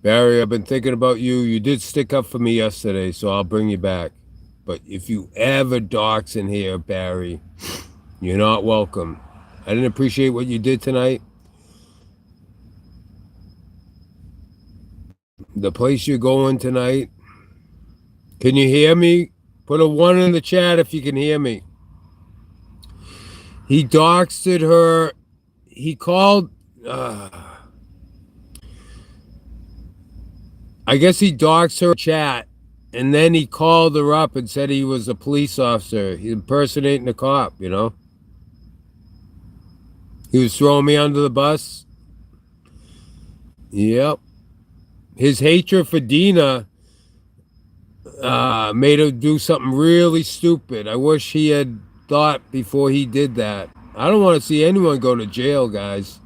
Barry, I've been thinking about you. You did stick up for me yesterday, so I'll bring you back. But if you ever dox in here, Barry, you're not welcome. I didn't appreciate what you did tonight. The place you're going tonight. Can you hear me? Put a one in the chat if you can hear me. He doxed her. He called. I guess he doxed her chat, and then he called her up and said he was a police officer. He's impersonating a cop, you know? He was throwing me under the bus. Yep. His hatred for Dina made him do something really stupid. I wish he had thought before he did that. I don't want to see anyone go to jail, guys.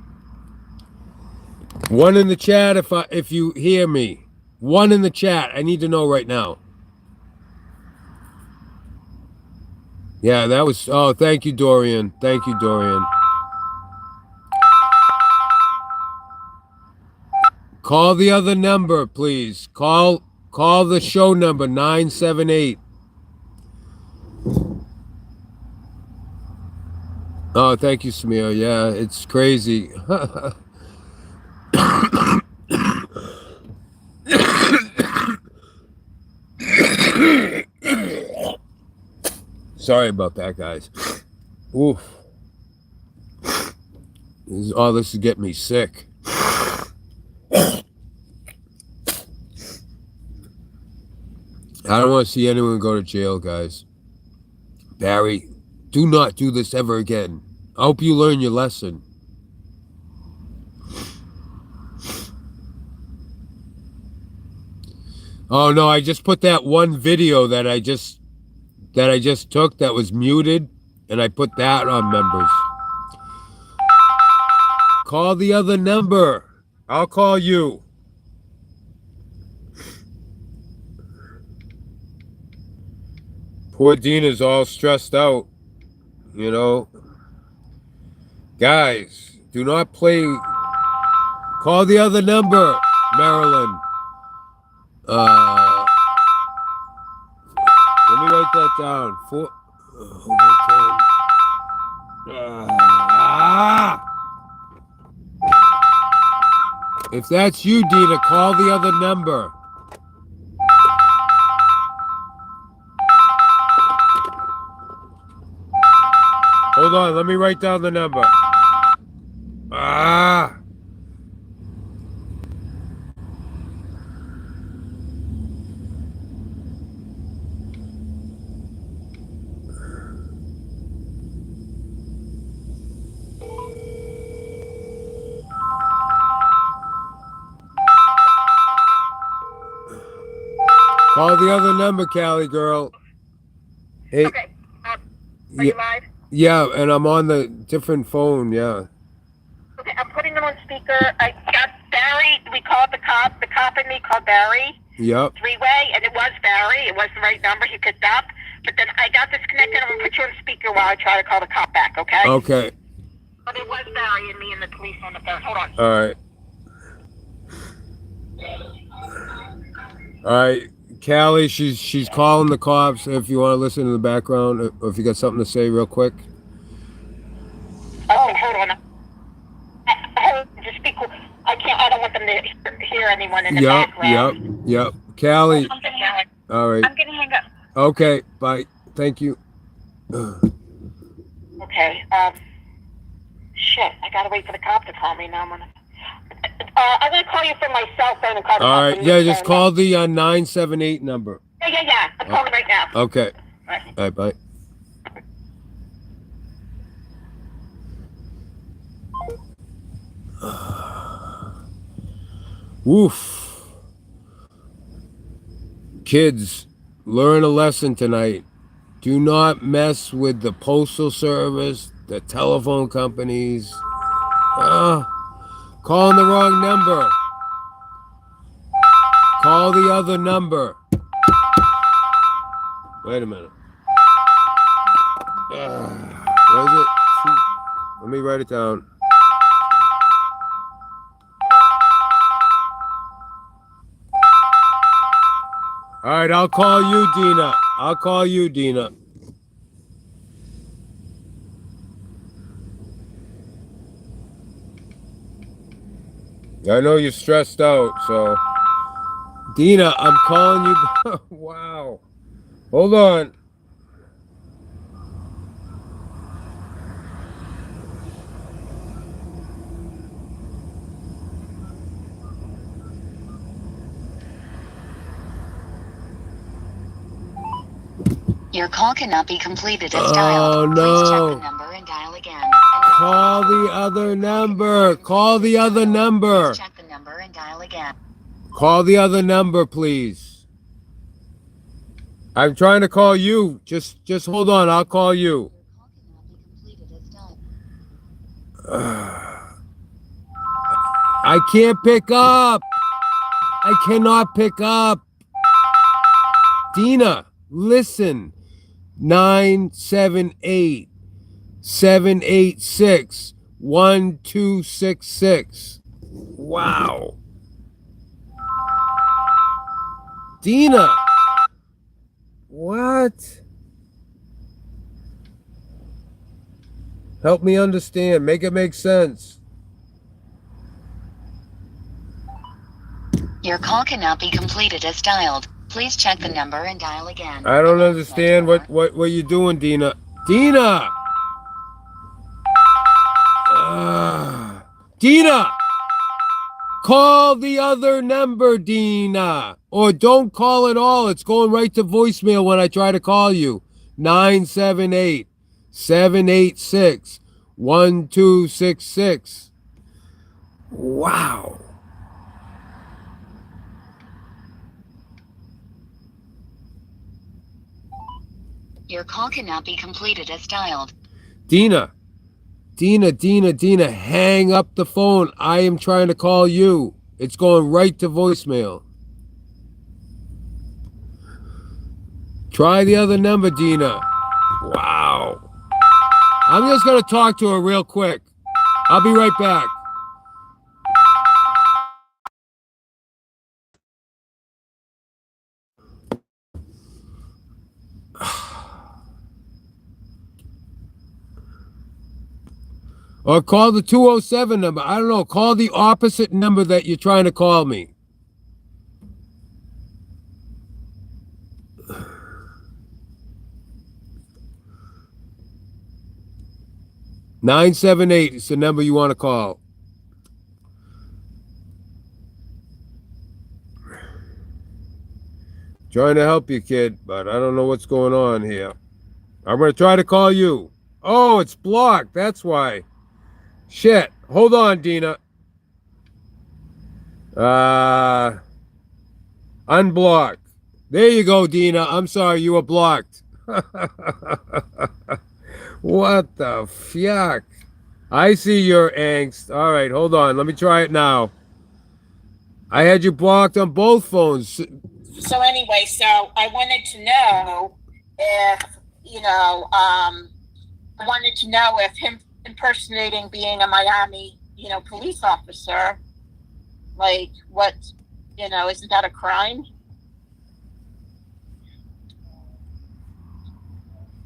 One in the chat if you hear me. One in the chat. I need to know right now. Yeah, that was... Oh, thank you, Dorian. Thank you, Dorian. Call the other number, please. Call the show number, 978. Oh, thank you, Samir. Yeah, it's crazy. Sorry about that, guys. Oof. This is getting me sick. I don't want to see anyone go to jail, guys. Barry, do not do this ever again. I hope you learn your lesson. Oh no, I just put that one video that I just took that was muted, and I put that on members. Call the other number. I'll call you. Poor Dina's all stressed out, you know. Guys, do not play. Call the other number, Marilyn. Let me write that down. If that's you, Dina, call the other number. Hold on, let me write down the number. Call the other number, Callie girl. Hey. Okay. Are you live? Yeah, and I'm on the different phone, yeah. Okay, I'm putting them on speaker. I got Barry. We called the cop. The cop and me called Barry. Yep. Three-way, and it was Barry. It was the right number. He picked up. But then I got disconnected. I'm going to put you on speaker while I try to call the cop back, okay? Okay. But it was Barry and me and the police on the phone. Hold on. All right. Callie, she's calling the cops. If you want to listen in the background, or if you got something to say real quick. Oh, hold on. Just be cool. I don't want them to hear anyone in the background. Yep. Callie. All right. I'm going to hang up. Okay, bye. Thank you. Okay. Shit. I got to wait for the cop to call me now. I'm going to call you from my cell phone and call the All cop. right, yeah, just call the 978 number. Yeah. I'm calling right now. Okay. All right, bye. Woof. Kids, learn a lesson tonight. Do not mess with the postal service, the telephone companies. Calling the wrong number. Call the other number. Wait a minute. What is it? Let me write it down. All right, I'll call you, Dina. I'll call you, Dina. I know you're stressed out, so. Dina, I'm calling you. Wow. Hold on. Your call cannot be completed as Oh, dialed. Please check no. the number and dial again. Call the other number. Call the other number. Please check the number and dial again. Call the other number, please. I'm trying to call you. Just hold on. I'll call you. Your call cannot be completed as dialed. I can't pick up. I cannot pick up. Dina, listen. 978 786 1266. Wow. Dina. What? Help me understand. Make it make sense. Your call cannot be completed as dialed. Please check the number and dial again. I don't understand what you're doing, Dina. Dina! Dina! Call the other number, Dina. Or don't call at all. It's going right to voicemail when I try to call you. 978 786 1266. Wow. Your call cannot be completed as dialed. Dina, hang up the phone. I am trying to call you. It's going right to voicemail. Try the other number, Dina. Wow. I'm just going to talk to her real quick. I'll be right back. Or call the 207 number. I don't know. Call the opposite number that you're trying to call me. (978) is the number you want to call. Trying to help you, kid, but I don't know what's going on here. I'm going to try to call you. Oh, it's blocked. That's why. Shit. Hold on, Dina. Unblocked. There you go, Dina. I'm sorry, you were blocked. What the fuck? I see your angst. All right, hold on. Let me try it now. I had you blocked on both phones. So anyway, so I wanted to know if, I wanted to know if him impersonating being a Miami, police officer, like what, isn't that a crime?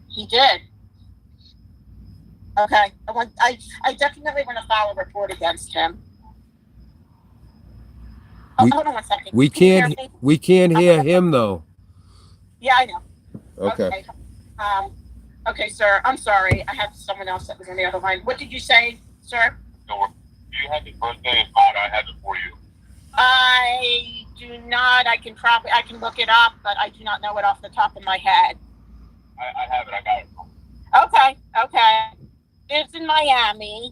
He did. Okay. I definitely want to file a report against him. Oh, hold on one second. We Can you hear can't me? we can't hear him though. Yeah, I know. Okay. Okay, sir. I'm sorry. I had someone else that was on the other line. What did you say, sir? No, do you have the birthday? If not, I have it for you. I do not. I can look it up, but I do not know it off the top of my head. I have it. I got it. Okay. It's in Miami.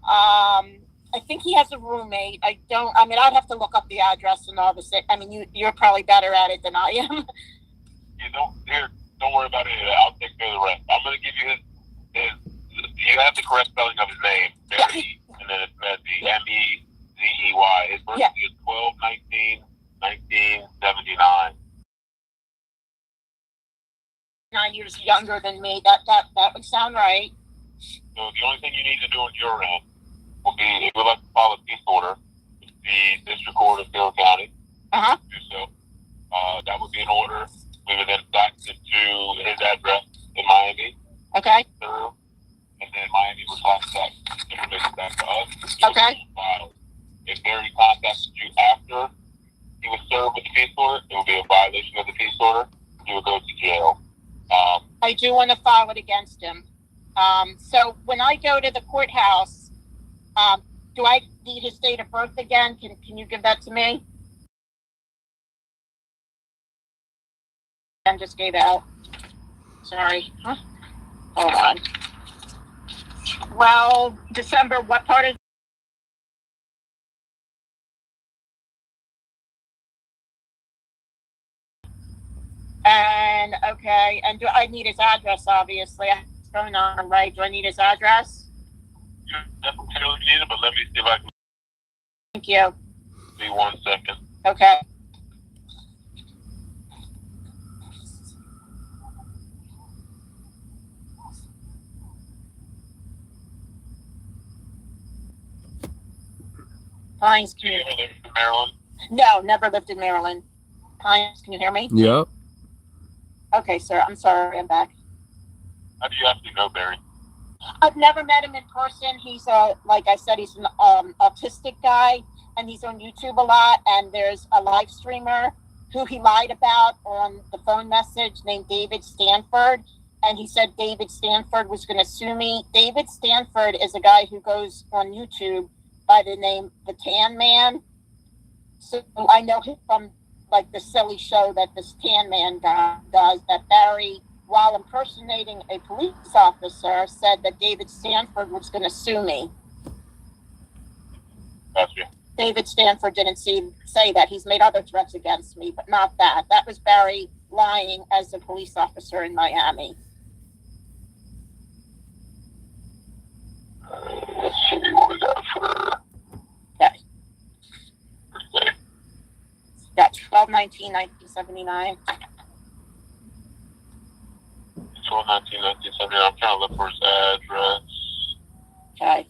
I think he has a roommate. I'd have to look up the address and all this. I mean, you're probably better at it than I am. Don't worry about it. I'll take care of the rest. I'm going to give you his. You have the correct spelling of his name, Mezzy, and then it's Mezzy, Mezzy. His birthday is 12/19/1979. 9 years younger than me. That would sound right. So the only thing you need to do on your end will be, if you'd like to file a peace order with the District Court of Carroll County, Uh-huh. do so. That would be an order Okay. serve, and then Miami would contact information back to us. Okay. If Barry contacted you after he was served with the peace order, it would be a violation of the peace order. You would go to jail. I do want to file it against him. So when I go to the courthouse, do I need his date of birth again? Can you give that to me? I just gave out. Sorry. Huh? Hold on. Well, December, what part of? And okay, and do I need his address? Obviously, what's going on, right? Do I need his address? You definitely need it, but let me see if I can. Thank you. See 1 second. Okay. Pines, Do you ever live in Maryland? No, never lived in Maryland. Pines, can you hear me? Yep. Okay, sir. I'm sorry. I'm back. How do you actually know Barry? I've never met him in person. He's like I said, he's an autistic guy, and he's on YouTube a lot. And there's a live streamer who he lied about on the phone message named David Stanford, and he said David Stanford was going to sue me. David Stanford is a guy who goes on YouTube by the name The Tan Man. So I know him from like the silly show that this Tan Man guy does, that Barry, while impersonating a police officer, said that David Stanford was going to sue me. Gotcha. David Stanford didn't say that. He's made other threats against me, but not that. That was Barry lying as a police officer in Miami. Let's see what we got for Okay. birthday. That's 12/19/1979. 12/19/1979. I'm trying to look for his address. Okay.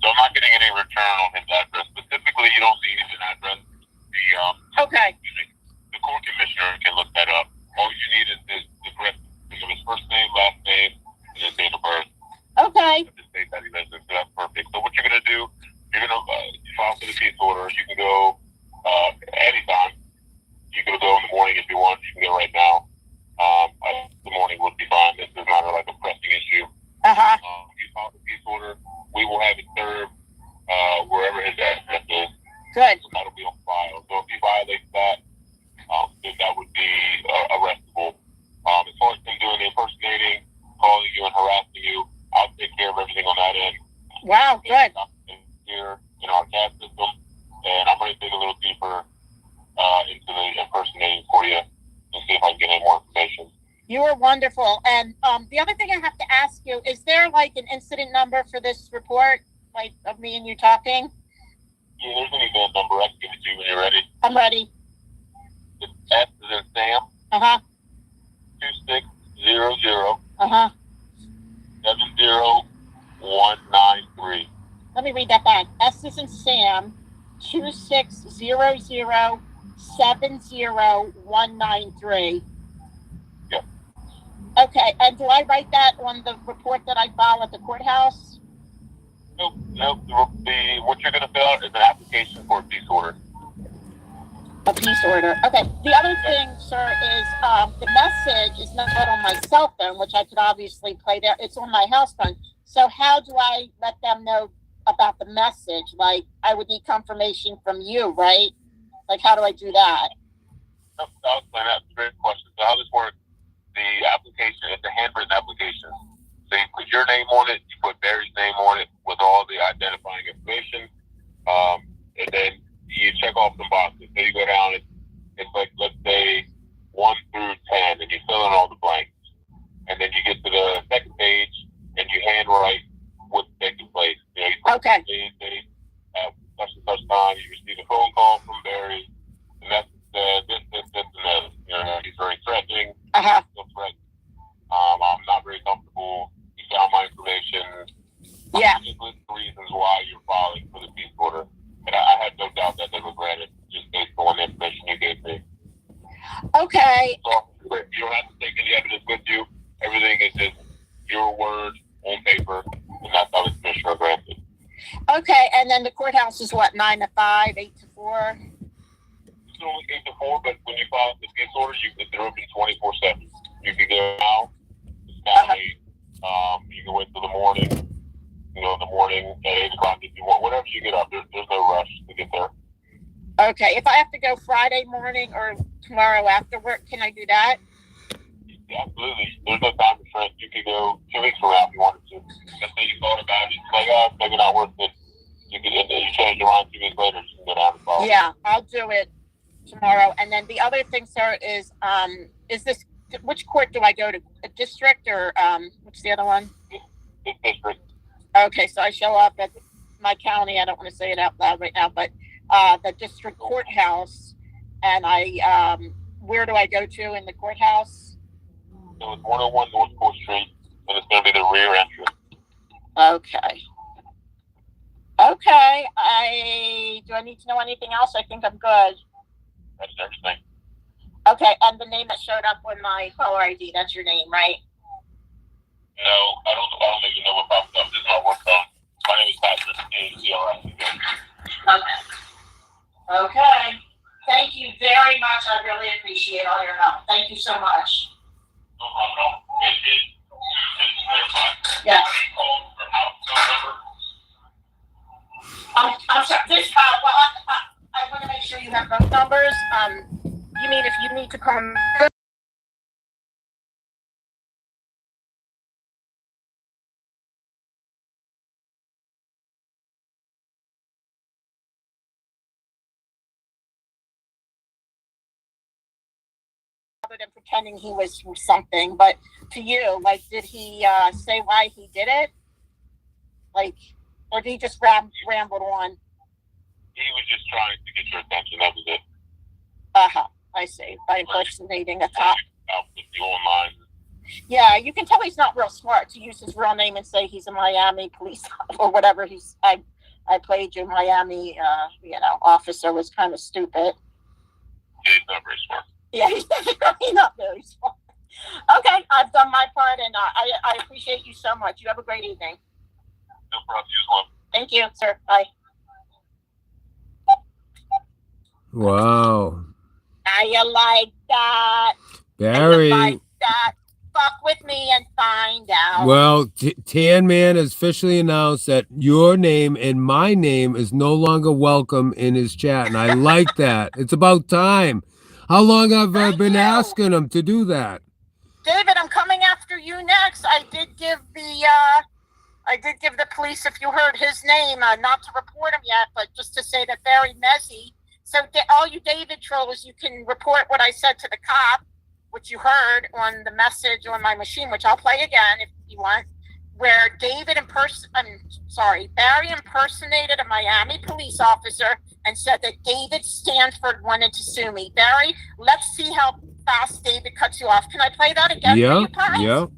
So I'm not getting any return on his address. Specifically, you don't need an address. Okay. The court commissioner can look that up. All you need is the correct of his first name, last name, and his date of birth. Okay. The state that he lives in. So that's perfect. So what you're gonna do? You're gonna file for the peace order. You can go anytime. You can go in the morning if you want. You can go right now. The morning would be fine. This is not like a pressing issue. Uh-huh. You file the peace order. We will have it served wherever his address is. Good. So that'll be on file. So if he violates that, then that would be arrestable. As far as him doing the impersonating, calling you and harassing you, I'll take care of everything on that end. Wow, good. Here in our CAD system, and I'm going to dig a little deeper into the impersonating for you and see if I can get any more information. You are wonderful. And the other thing I have to ask you, is there like an incident number for this report, like of me and you talking? Yeah, there's an event number. I can give it to you when you're ready. I'm ready. It's S as in Sam, Uh-huh. 2600 Uh-huh. 70193. Let me read that back. S is in Sam, 2600 70193. Yeah. Okay, and do I write that on the report that I file at the courthouse? Nope. What you're going to fill out is an application for a peace order. A peace order. Okay. The other thing, sir, is the message is not on my cell phone, which I could obviously play there. It's on my house phone. So how do I let them know about the message? Like, I would need confirmation from you, right? Like, how do I do that? I'll explain that. It's a great question. So how this works, the application, it's a handwritten application. So you put your name on it, you put Barry's name on it, with all the identifying information, and then you check off some boxes. So you go down, it's like, let's say 1 through 10, and you fill in all the blanks. And then you get to the second page, and you handwrite what's taking place. You know, you Okay. Date, such and such time, you receive a phone call from Barry, and that's this, and that. You know, he's very threatening. Uh-huh. Still threatening. I'm not very comfortable. You found my information. Yeah. Just list the reasons why you're filing for the peace order. And I have no doubt that they regret it, just based on the information you gave me. Okay. So you don't have to take any evidence with you. Everything is just your word on paper, and that's how the commissioner granted. Okay. And then the courthouse is what, 9 to 5, 8 to 4? It's only 8 to 4, but when you file the peace order, they're open 24/7. You can go now. It's not late. You can wait till the morning. You know, in the morning at 8 o'clock if you want. Whatever you get up, there's no rush to get there. Okay. If I have to go Friday morning or tomorrow after work, can I do that? Yeah, absolutely. There's no time constraint. You could go 2 weeks from now if you wanted to. Let's say you thought about it. It's like, oh, it's maybe not worth it. You could, if you change your mind 2 weeks later, you can go down and follow. Yeah, I'll do it tomorrow. And then the other thing, sir, is this, which court do I go to? A district or what's the other one? This district. Okay, so I show up at my county. I don't want to say it out loud right now, but the district courthouse. And where do I go to in the courthouse? So it's 101 North Court Street, and it's going to be the rear entrance. Okay. Okay. Do I need to know anything else? I think I'm good. That's everything. Okay, and the name that showed up on my caller ID, that's your name, right? No, I don't even know what popped up. This is my work phone. My name is Patrick, ACRI. Okay. Okay. Thank you very much. I really appreciate all your help. Thank you so much. No problem at all. Yeah. For house number. I'm sorry. This, I want to make sure you have both numbers. You mean if you need to come? Other than pretending he was something, but to you, like, did he say why he did it? Like, or did he just rambled on? He was just trying to get your attention. That was it. Uh-huh. I see. By impersonating a cop. Out with you online. Yeah, you can tell he's not real smart to use his real name and say he's a Miami police or whatever. I played your Miami, officer was kind of stupid. Yeah, he's not very smart. Yeah, he's really not very smart. Okay, I've done my part, and I appreciate you so much. You have a great evening. No problem. Use one. Thank you, sir. Bye. Wow. How you like that? Barry. How you like that? Fuck with me and find out. Well, Tan Man has officially announced that your name and my name is no longer welcome in his chat, and I like that. It's about time. How long have I been asking him to do that? David, I'm coming after you next. I did give the police, if you heard his name, not to report him yet, but just to say that Barry Mezzi. So all you David trolls, you can report what I said to the cop, which you heard on the message on my machine, which I'll play again if you want, where Barry impersonated a Miami police officer and said that David Stanford wanted to sue me. Barry, let's see how fast David cuts you off. Can I play that again for you, Pies?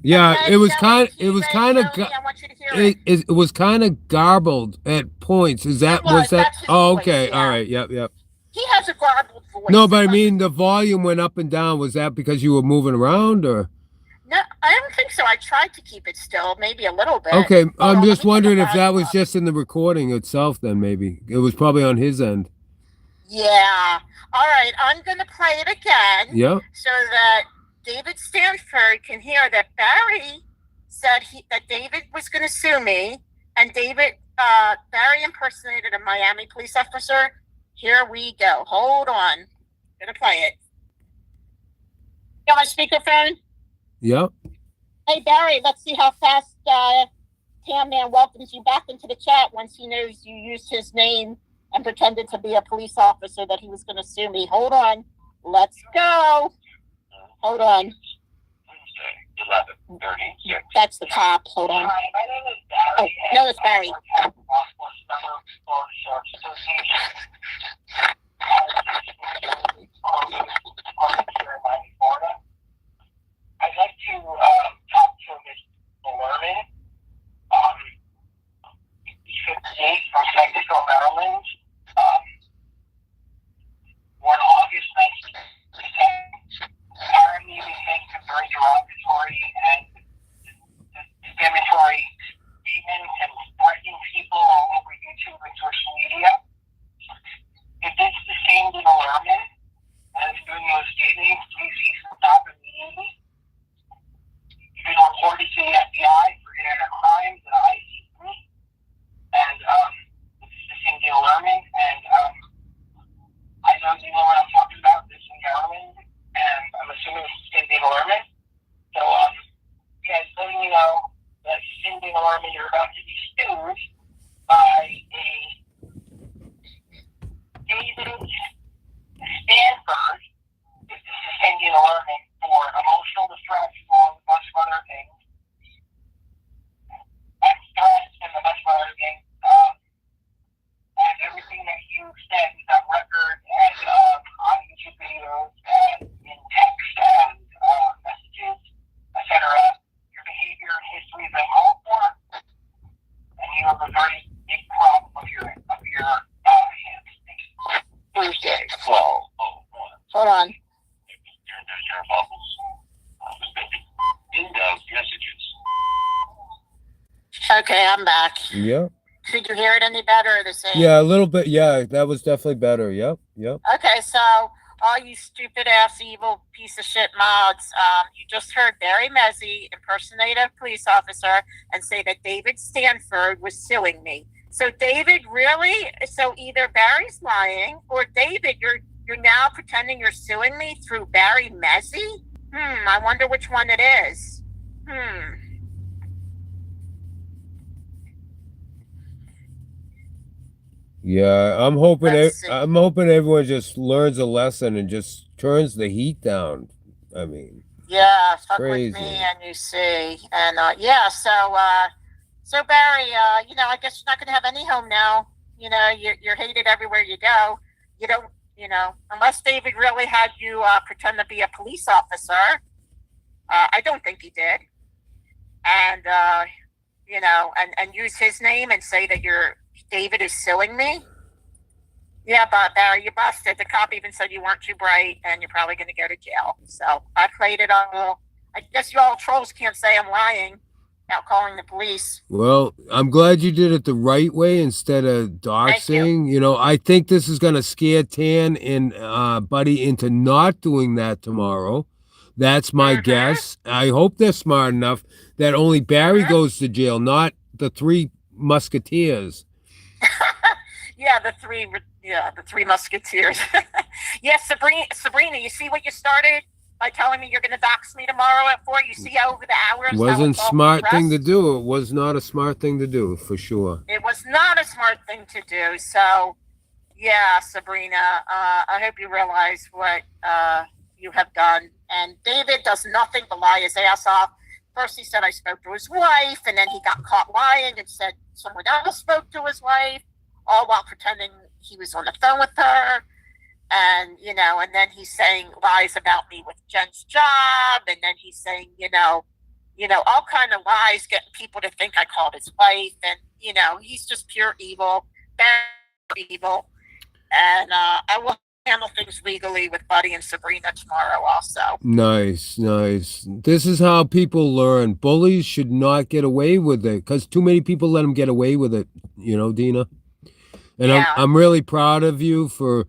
Yeah. Okay, It was Joey, kind T-Ray, of Tony, I want you to hear it was kind of garbled at points. Is that was that? That's his Oh, voice, okay. yeah. All right. Yep. He has a garbled voice. No, but I mean the volume went up and down. Was that because you were moving around or? No, I don't think so. I tried to keep it still, maybe a little bit. Okay, Hold I'm on, just let me wondering take if a that was back just in the recording itself. Then maybe it was probably on his end. Yeah. All right. I'm going to play it again. Yeah. So that David Stanford can hear that Barry said that David was going to sue me, and Barry impersonated a Miami police officer. Here we go. Hold on. I'm going to play it. You on my speakerphone? Yep. Hey, Barry, let's see how fast Tam Man welcomes you back into the chat once he knows you used his name and pretended to be a police officer that he was going to sue me. Hold on. Let's go. Hold on. Wednesday, 11:36. That's the cop. Hold on. Hi, my name is Barry. Oh, no, it's Barry. I'd like to talk to Ms. Lerman. He's 58 from San Francisco, Maryland. On August 19th, apparently we think a very derogatory and defamatory statements and threatening people all over YouTube and social media. If this is the same Dina Lerman and is doing those statements, please stop immediately. You can report it to the FBI for internet crimes and ICC. And this is the same Dina Lerman, and I know you know what I'm talking about. This is Maryland, and I'm assuming it's the same Dina Lerman. So, guys, letting you know that Cindy Norman, you're about to be sued by a David Stanford, this is Cindy Norman, for emotional distress and a bunch of other things. And threats and a bunch of other things. And everything that you said is on record and on YouTube videos and in text and messages, etc. Your behavior and history is uncalled for, and you have a very big problem of your hands. Thursday. Well, Hold on. your bubbles. Windows messages. Okay, I'm back. Yep. Could you hear it any better or the same? Yeah, a little bit. Yeah, that was definitely better. Yep. Okay, so all you stupid ass evil piece of shit mods, you just heard Barry Mezzi impersonate a police officer and say that David Stanford was suing me. So David, really? So either Barry's lying or David, you're now pretending you're suing me through Barry Mezzi? I wonder which one it is. Yeah, I'm hoping Let's see. I'm hoping everyone just learns a lesson and just turns the heat down. I mean, Yeah, fuck Crazy. with me and you see. And yeah, so Barry, I guess you're not gonna have any home now. You're hated everywhere you go. You don't, unless David really had you pretend to be a police officer. I don't think he did. And and use his name and say that David is suing me. Yeah, but Barry, you busted. The cop even said you weren't too bright and you're probably going to go to jail. So I played it all. I guess you all trolls can't say I'm lying without calling the police. well, I'm glad you did it the right way instead of doxing. I think this is gonna scare Tan and Buddy into not doing that tomorrow. That's my guess. I hope they're smart enough that only Barry goes to jail, not the three musketeers. Yeah, the three musketeers. Yes, Sabrina, you see what you started by telling me you're going to dox me tomorrow at 4? You see how over the hours Wasn't how it's all smart thing to compressed? do. It was not a smart thing to do, for sure. It was not a smart thing to do. So, yeah, Sabrina, I hope you realize what you have done. And David does nothing but lie his ass off. First he said I spoke to his wife, and then he got caught lying and said someone else spoke to his wife, all while pretending he was on the phone with her. And, and then he's saying lies about me with Jen's job. And then he's saying, all kind of lies, getting people to think I called his wife. And, he's just pure evil, bad evil. And I will handle things legally with Buddy and Sabrina tomorrow also. Nice. This is how people learn. Bullies should not get away with it because too many people let them get away with it, Dina. And Yeah. I'm really proud of you for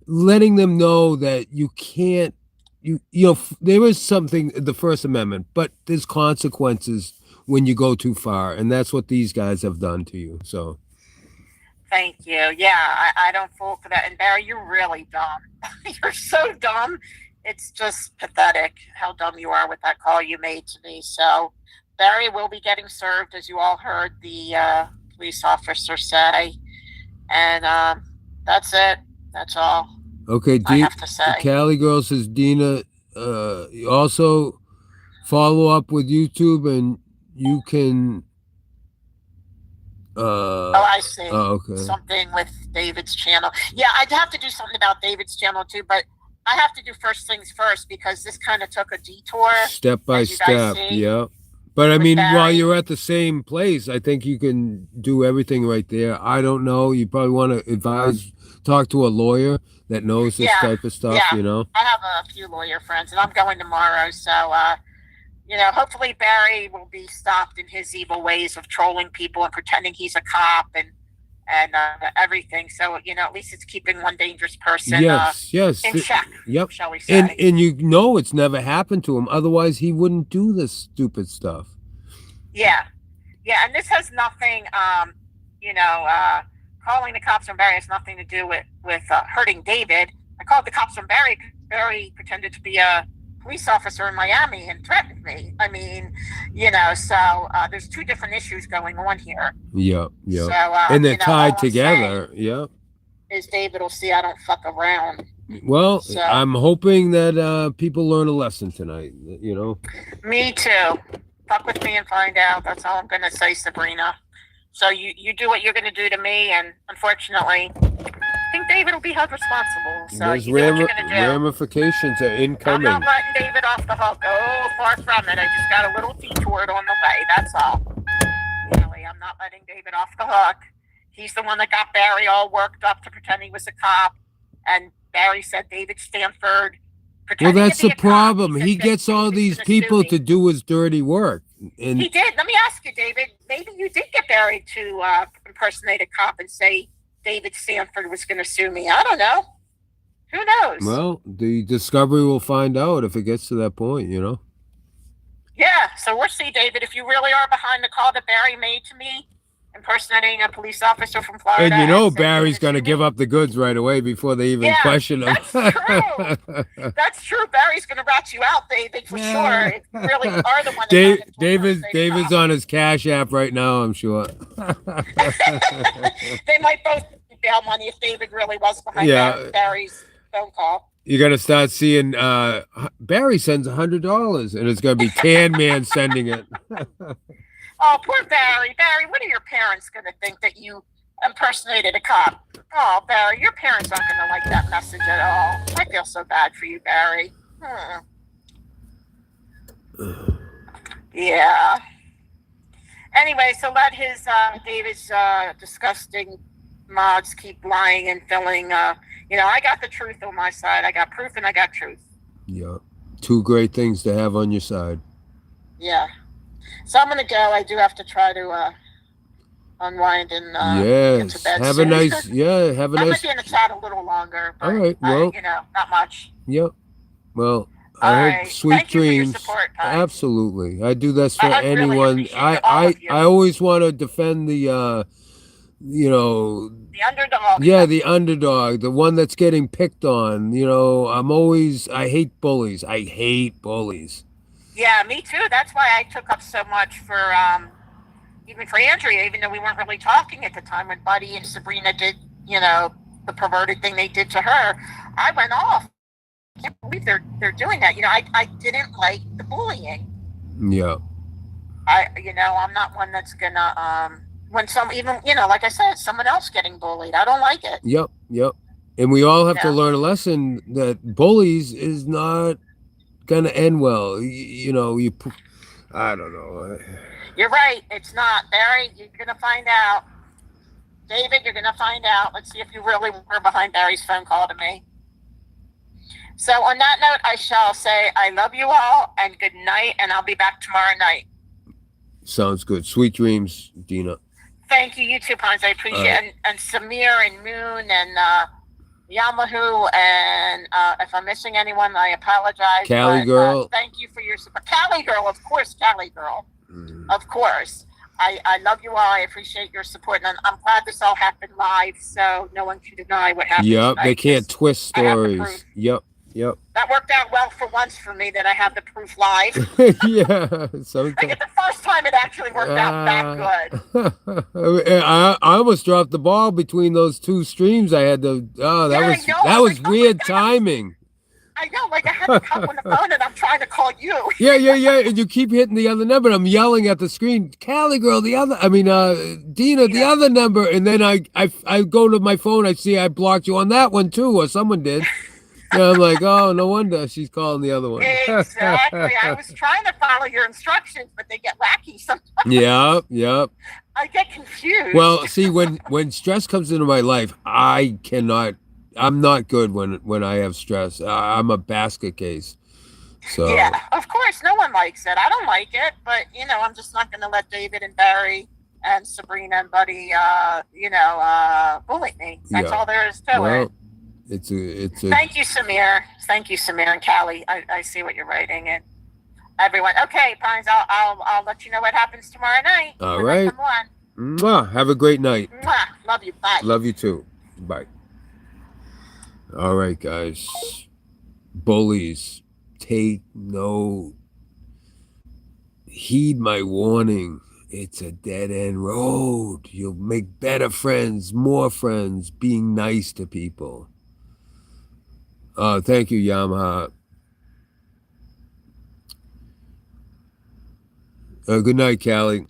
letting them know that you can't, there is something, the First Amendment, but there's consequences when you go too far. And that's what these guys have done to you. So. Thank you. Yeah, I don't fall for that. And Barry, you're really dumb. You're so dumb. It's just pathetic how dumb you are with that call you made to me. So, Barry will be getting served, as you all heard the police officer say. And that's it. That's all Okay, I have to say. Cali Girl says, Dina, you also follow up with YouTube and you can. Oh, I see. Okay. Something with David's channel. Yeah, I'd have to do something about David's channel too, but I have to do first things first because this kind of took a detour. Step by as you guys step, see, yeah. But I with mean, while Barry. you're at the same place, I think you can do everything right there. I don't know. You probably want to advise, talk to a lawyer that knows this Yeah, type of stuff, yeah. you know? I have a few lawyer friends, and I'm going tomorrow. So, hopefully Barry will be stopped in his evil ways of trolling people and pretending he's a cop and everything. So, at least it's keeping one dangerous person Yes. in check, Yep. shall we say. And you know it's never happened to him. Otherwise, he wouldn't do this stupid stuff. Yeah. Yeah, and this has nothing, calling the cops on Barry has nothing to do with hurting David. I called the cops on Barry because Barry pretended to be a police officer in Miami and threatened me. I mean, so there's two different issues going on here. Yeah. So, And they're all tied I'm together. saying Yeah. is David will see I don't fuck around. Well, So- I'm hoping that people learn a lesson tonight, you know? Me too. Fuck with me and find out. That's all I'm going to say, Sabrina. So you do what you're going to do to me, and unfortunately, I think David will be held responsible. So There's you do what you're going to do. ramifications are I'm incoming. not letting David off the hook. Oh, far from it. I just got a little detoured on the way. That's all. Really, I'm not letting David off the hook. He's the one that got Barry all worked up to pretend he was a cop, and Barry said David Stanford. Well, pretending to that's be the a cop. problem. He said He that gets all David's these gonna people sue me. to do his dirty work. And He did. Let me ask you, David. Maybe you did get Barry to impersonate a cop and say David Stanford was going to sue me. I don't know. Who knows? well, the discovery will find out if it gets to that point, you know? Yeah. So we'll see, David. If you really are behind the call that Barry made to me, impersonating a police officer from Florida, And you know said Barry's he going to was give sue me, up the goods right away before they even Yeah, question him. that's true. That's true. Barry's going to rat you out, David, for sure. If you really are the one. That got him to impersonate a David's cop. on his Cash App right now, I'm sure. They might both bail money if David really was behind Yeah. Barry's phone call. You're going to start seeing Barry sends $100 and it's going to be Tan Man sending it. Oh, poor Barry. Barry, what are your parents going to think that you impersonated a cop? Oh, Barry, your parents aren't going to like that message at all. I feel so bad for you, Barry. Yeah. Anyway, so let his David's disgusting mods keep lying and filling. I got the truth on my side. I got proof and I got truth. Yeah. Two great things to have on your side. Yeah. So I'm gonna go. I do have to try to unwind and get Yes. to bed. Have a soon. nice, yeah, have a I'm nice, gonna be in the chat a little longer. But, all right, well, not much. yep. Well, All I hope right. sweet Thank you for your dreams. support, guys. Absolutely. I do this for I really anyone. appreciate all of you. I always want to defend the The underdog. the underdog, the one that's getting picked on. I hate bullies. I hate bullies. Yeah, me too. That's why I took up so much for even for Andrea, even though we weren't really talking at the time when Buddy and Sabrina did, the perverted thing they did to her. I went off. I can't believe they're doing that. I didn't like the bullying. Yeah. I'm not one that's gonna when like I said, someone else getting bullied. I don't like it. Yep. And we all have to Yeah. learn a lesson that bullies is not gonna end well. I don't know. You're right. It's not. Barry, you're going to find out. David, you're going to find out. Let's see if you really were behind Barry's phone call to me. So on that note, I shall say I love you all and good night, and I'll be back tomorrow night. Sounds good. Sweet dreams, Dina. Thank you, you too, Pons. I appreciate it. And Samir and Moon and Yamahu, and if I'm missing anyone, I apologize. Cali Girl. Thank you for your support. Cali Girl, of course, Cali Girl. Of course. I love you all. I appreciate your support. And I'm glad this all happened live, so no one can deny what happened Yep, tonight. they can't twist I have the stories. proof. Yep. That that worked out well for once for me that I have the proof live. Yeah, I sometimes. think the first time it actually worked out that good. I almost dropped the ball between those two streams. I had to. Oh, Yeah, I know. that I was was like, oh my weird God. timing. I know, like I had to come on the phone and I'm trying to call you. Yeah. And you keep hitting the other number. And I'm yelling at the screen, Callie girl, Dina, the Yeah. other number. And then I go to my phone. I see I blocked you on that one too, or someone did. Yeah, I'm like, oh, no wonder she's calling the other one. Exactly. I was trying to follow your instructions, but they get wacky sometimes. Yep. I get confused. Well, see, when stress comes into my life, I'm not good when I have stress. I'm a basket case. So yeah, of course, no one likes it. I don't like it, but I'm just not going to let David and Barry and Sabrina and Buddy, bully me. That's Yeah. all there is to well, it. it's a Thank you, Samir. Thank you, Samir and Callie. I see what you're writing, and everyone. Okay, Pines. I'll let you know what happens tomorrow night. All when I right. come on. Mwah. Have a great night. Mwah. Love you. Bye. Love you too. Bye. All right, guys. Bullies, take note. Heed my warning. It's a dead-end road. You'll make better friends, more friends, being nice to people. Thank you, Yamaha. Good night, Callie.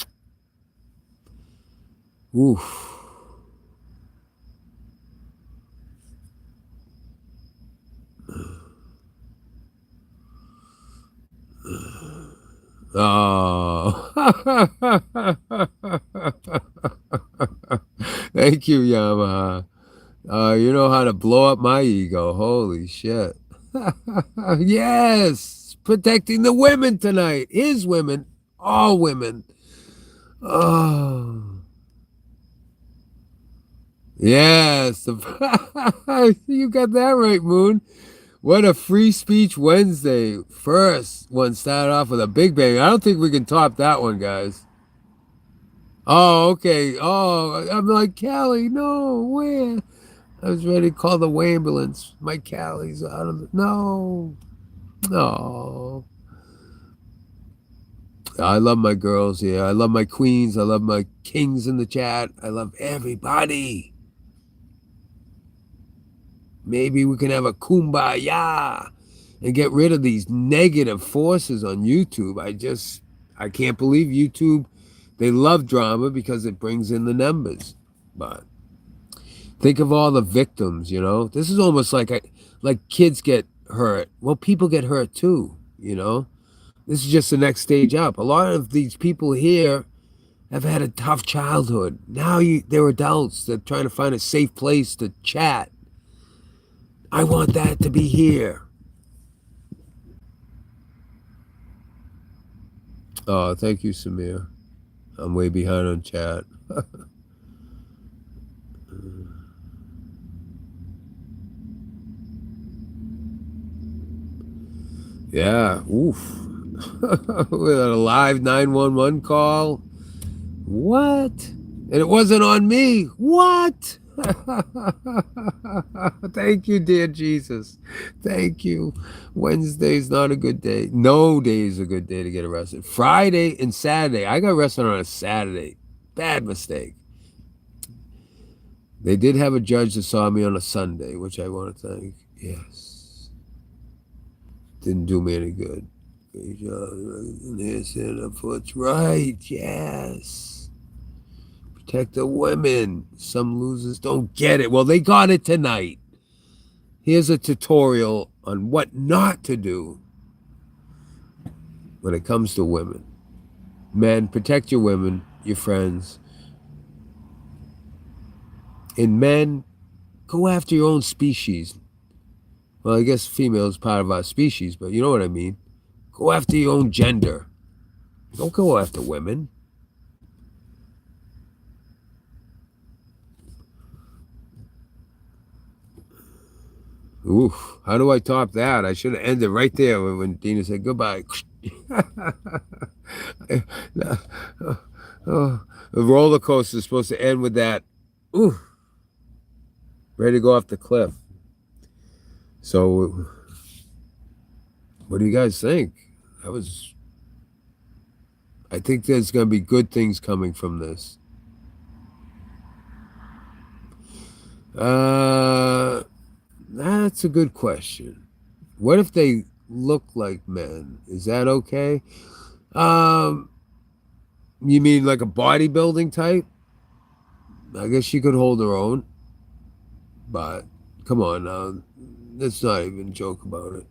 Oof. Oh. Thank you, Yamaha. You know how to blow up my ego. Holy shit. Yes. Protecting the women tonight. His women. All women. Oh. Yes. You got that right, Moon. What a free speech Wednesday. First one started off with a big bang. I don't think we can top that one, guys. Oh, okay. Oh, I'm like, Callie, no, where? I was ready to call the ambulance. My Callie's out of the... No. No. I love my girls here. I love my queens. I love my kings in the chat. I love everybody. Maybe we can have a kumbaya and get rid of these negative forces on YouTube. I can't believe YouTube, they love drama because it brings in the numbers. But think of all the victims, This is almost like kids get hurt. Well, people get hurt too, This is just the next stage up. A lot of these people here have had a tough childhood. Now they're adults. They're trying to find a safe place to chat. I want that to be here. Oh, thank you, Samir. I'm way behind on chat. Yeah, oof. With a live 911 call. What? And it wasn't on me. What? Thank you, dear Jesus. Thank you. Wednesday's not a good day. No day is a good day to get arrested. Friday and Saturday. I got arrested on a Saturday. Bad mistake. They did have a judge that saw me on a Sunday, which I want to thank. Yes. Didn't do me any good. Great job. Stand up for what's right. Yes. Protect the women. Some losers don't get it. Well, they got it tonight. Here's a tutorial on what not to do when it comes to women. Men, protect your women, your friends. And men, go after your own species. Well, I guess female is part of our species, but you know what I mean. Go after your own gender. Don't go after women. Oof, how do I top that? I should have ended right there when Dina said goodbye. The roller coaster is supposed to end with that. Ooh, ready to go off the cliff. So What do you guys think? I think there's going to be good things coming from this. That's a good question. What if they look like men? Is that okay? You mean like a bodybuilding type? I guess she could hold her own. But come on now. Let's not even joke about it.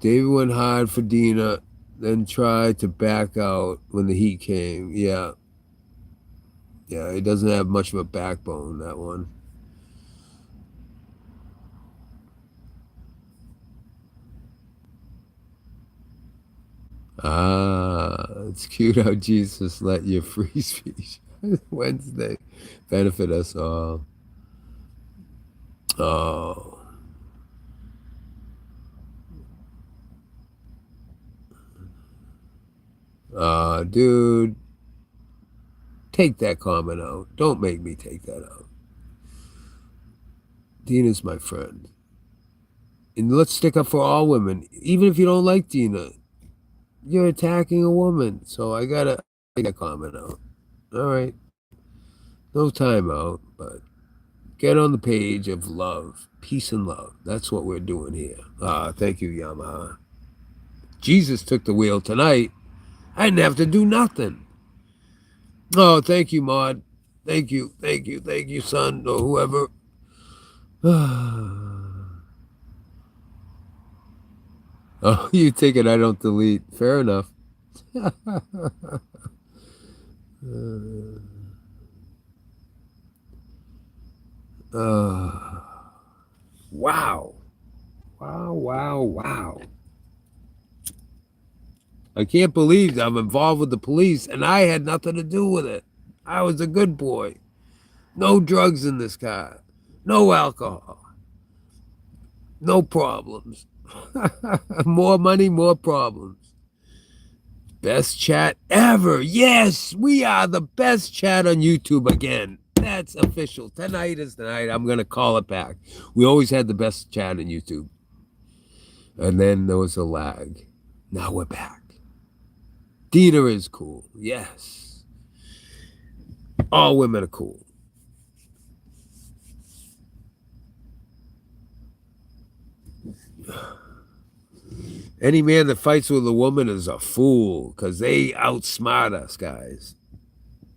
David went hard for Dina, then tried to back out when the heat came. Yeah. Yeah, he doesn't have much of a backbone, that one. It's cute how Jesus let you free speech Wednesday benefit us all. Oh. Dude, take that comment out. Don't make me take that out. Dina's my friend. And let's stick up for all women. Even if you don't like Dina, you're attacking a woman. So I gotta take that comment out. All right. No time out, but get on the page of love. Peace and love. That's what we're doing here. Thank you, Yamaha. Jesus took the wheel tonight. I didn't have to do nothing. Oh, thank you, Maud. Thank you, son, or whoever. Oh, you take it, I don't delete. Fair enough. Wow. Wow. I can't believe I'm involved with the police and I had nothing to do with it. I was a good boy. No drugs in this car. No alcohol. No problems. More money, more problems. Best chat ever. Yes, we are the best chat on YouTube again. That's official. Tonight is the night. I'm going to call it back. We always had the best chat on YouTube. And then there was a lag. Now we're back. Dina is cool. Yes. All women are cool. Any man that fights with a woman is a fool because they outsmart us, guys.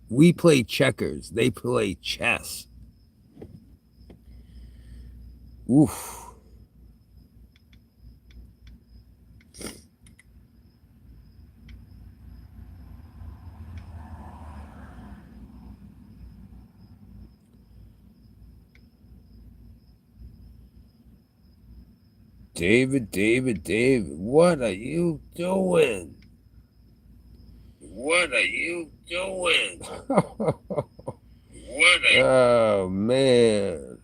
We play checkers. They play chess. Oof. David, what are you doing? Oh, man.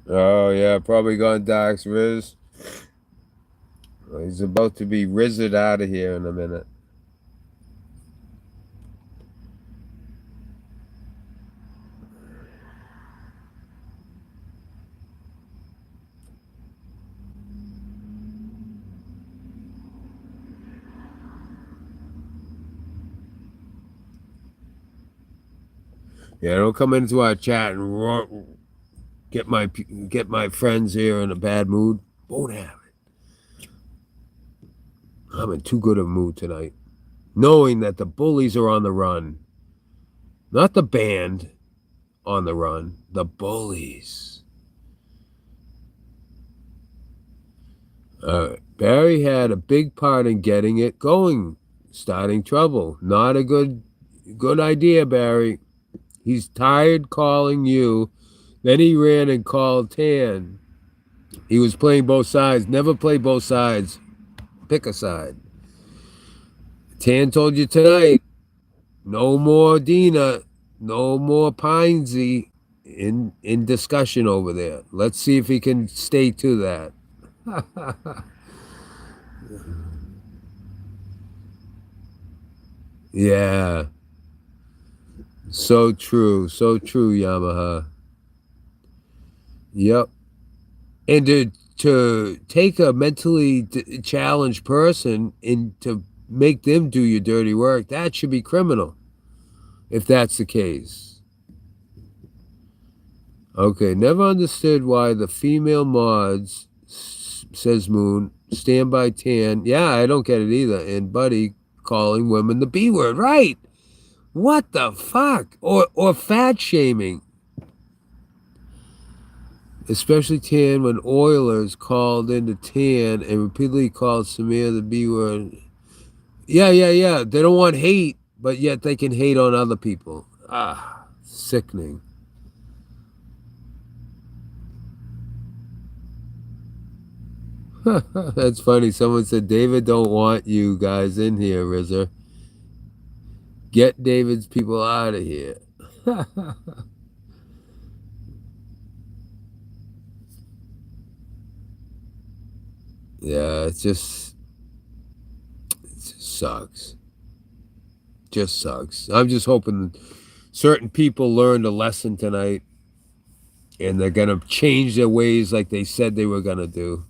Oh, yeah, probably gone Dax Riz. He's about to be rizzed out of here in a minute. Yeah, don't come into our chat and get my friends here in a bad mood. Won't have it. I'm in too good a mood tonight. Knowing that the bullies are on the run. Not the band on the run. The bullies. Barry had a big part in getting it going. Starting trouble. Not a good idea, Barry. He's tired calling you. Then he ran and called Tan. He was playing both sides. Never play both sides. Pick a side. Tan told you tonight, no more Dina, no more Pinesy in discussion over there. Let's see if he can stay to that. Yeah. So true, Yamaha. Yep. And to take a mentally challenged person and to make them do your dirty work, that should be criminal, if that's the case. Okay, never understood why the female mods, says Moon, stand by Tan. Yeah, I don't get it either. And Buddy calling women the B word. Right. What the fuck? Or fat shaming. Especially Tan when Oilers called into Tan and repeatedly called Samir the B word. Yeah. They don't want hate, but yet they can hate on other people. Sickening. That's funny. Someone said, David don't want you guys in here, Rizzer. Get David's people out of here. Yeah, it just sucks. Just sucks. I'm just hoping certain people learned a lesson tonight and they're going to change their ways like they said they were going to do.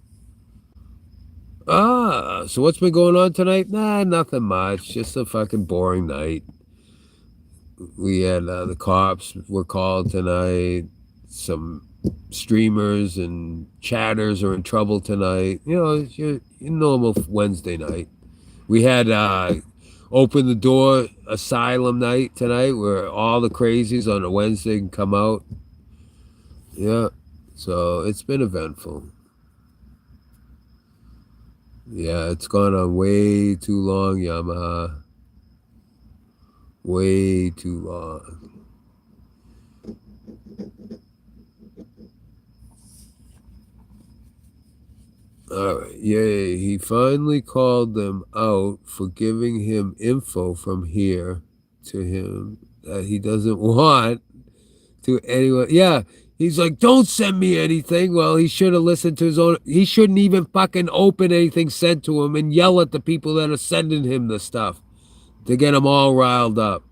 So what's been going on tonight? Nah, nothing much. Just a fucking boring night. We had the cops were called tonight. Some streamers and chatters are in trouble tonight. You know, it's your normal Wednesday night. We had open the door asylum night tonight where all the crazies on a Wednesday can come out. Yeah, so it's been eventful. Yeah, it's gone on way too long, Yamaha. Way too long. All right, yay. He finally called them out for giving him info from here to him that he doesn't want to anyone. Yeah, he's like, don't send me anything. Well, he should have listened to his own. He shouldn't even fucking open anything sent to him and yell at the people that are sending him the stuff to get him all riled up.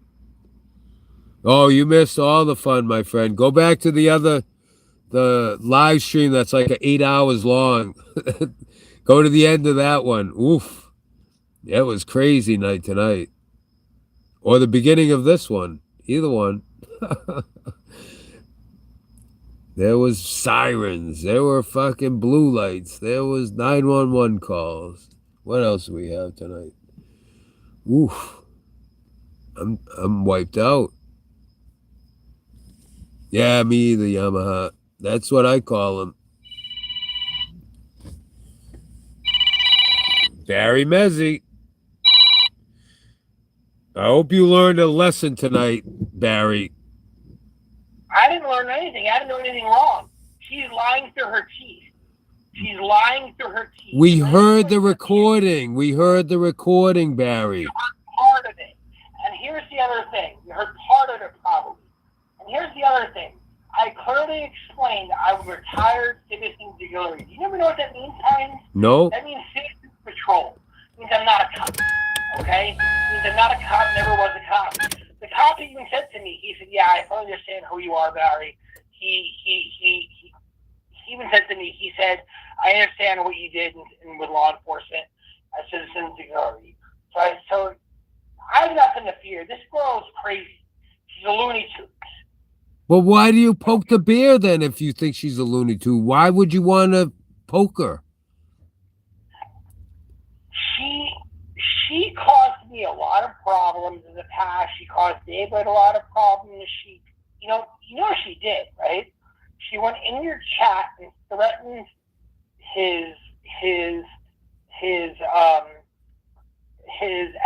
Oh, you missed all the fun, my friend. Go back to the live stream that's like 8 hours long. Go to the end of that one. Oof. It was crazy night tonight. Or the beginning of this one. Either one. There was sirens. There were fucking blue lights. There was 911 calls. What else do we have tonight? Oof. I'm wiped out. Yeah, me either, Yamaha. That's what I call him. Barry Mezzi. I hope you learned a lesson tonight, Barry. I didn't learn anything. I didn't do anything wrong. She's lying through her teeth. She's lying through her teeth. We heard the recording. We heard the recording, Barry. You heard part of it. And here's the other thing. You heard part of it probably. And here's the other thing. I clearly explained I was retired citizen auxiliary. Do you ever know what that means, Hines? No. That means citizen patrol. It means I'm not a cop. Okay? It means I'm not a cop, never was a cop. The cop even said to me, he said, yeah, I fully understand who you are, Barry. He even said to me, he said, I understand what you did with law enforcement as citizen auxiliary. So I have nothing to fear. This girl is crazy. She's a Looney Tunes. Well, why do you poke the bear then if you think she's a Looney Tune? Why would you want to poke her? She caused me a lot of problems in the past. She caused David a lot of problems. You know she did, right? She went in your chat and threatened his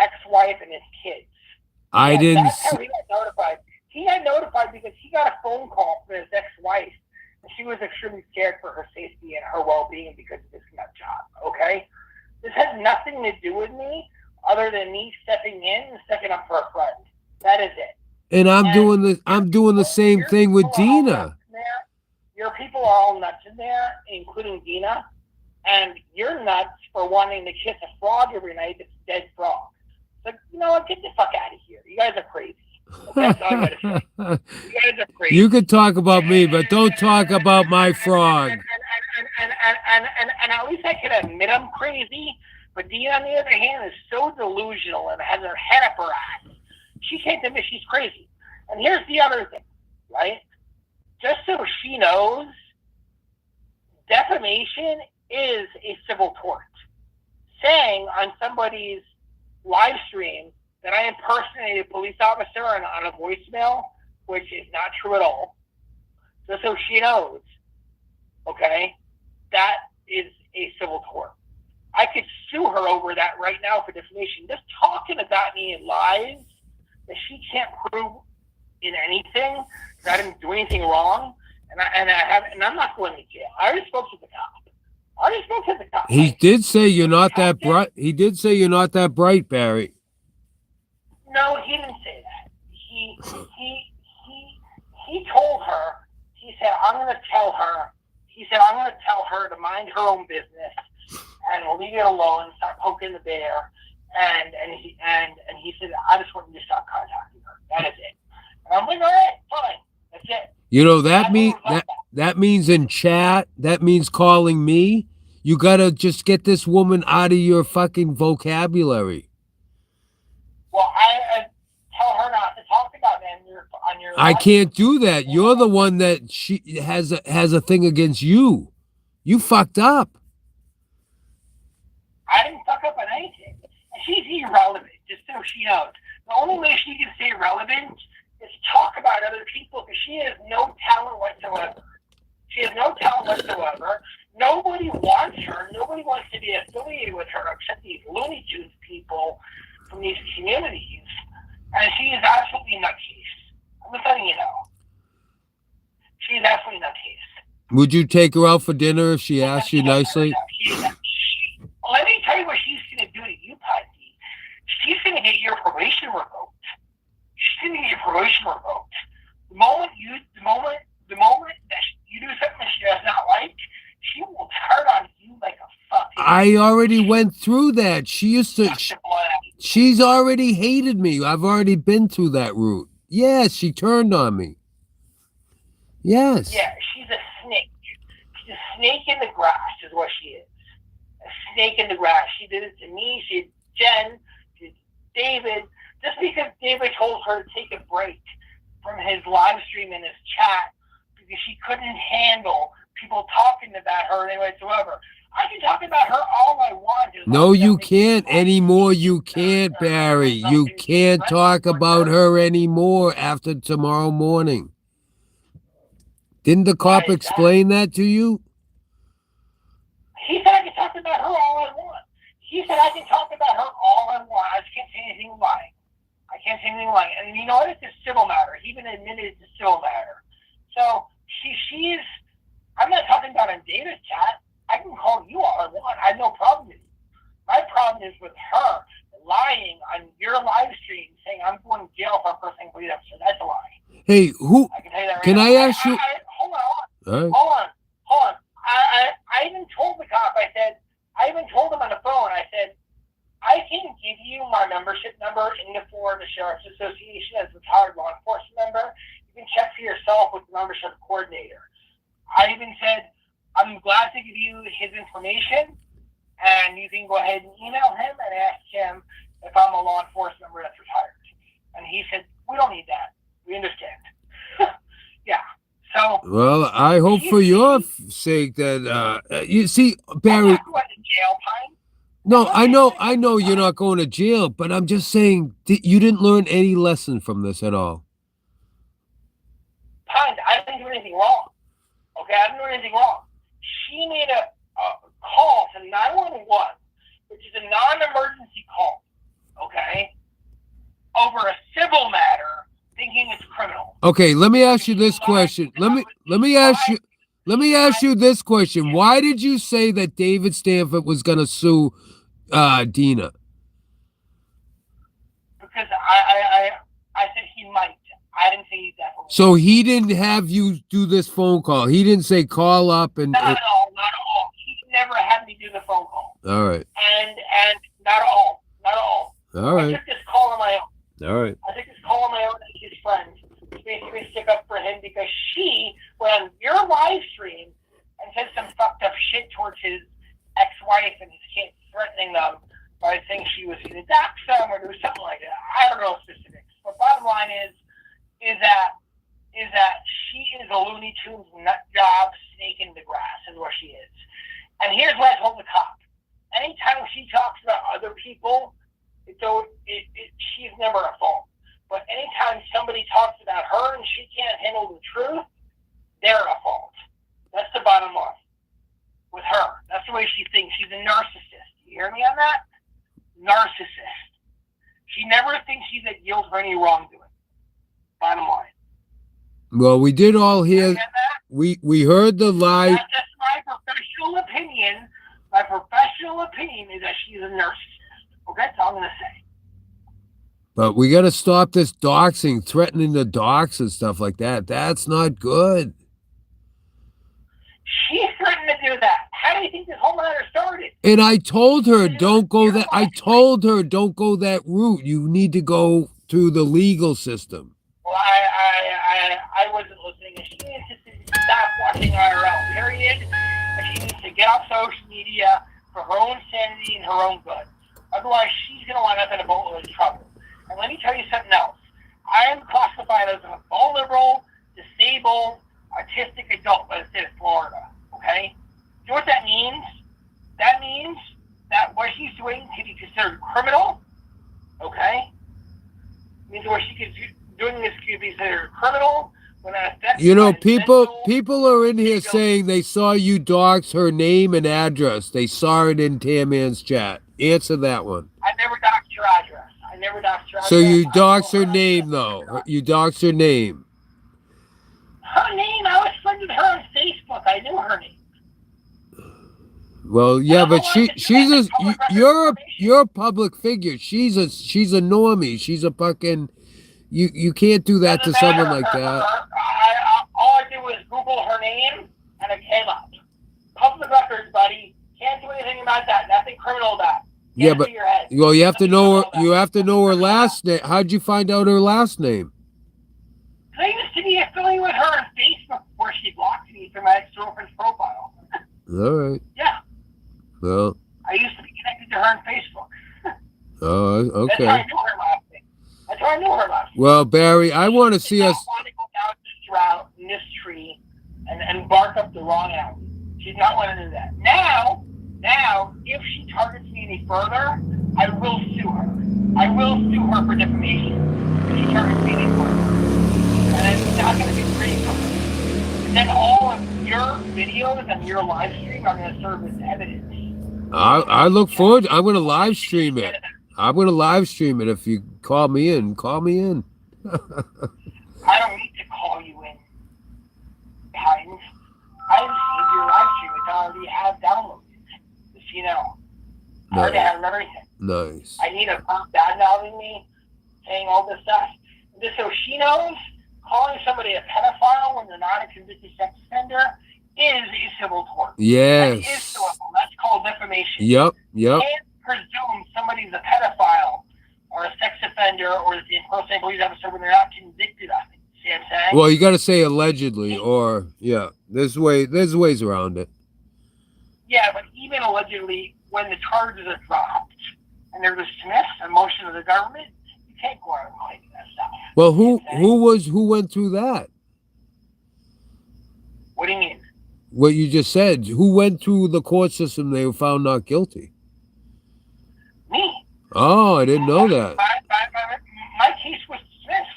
ex-wife and his kids. I didn't. That's how he got notified. He got notified because he got a phone call from his ex-wife, and she was extremely scared for her safety and her well-being because of this nut job. Okay, this has nothing to do with me. other than me stepping in and sticking up for a friend. That is it. And I'm And doing the same your thing with people are all Dina. nuts in there. Your people are all nuts in there, including Dina. And you're nuts for wanting to kiss a frog every night that's a dead frog. So, you know what? Get the fuck out of here. You guys are crazy. That's all I gotta say. You guys are crazy. You could talk about me, but don't talk about my frog. And at least I can admit I'm crazy. But Dina, on the other hand, is so delusional and has her head up her ass. She can't admit she's crazy. And here's the other thing, right? Just so she knows, defamation is a civil tort. Saying on somebody's live stream that I impersonated a police officer on a voicemail, which is not true at all, just so she knows, okay, that is a civil tort. I could sue her over that right now for defamation. Just talking about me in lies that she can't prove in anything, that I didn't do anything wrong, and I'm not going to jail. I already spoke to the cop. He did say you're not that bright. He did say you're not that bright, Barry. No, he didn't say that. He told her. He said, "I'm going to tell her." He said, "I'm going to tell her to mind her own business and leave it alone and stop poking the bear." And he said, "I just want you to stop contacting her. That is it." And I'm like, "All right, fine. That's it." You know that means in chat. That means calling me. You gotta just get this woman out of your fucking vocabulary. Well, I tell her not to talk about it on your. I can't do that. You're the one that she has a thing against you. You fucked up. I didn't fuck up on anything. She's irrelevant, just so she knows. The only way she can stay relevant is talk about other people because she has no talent whatsoever. Nobody wants her. Nobody wants to be affiliated with her except these Looney Tunes people from these communities. And she is absolutely nutcase. I'm just letting you know. She is absolutely nutcase. Would you take her out for dinner if she asked you nicely? Let me tell you what she's going to do to you, Patty. She's going to get your probation revoked. The moment that you do something she does not like, she will turn on you like a fucking. I already went through that. She's already hated me. I've already been through that route. Yes, she turned on me. Yes. Yeah, she's a snake. She's a snake in the grass is what she is. A snake in the grass. She did it to me. She did Jen. She did David. Just because David told her to take a break from his live stream and his chat because she couldn't handle people talking about her and whatsoever. I can talk about her all I want. No, you can't anymore. You can't, Barry. You can't talk about her anymore after tomorrow morning. Didn't the cop explain that to you? He said I can talk about her all I want. He said I can talk about her all I want. I just can't say anything lying. And you know what? It's a civil matter. He even admitted it's a civil matter. So she's. I'm not talking about on David's chat. I can call you all I want. I have no problem with you. My problem is with her lying on your live stream saying I'm going to jail for a person police officer. That's a lie. Hey, who? I can tell you that right can now. I ask you? Hold on. All right. Hold on. I even told the cop. I told him on the phone. I said, I can give you my membership number in the Florida Sheriff's Association as a retired law enforcement member. You can check for yourself with the membership coordinator. I even said, I'm glad to give you his information, and you can go ahead and email him and ask him if I'm a law enforcement member that's retired. And he said, we don't need that. We understand. Yeah. So. Well, I hope for your sake that you see, Barry. I'm not going to jail time. No, I know you're not going to jail, but I'm just saying you didn't learn any lesson from this at all. I didn't do anything wrong. Okay, I didn't do anything wrong. She made a call to 911, which is a non-emergency call, okay, over a civil matter, thinking it's criminal. Okay, let me ask you this question. Let me ask you this question. Why did you say that David Stanford was going to sue Dina? I said he might. I didn't say he definitely. So he didn't have you do this phone call. He didn't say call up and. Not at all. Not at all. He never had me do the phone call. All right. And not at all. Not at all. All I right. took this call on my own. All right. I took this call on my own and his friends to basically stick up for him because she went on your live stream and said some fucked up shit towards his ex-wife and his kids, threatening them by saying she was either dox them or do something like that. I don't know specifics. But bottom line is that she is a Looney Tunes nut job snake in the grass is what she is. And here's what I told the cop. Anytime she talks about other people, she's never a fault. But anytime somebody talks about her and she can't handle the truth, they're a fault. That's the bottom line. With her. That's the way she thinks. She's a narcissist. You hear me on that? Narcissist. She never thinks she's at guilt for any wrongdoing. Bottom line. Well, we did all You hear. understand that? We heard the live. That's just my professional opinion. My professional opinion is that she's a narcissist. Okay, that's all I'm going to say. But we got to stop this doxing, threatening the dox and stuff like that. That's not good. She threatened to do that. How do you think this whole matter started? And I told her, don't go that. I told her, don't go that route. You need to go through the legal system. Well, I wasn't listening. And she needs to stop watching IRL, period. And she needs to get off social media for her own sanity and her own good. Otherwise, she's going to wind up in a boatload of trouble. And let me tell you something else. I am classified as a vulnerable, disabled, autistic adult by the state of Florida. Okay? You know what that means? That means that what she's doing can be considered criminal. Okay? It means what she's doing this could be considered criminal. When it affects You know, my mental- people are in here saying they saw you dox her name and address. They saw it in Tamman's chat. Answer that one. I never doxed your address. I never doxed your address. So you I dox know her name, though. You dox her name. Her name, I was friends with her on Facebook. I knew her name. Well, yeah, but you're a public figure. She's a normie. She's a fucking. You can't do that to Doesn't someone matter. like that. All I did was Google her name, and it came up. Public records, buddy. Can't do anything about that. Nothing criminal about it. Yeah, Get it but through your head. well, you have to Nothing know her. criminal about You it. have to know her last name. How'd you find out her last name? I used to be affiliated with her on Facebook before she blocked me from my ex-girlfriend's profile. All right. Yeah, Well. I used to be connected to her on Facebook. Oh, That's how I okay. knew her last name. That's how I knew her last name. Well, Barry, I want to see She us. does not want to go down this route in this tree and bark up the wrong alley. She's not wanting to do that. Now, if she targets me any further, I will sue her. I will sue her for defamation if she targets me any further. And it's not going to be pretty. And then all of your videos and your live stream are going to serve as evidence. I look forward. I'm going to live stream it. I'm going to live stream it. If you call me in, call me in. I don't need to call you in. Hines. I received your live stream, which I already have downloaded. Just, you know. I already have everything. Nice. I need a pump bad mouthing me, saying all this stuff. Just so she knows, calling somebody a pedophile when they're not a convicted sex offender is a civil tort. That is Yes. civil. That's called defamation. Yep. You can't presume somebody's a pedophile or a sex offender or the impersonating police officer when they're not convicted of it. See what I'm saying? Well, you got to say allegedly, or yeah. There's ways around it. Yeah, but even allegedly, when the charges are dropped and they're dismissed on motion of the government, you can't go out and claim that stuff. Well, who went through that? What do you mean? What you just said. Who went through the court system? They were found not guilty. Me. Oh, I didn't know that. My case was dismissed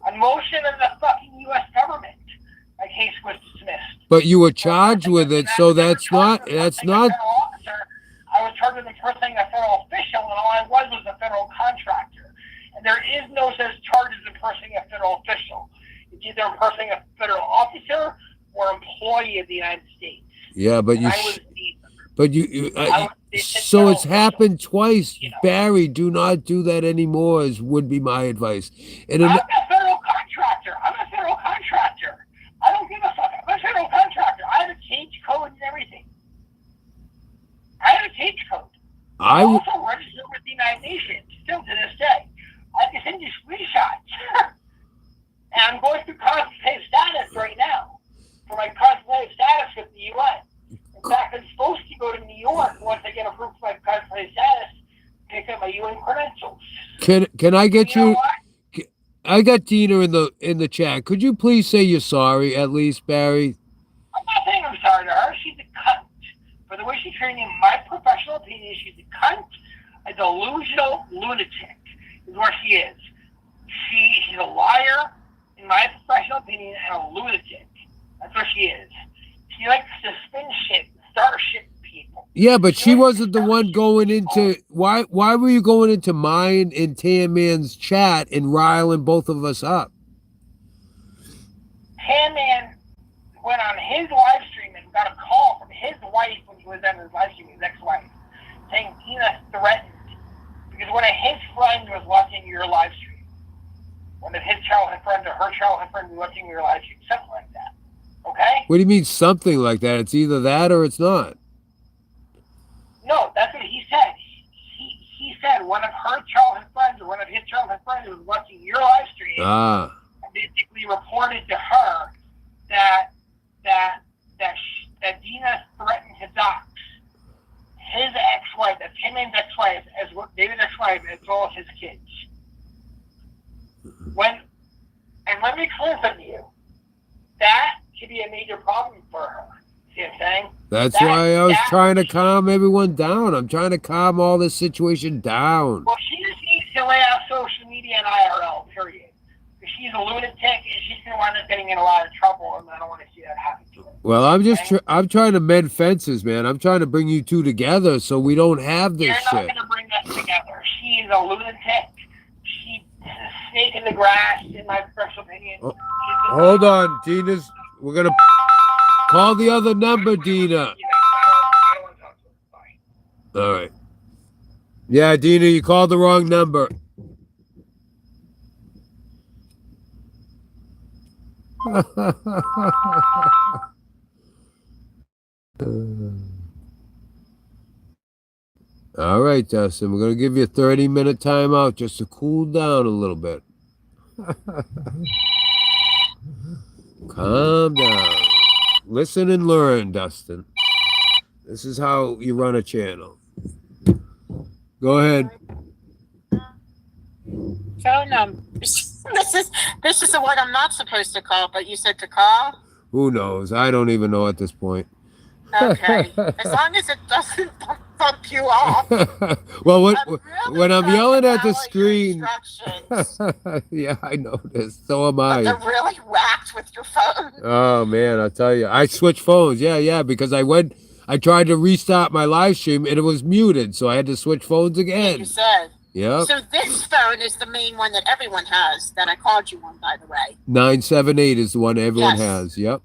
on motion of the fucking U.S. government. My case was dismissed. But you were charged with it, so that's not. I was charged with impersonating a federal official, and all I was a federal contractor. And there is no such charge as impersonating a federal official. It's either impersonating a federal officer or employee of the United States. Yeah, but And you. I was neither. But you. They said So it's happened twice. You know. Barry, do not do that anymore, would be my advice. And I'm a federal contractor. I don't give a fuck. I'm a federal contractor. I have a change code and everything. I I'm w- also registered with the United Nations, still to this day. I can send you screenshots. And I'm going through consultative status right now for my consultative status with the UN. In fact, I'm supposed to go to New York once I get approved for my consultative status to pick up my UN credentials. can I get You know you? what? I got Dina in the chat. Could you please say you're sorry, at least, Barry? I'm not saying I'm sorry to her. She's a cunt. For the way she treated me, in my professional opinion, she's a cunt, a delusional lunatic is what she is. She's a liar, in my professional opinion, and a lunatic. That's what she is. She likes to spin shit, start shit people. Yeah, but she wasn't the one going into why were you going into mine and Tan Man's chat and riling both of us up? Tan Man went on his live stream and got a call from his wife when he was on his live stream, his ex-wife, saying Tina threatened because one of his friends was watching your live stream. One of his childhood friends or her childhood friend was watching your live stream, something like that. Okay? What do you mean something like that? It's either that or it's not. No, that's what he said. He said one of her childhood friends or one of his childhood friends was watching your live stream Ah. and basically reported to her that Dina threatened to dox his ex-wife, that's Tim Man's ex-wife, as well, David's ex-wife, as well as his kids. Let me explain something to you. That could be a major problem for her. See what I'm saying? That's why I was trying to calm everyone down. I'm trying to calm all this situation down. Well, she just needs to lay out social media and IRL, period. Because she's a lunatic and she's going to wind up getting in a lot of trouble, and I don't want to see that happen to her. Well, I'm trying to mend fences, man. I'm trying to bring you two together so we don't have this You're not shit. going to bring us together. She is a lunatic. She's a snake in the grass, in my personal opinion. Oh, hold on, we're gonna call the other number, Dina. I don't want to talk to her. Bye. All right. Yeah, Dina, you called the wrong number. All right, Dustin, we're going to give you a 30-minute timeout just to cool down a little bit. Calm down. Listen and learn, Dustin. This is how you run a channel. Go ahead. Phone numbers. This is the one I'm not supposed to call, but you said to call? Who knows? I don't even know at this point. Okay. As long as it doesn't bump you off. Well, I'm really when I'm trying to yelling at the follow your screen, instructions, yeah, I noticed. So am but they're I. really whacked with your phone. Oh man, I'll tell you, I switched phones. Yeah, because I tried to restart my live stream and it was muted, so I had to switch phones You again. said. Yep. So this phone is the main one that everyone has, that I called you on, by the way. 978 is the one everyone Yes. has. Yep.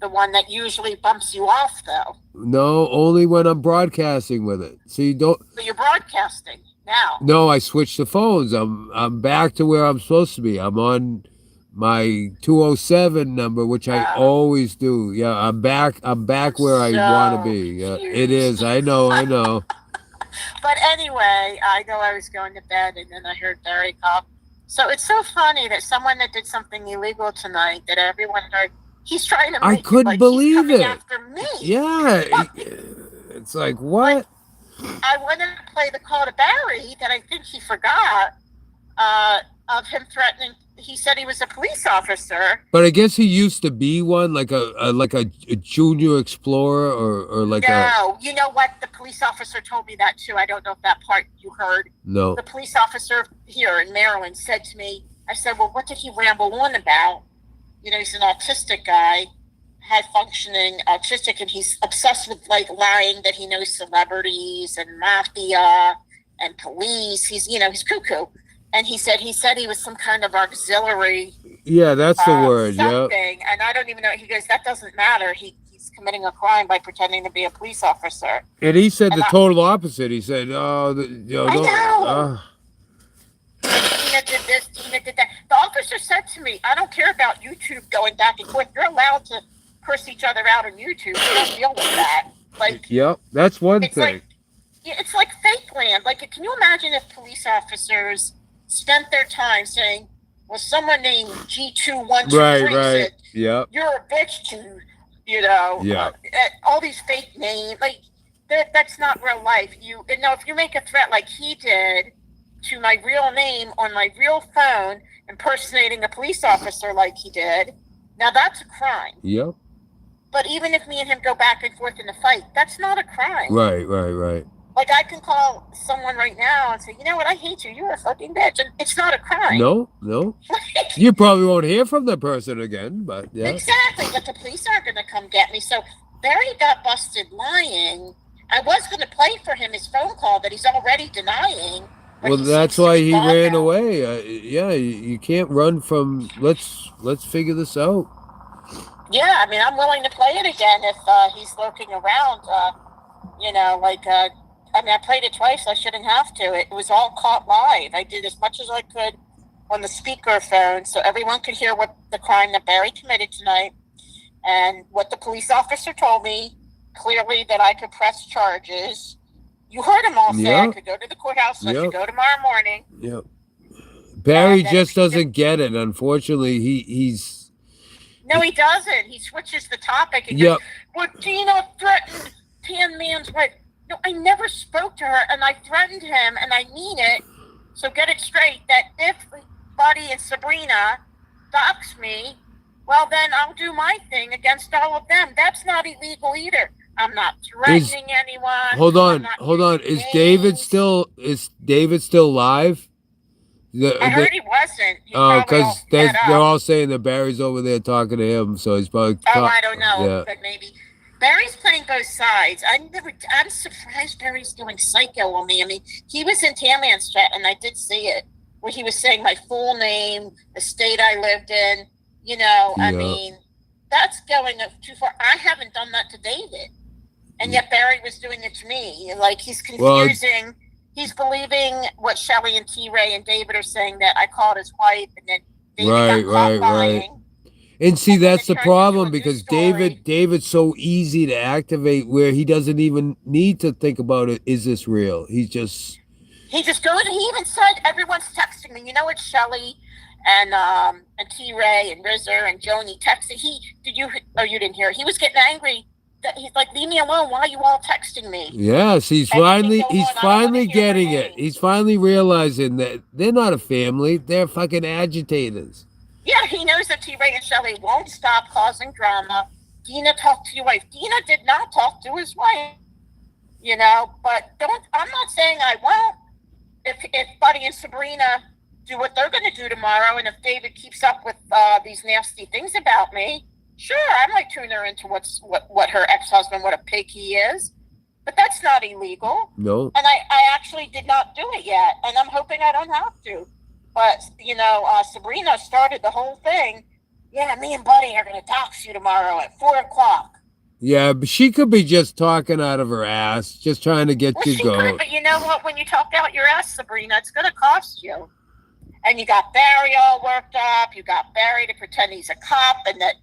The one that usually bumps you off, though. No, only when I'm broadcasting with it. So you don't. So you're broadcasting now. No, I switched the phones. I'm back to where I'm supposed to be. I'm on my 207 number, which I Wow. always do. Yeah, I'm back where I want to be. Yeah, it is. I know. But anyway, I know I was going to bed, and then I heard Barry call. So it's so funny that someone that did something illegal tonight, that everyone heard, he's trying to I make it couldn't like believe he's coming it. after me. Yeah, it's like what? I wanted to play the call to Barry that I think he forgot of him threatening. He said he was a police officer. But I guess he used to be one, like a junior explorer or like No, you know what? The police officer told me that too. I don't know if that part you heard. no. The police officer here in Maryland said to me, I said, well, what did he ramble on about? You know, he's an autistic guy, high functioning autistic, and he's obsessed with like lying that he knows celebrities and mafia and police. He's cuckoo. And he said he was some kind of auxiliary Yeah, that's the word. Yeah. something, and I don't even know. He goes, that doesn't matter. He's committing a crime by pretending to be a police officer. And he said And the I- total opposite. He said, I know. Tina did this, Tina did that. The officer said to me, I don't care about YouTube going back and forth. You're allowed to curse each other out on YouTube. We don't deal with that. Like, Yep, that's one it's thing. like, it's like fake land. Like, can you imagine if police officers spent their time saying, well, someone named G2123 Right, said, Yep. you're a bitch to, you know, Yeah. all these fake names. Like, that's not real life. If you make a threat like he did to my real name on my real phone, impersonating a police officer like he did, now that's a crime. Yep. But even if me and him go back and forth in a fight, that's not a crime. Right. Like, I can call someone right now and say, you know what, I hate you. You're a fucking bitch. And it's not a crime. No. You probably won't hear from the person again, but yeah. Exactly. But the police aren't going to come get me. So Barry got busted lying. I was going to play for him his phone call that he's already denying. but Well, he that's seems to why be he gone ran now. away. Yeah, you can't run from. Let's figure this out. Yeah, I mean, I'm willing to play it again if he's lurking around. I played it twice. I shouldn't have to. It was all caught live. I did as much as I could on the speaker phone so everyone could hear what the crime that Barry committed tonight and what the police officer told me clearly that I could press charges. You heard him all say I Yep. could go to the courthouse. I Yep. could go tomorrow morning. Yep. Barry then just he did- doesn't get it. Unfortunately, he's. No, he doesn't. He switches the topic. He Yep. goes, well, Gina threatened Tan Man's wife. No, I never spoke to her, and I threatened him, and I mean it. So get it straight that if Buddy and Sabrina dox me, well, then I'll do my thing against all of them. That's not illegal either. I'm not threatening anyone. Hold I'm on. not Is using David names. still live? I heard he wasn't. He Oh, probably because all fed they're up. all saying that Barry's over there talking to him, so he's probably. Oh, I don't know, Yeah. but maybe Barry's playing both sides. I'm surprised Barry's doing psycho on me. I mean, he was in Tamman's chat, and I did see it, where he was saying my full name, the state I lived in. I Yeah. mean, that's going too far. I haven't done that to David, and yet Barry was doing it to me. Like, he's Well- confusing. He's believing what Shelley and T-Ray and David are saying, that I called his wife, and then David Right, got caught right. lying. And see, And then that's it the turns problem into a because news story. David's so easy to activate where he doesn't even need to think about it. Is this real? He's just. He just goes, and he even said, everyone's texting me. You know, it's Shelley and T-Ray and Rizzer and Joni texting. You didn't hear it. He was getting angry. He's like, leave me alone. Why are you all texting me? Yes, he's And finally he's going, he's "I don't finally wanna hear their getting it. names." He's finally realizing that they're not a family. They're fucking agitators. Yeah, he knows that T-Ray and Shelley won't stop causing drama. Dina talked to your wife. Dina did not talk to his wife. But I'm not saying I won't. If Buddy and Sabrina do what they're going to do tomorrow, and if David keeps up with these nasty things about me, sure, I might tune her into what her ex-husband, what a pig he is. But that's not illegal. No. And I actually did not do it yet, and I'm hoping I don't have to. But, Sabrina started the whole thing. Yeah, me and Buddy are going to dox you tomorrow at 4:00. Yeah, but she could be just talking out of her ass, just trying to get Well, you she going. could, but you know what? When you talk out your ass, Sabrina, it's going to cost you. And you got Barry all worked up. You got Barry to pretend he's a cop and that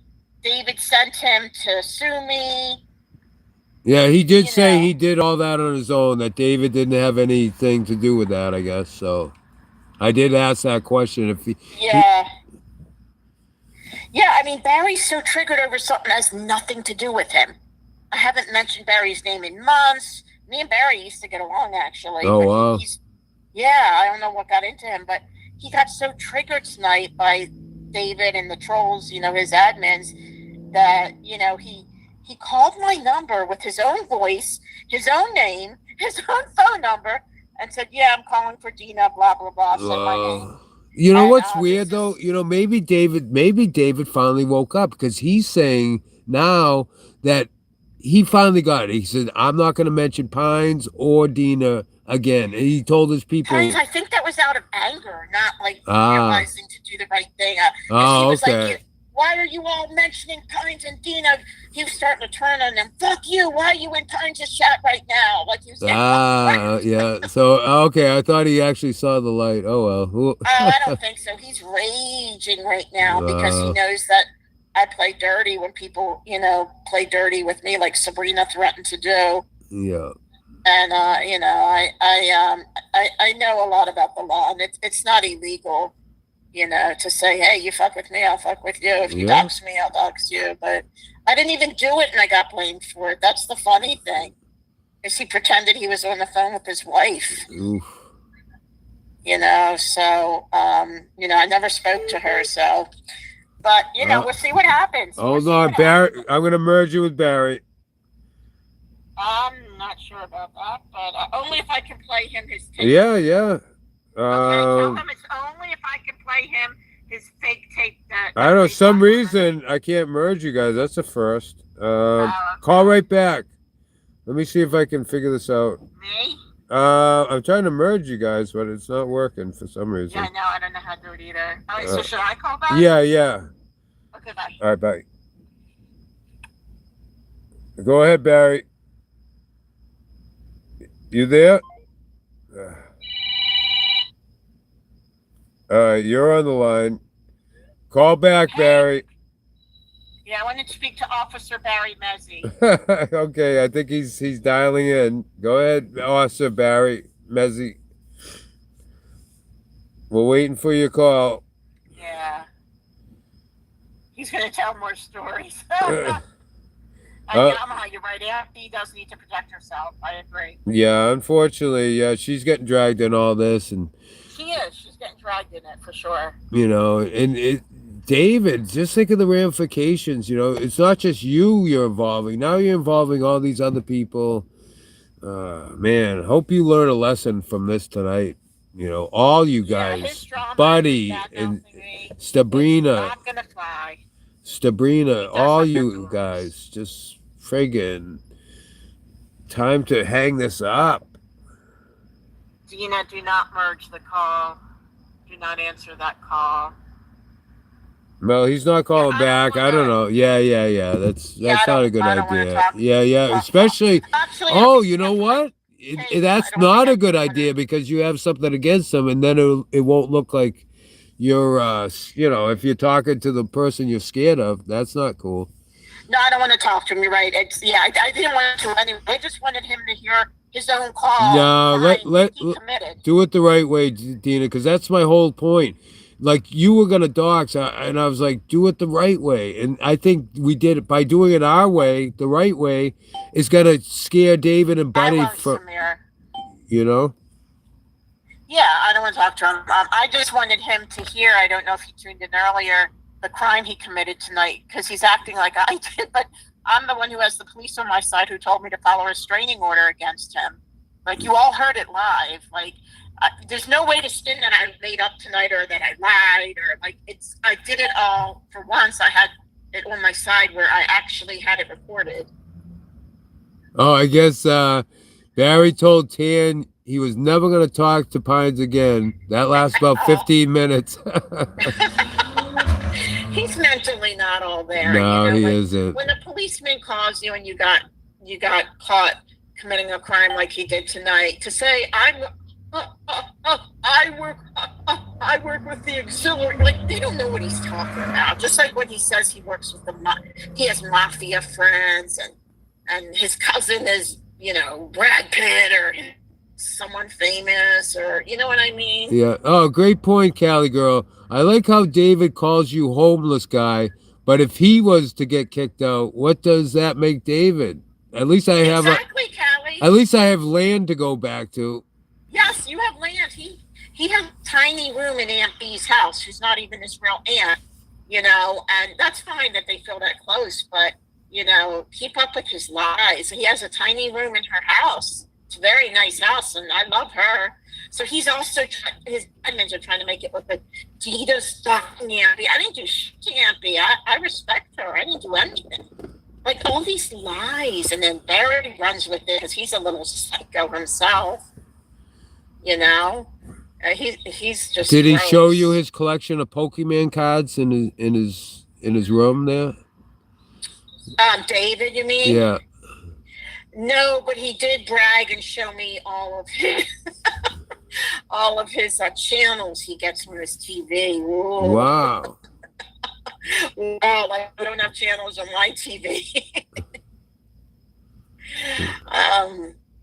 David sent him to sue me. Yeah, he did You say know. he did all that on his own, that David didn't have anything to do with that, I guess. So I did ask that question. If he, Yeah. Yeah, I mean, Barry's so triggered over something that has nothing to do with him. I haven't mentioned Barry's name in months. Me and Barry used to get along, actually. Oh, but wow. I don't know what got into him, but he got so triggered tonight by David and the trolls, his admins, that, he called my number with his own voice, his own name, his own phone number, and said, yeah, I'm calling for Dina, blah, blah, blah, said my name. you know And, what's this weird is- though? Maybe David finally woke up because he's saying now that he finally got it. He said, I'm not going to mention Pines or Dina again. And he told his people. Guys, I think that was out of anger, not like Ah. realizing to do the right thing. 'Cause Oh, he was okay. Like, why are you all mentioning Pines and Dina? He was starting to turn on them. Fuck you. Why are you in Pines' chat right now? Like he was getting Yeah. So okay, I thought he actually saw the light. Oh well. Oh, I don't think so. He's raging right now because he knows that I play dirty when people, play dirty with me, like Sabrina threatened to do. Yeah. And I know a lot about the law, and it's not illegal, to say, hey, you fuck with me, I'll fuck with you. If you dox me, I'll dox you. But I didn't even do it, and I got blamed for it. That's the funny thing, is he pretended he was on the phone with his wife. Oof. So I never spoke to her. So, but we'll see what happens. Hold on, Barry. I'm gonna merge you with Barry. I'm not sure about that, but only if I can play him his tape. Yeah. Okay, tell him it's only if I can play him his fake tape. I don't know. Some reason I can't merge you guys. That's a first. Call right back. Let me see if I can figure this out. Me? I'm trying to merge you guys, but it's not working for some reason. Yeah, no, I don't know how to do it either. All right, so should I call back? Yeah. Okay, bye. All right, bye. Go ahead, Barry. You there? All right, you're on the line. Call back, Barry. Yeah, I wanted to speak to Officer Barry Mezzi. Okay, I think he's dialing in. Go ahead, Officer Barry Mezzi. We're waiting for your call. Yeah. He's going to tell more stories. You're right. He does need to protect herself. I agree. Yeah, unfortunately, she's getting dragged in all this, and she is. She's getting dragged in it for sure. David, just think of the ramifications. It's not just you're involving. Now you're involving all these other people. Man, hope you learn a lesson from this tonight. All you guys, Buddy and Sabrina. Not gonna fly. Sabrina, all you guys, just friggin' time to hang this up. Dina, do not merge the call. Do not answer that call. Well, he's not calling back. I don't know. Yeah. That's not a good idea. Yeah. Especially, you know what? That's not a good idea because you have something against him, and then it won't look like you're, if you're talking to the person you're scared of, that's not cool. No, I don't want to talk to him. You're right. I didn't want to anyway. I just wanted him to hear his own call. No, let do it the right way, Dina, because that's my whole point. Like, you were gonna dox, and I was like, do it the right way, and I think we did it by doing it our way. The right way is gonna scare David and Buddy from, Yeah, I don't want to talk to him. I just wanted him to hear. I don't know if he tuned in earlier. The crime he committed tonight, because he's acting like I did, but I'm the one who has the police on my side who told me to follow a restraining order against him. Like, you all heard it live. Like, there's no way to spin that I made up tonight or that I lied or I did it all for once. I had it on my side where I actually had it recorded. Oh, I guess Barry told Tan he was never going to talk to Pines again. That lasts about 15 minutes. He's mentally not all there. No, he isn't. When a policeman calls you and you got caught committing a crime like he did tonight, to say I work with the auxiliary, like, they don't know what he's talking about. Just like when he says he works with he has mafia friends and his cousin is, Brad Pitt or someone famous, or you know what I mean? Yeah. Oh, great point, Cali girl. I like how David calls you homeless guy, but if he was to get kicked out, what does that make David? At least I have exactly, Callie. At least I have land to go back to. Yes, you have land. He has a tiny room in Aunt B's house. She's not even his real aunt, and that's fine that they feel that close, but keep up with his lies. He has a tiny room in her house. It's a very nice house, and I love her. So he's also his admins are trying to make it look like he does stuff to Aunt B. I didn't do shit to Aunt B. I respect her. I didn't do anything. Like, all these lies, and then Barry runs with it because he's a little psycho himself. He's just. Did he gross. show you his collection of Pokemon cards in in his room there? David, you mean? Yeah. No, but he did brag and show me all of his all of his channels he gets from his TV. Whoa. Wow. Wow, like I don't have channels on my TV.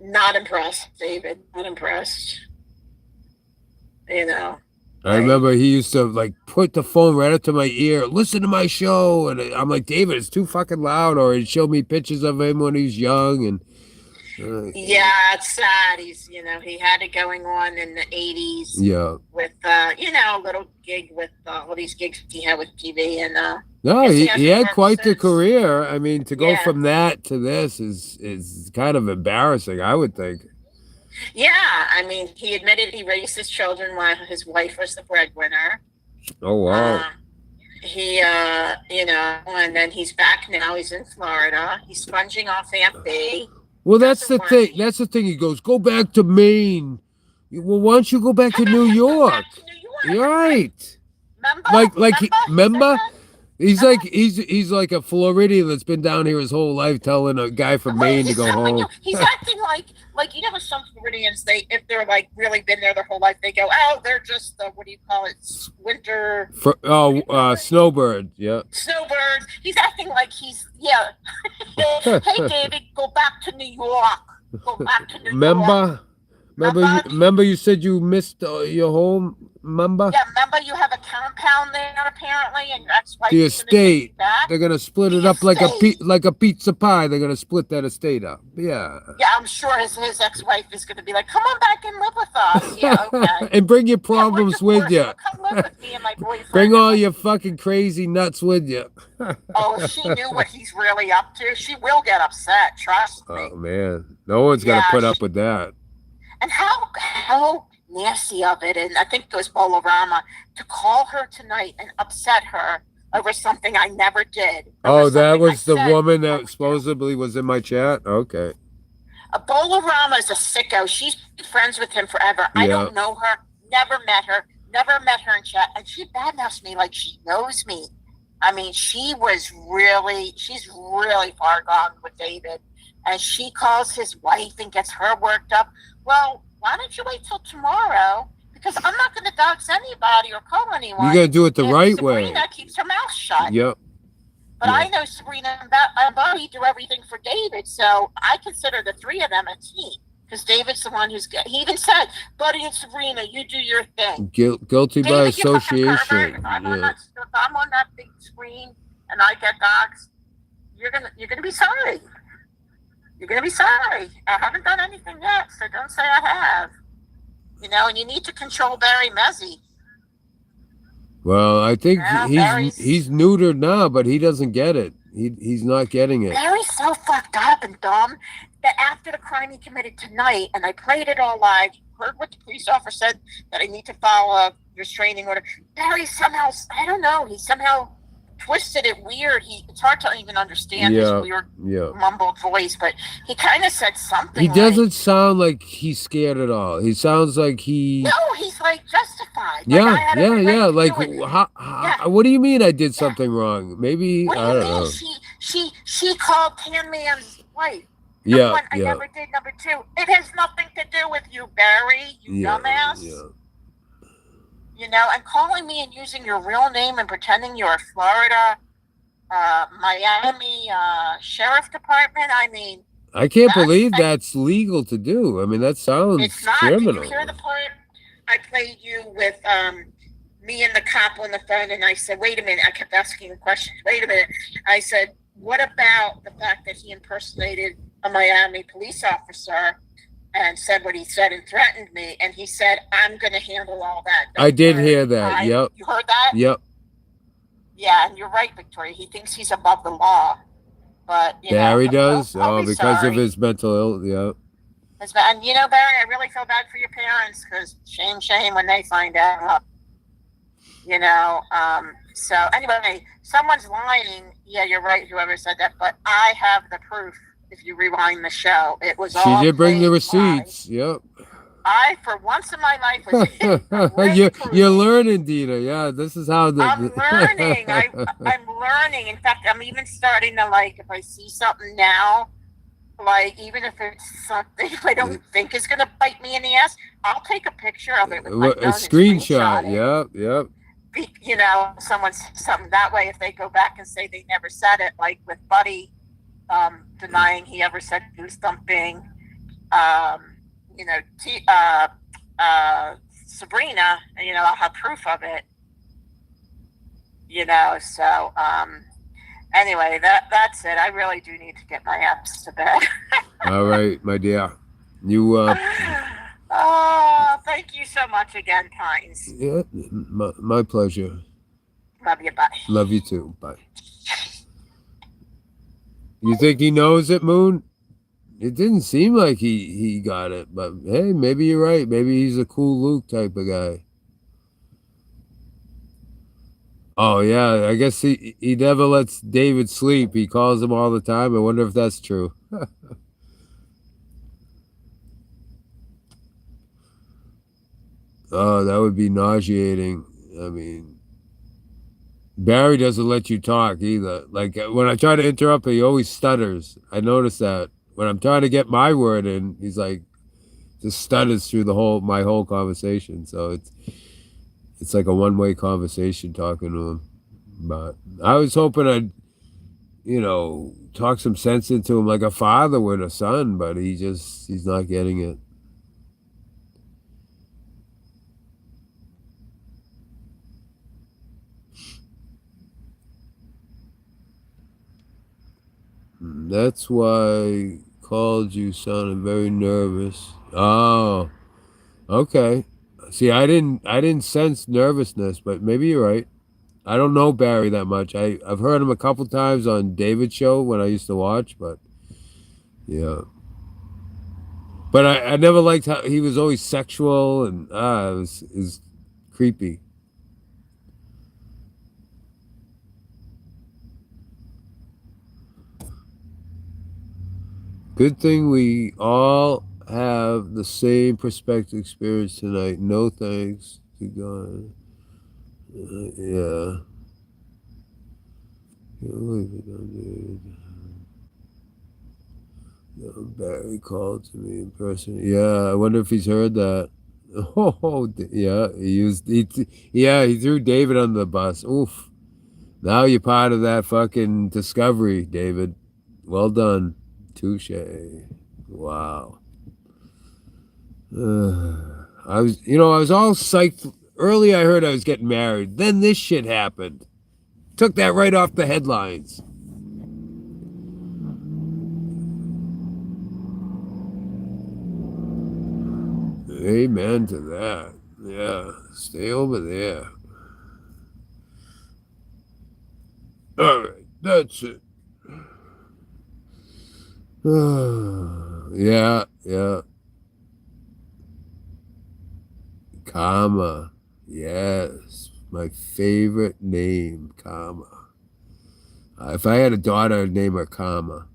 Not impressed, David. Not impressed. You know. I remember he used to like put the phone right up to my ear, listen to my show, and I'm like, David, it's too fucking loud. Or he'd show me pictures of him when he was young, and yeah, it's sad. He had it going on in the 80s. Yeah. With a little gig with all these gigs he had with TV, and no, he had quite the since. career. I mean, to go Yeah. from that to this is kind of embarrassing, I would think. Yeah, I mean, he admitted he raised his children while his wife was the breadwinner. Oh wow. And then he's back now. He's in Florida. He's sponging off Aunt B. Well, that's the doesn't thing. work. That's the thing. He goes, go back to Maine. Well, why don't you go back to New York? Back to New York. You're right. Remember? Remember? He's Uh-huh. he's like a Floridian that's been down here his whole life, telling a guy from Maine to go home. He's acting like some Floridians. If they're like really been there their whole life, they go, oh, they're just what do you call it? Winter Snowbird. Yeah. snowbirds. He's acting like he's Hey, David, go back to New York. Go back to New York. Remember you said you missed your home, remember? Yeah, remember you have a compound there apparently, and your ex-wife The is gonna take estate. you back? They're gonna split it The up like estate. a pizza pie. They're gonna split that estate up. Yeah. Yeah, I'm sure his ex-wife is going to be like, come on back and live with us. Yeah, okay. And bring your Yeah, we're problems with divorced, you. but come live with me and my boyfriend. Bring all your fucking crazy nuts with you. Oh, if she knew what he's really up to, she will get upset. Trust me. Oh man, no one's gonna Yeah, put up with that. And how nasty of it, and I think it was Bolorama, to call her tonight and upset her over something I never did. Oh, that something I was the said woman I that would do. supposedly was in my chat. Okay. Bolorama is a sicko. She's been friends with him forever. I Yeah. don't know her, never met her in chat, and she badmouths me like she knows me. I mean, she's really far gone with David, and she calls his wife and gets her worked up. Well, why don't you wait till tomorrow? Because I'm not going to dox anybody or call anyone. You gotta do it the if right Sabrina way. keeps her mouth shut. Yep. But Yeah. I know Sabrina and Bobby do everything for David, so I consider the three of them a team. Because David's the one he even said, Buddy and Sabrina, you do your thing. Guilty by David, you fucking association. pervert. If I'm Yeah. if I'm on that big screen and I get doxxed, you're gonna be sorry. You're gonna be sorry. I haven't done anything yet, so don't say I have. And you need to control Barry Mezzi. Well, I think Yeah, Barry's- he's neutered now, but he doesn't get it. He's not getting it. Barry's so fucked up and dumb that after the crime he committed tonight, and I played it all live, heard what the police officer said, that I need to file a restraining order. Barry somehow, I don't know, he somehow twisted it weird. It's hard to even understand his weird Yeah. mumbled voice, but he kind of said something. He like, doesn't sound like he's scared at all. He sounds like he. No, he's like justified. Yeah, like, I had every right yeah. to Like, do it. how, what do you mean I did something wrong? Maybe What do I you don't mean? know. She called Tan Man's wife. Number Yeah, one, I yeah, never did. Number two, it has nothing to do with you, Barry, you yeah, dumbass. yeah. And calling me and using your real name and pretending you're a Florida, Miami sheriff department. I mean, I can't That's- believe that's legal to do. I mean, that sounds it's not. criminal. Did you hear the part I played you with me and the cop on the phone, and I said, wait a minute. I kept asking questions. Wait a minute. I said, what about the fact that he impersonated a Miami police officer and said what he said and threatened me? And he said, I'm going to handle all that. Don't I did worry." hear that. Yep, You heard that? yep. Yeah, and you're right, Victoria. He thinks he's above the law. But, Barry does. I'll Oh, be because sorry. of his mental illness. Yeah. And Barry, I really feel bad for your parents because shame when they find out. So anyway, someone's lying. Yeah, you're right, whoever said that. But I have the proof. If you rewind the show, it was all. She did bring the fake lies. receipts. Yep. for once in my life, was hit a you're grapefruit. learning, Dina. Yeah, this is how the. I'm learning. I'm learning. In fact, I'm even starting to like if I see something now, like even if it's something I don't think is gonna bite me in the ass, I'll take a picture of it with my a phone and screenshot. it. Yep. You know, someone's something that way. If they go back and say they never said it, like with Buddy denying he ever said goose thumping, you know, Sabrina, you know, I'll have proof of it. You know, so anyway, that's it. I really do need to get my ass to bed. All right, my dear. You Oh, thank you so much again, Pines. yeah, my pleasure. Love you, bye. Love you too. Bye. You think he knows it, Moon? It didn't seem like he got it, but hey, maybe you're right. Maybe he's a cool Luke type of guy. Oh yeah, I guess he never lets David sleep. He calls him all the time. I wonder if that's true. Oh, that would be nauseating. I mean, Barry doesn't let you talk either. Like when I try to interrupt, he always stutters. I notice that when I'm trying to get my word in, he's like just stutters through my whole conversation. So it's like a one-way conversation talking to him. But I was hoping I'd, talk some sense into him like a father would a son, but he's not getting it. That's why I called you sounding very nervous. Oh, okay. See, I didn't sense nervousness, but maybe you're right. I don't know Barry that much. I've heard him a couple times on David's show when I used to watch, but yeah. But I never liked how he was always sexual and it was creepy. Good thing we all have the same perspective experience tonight. No thanks to God. Yeah. Barry called to me in person. Yeah, I wonder if he's heard that. Oh, yeah. He threw David under the bus. Oof. Now you're part of that fucking discovery, David. Well done. Touche. Wow. I was all psyched. Early I heard I was getting married. Then this shit happened. Took that right off the headlines. Amen to that. Yeah. Stay over there. All right. That's it. Yeah. Karma. Yes. My favorite name, Karma. If I had a daughter, I'd name her Karma.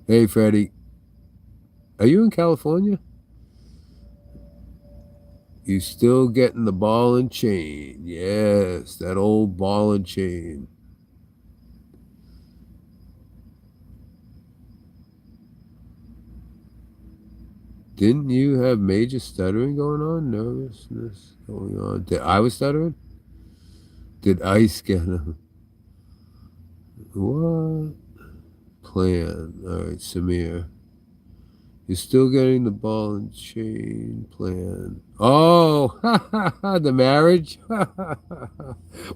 Hey, Freddie. Are you in California? You still getting the ball and chain. Yes, that old ball and chain. Didn't you have major stuttering going on? Nervousness going on? I was stuttering? Did Ice get him? What? Plan. All right, Samir. You're still getting the ball and chain plan. Oh, the marriage?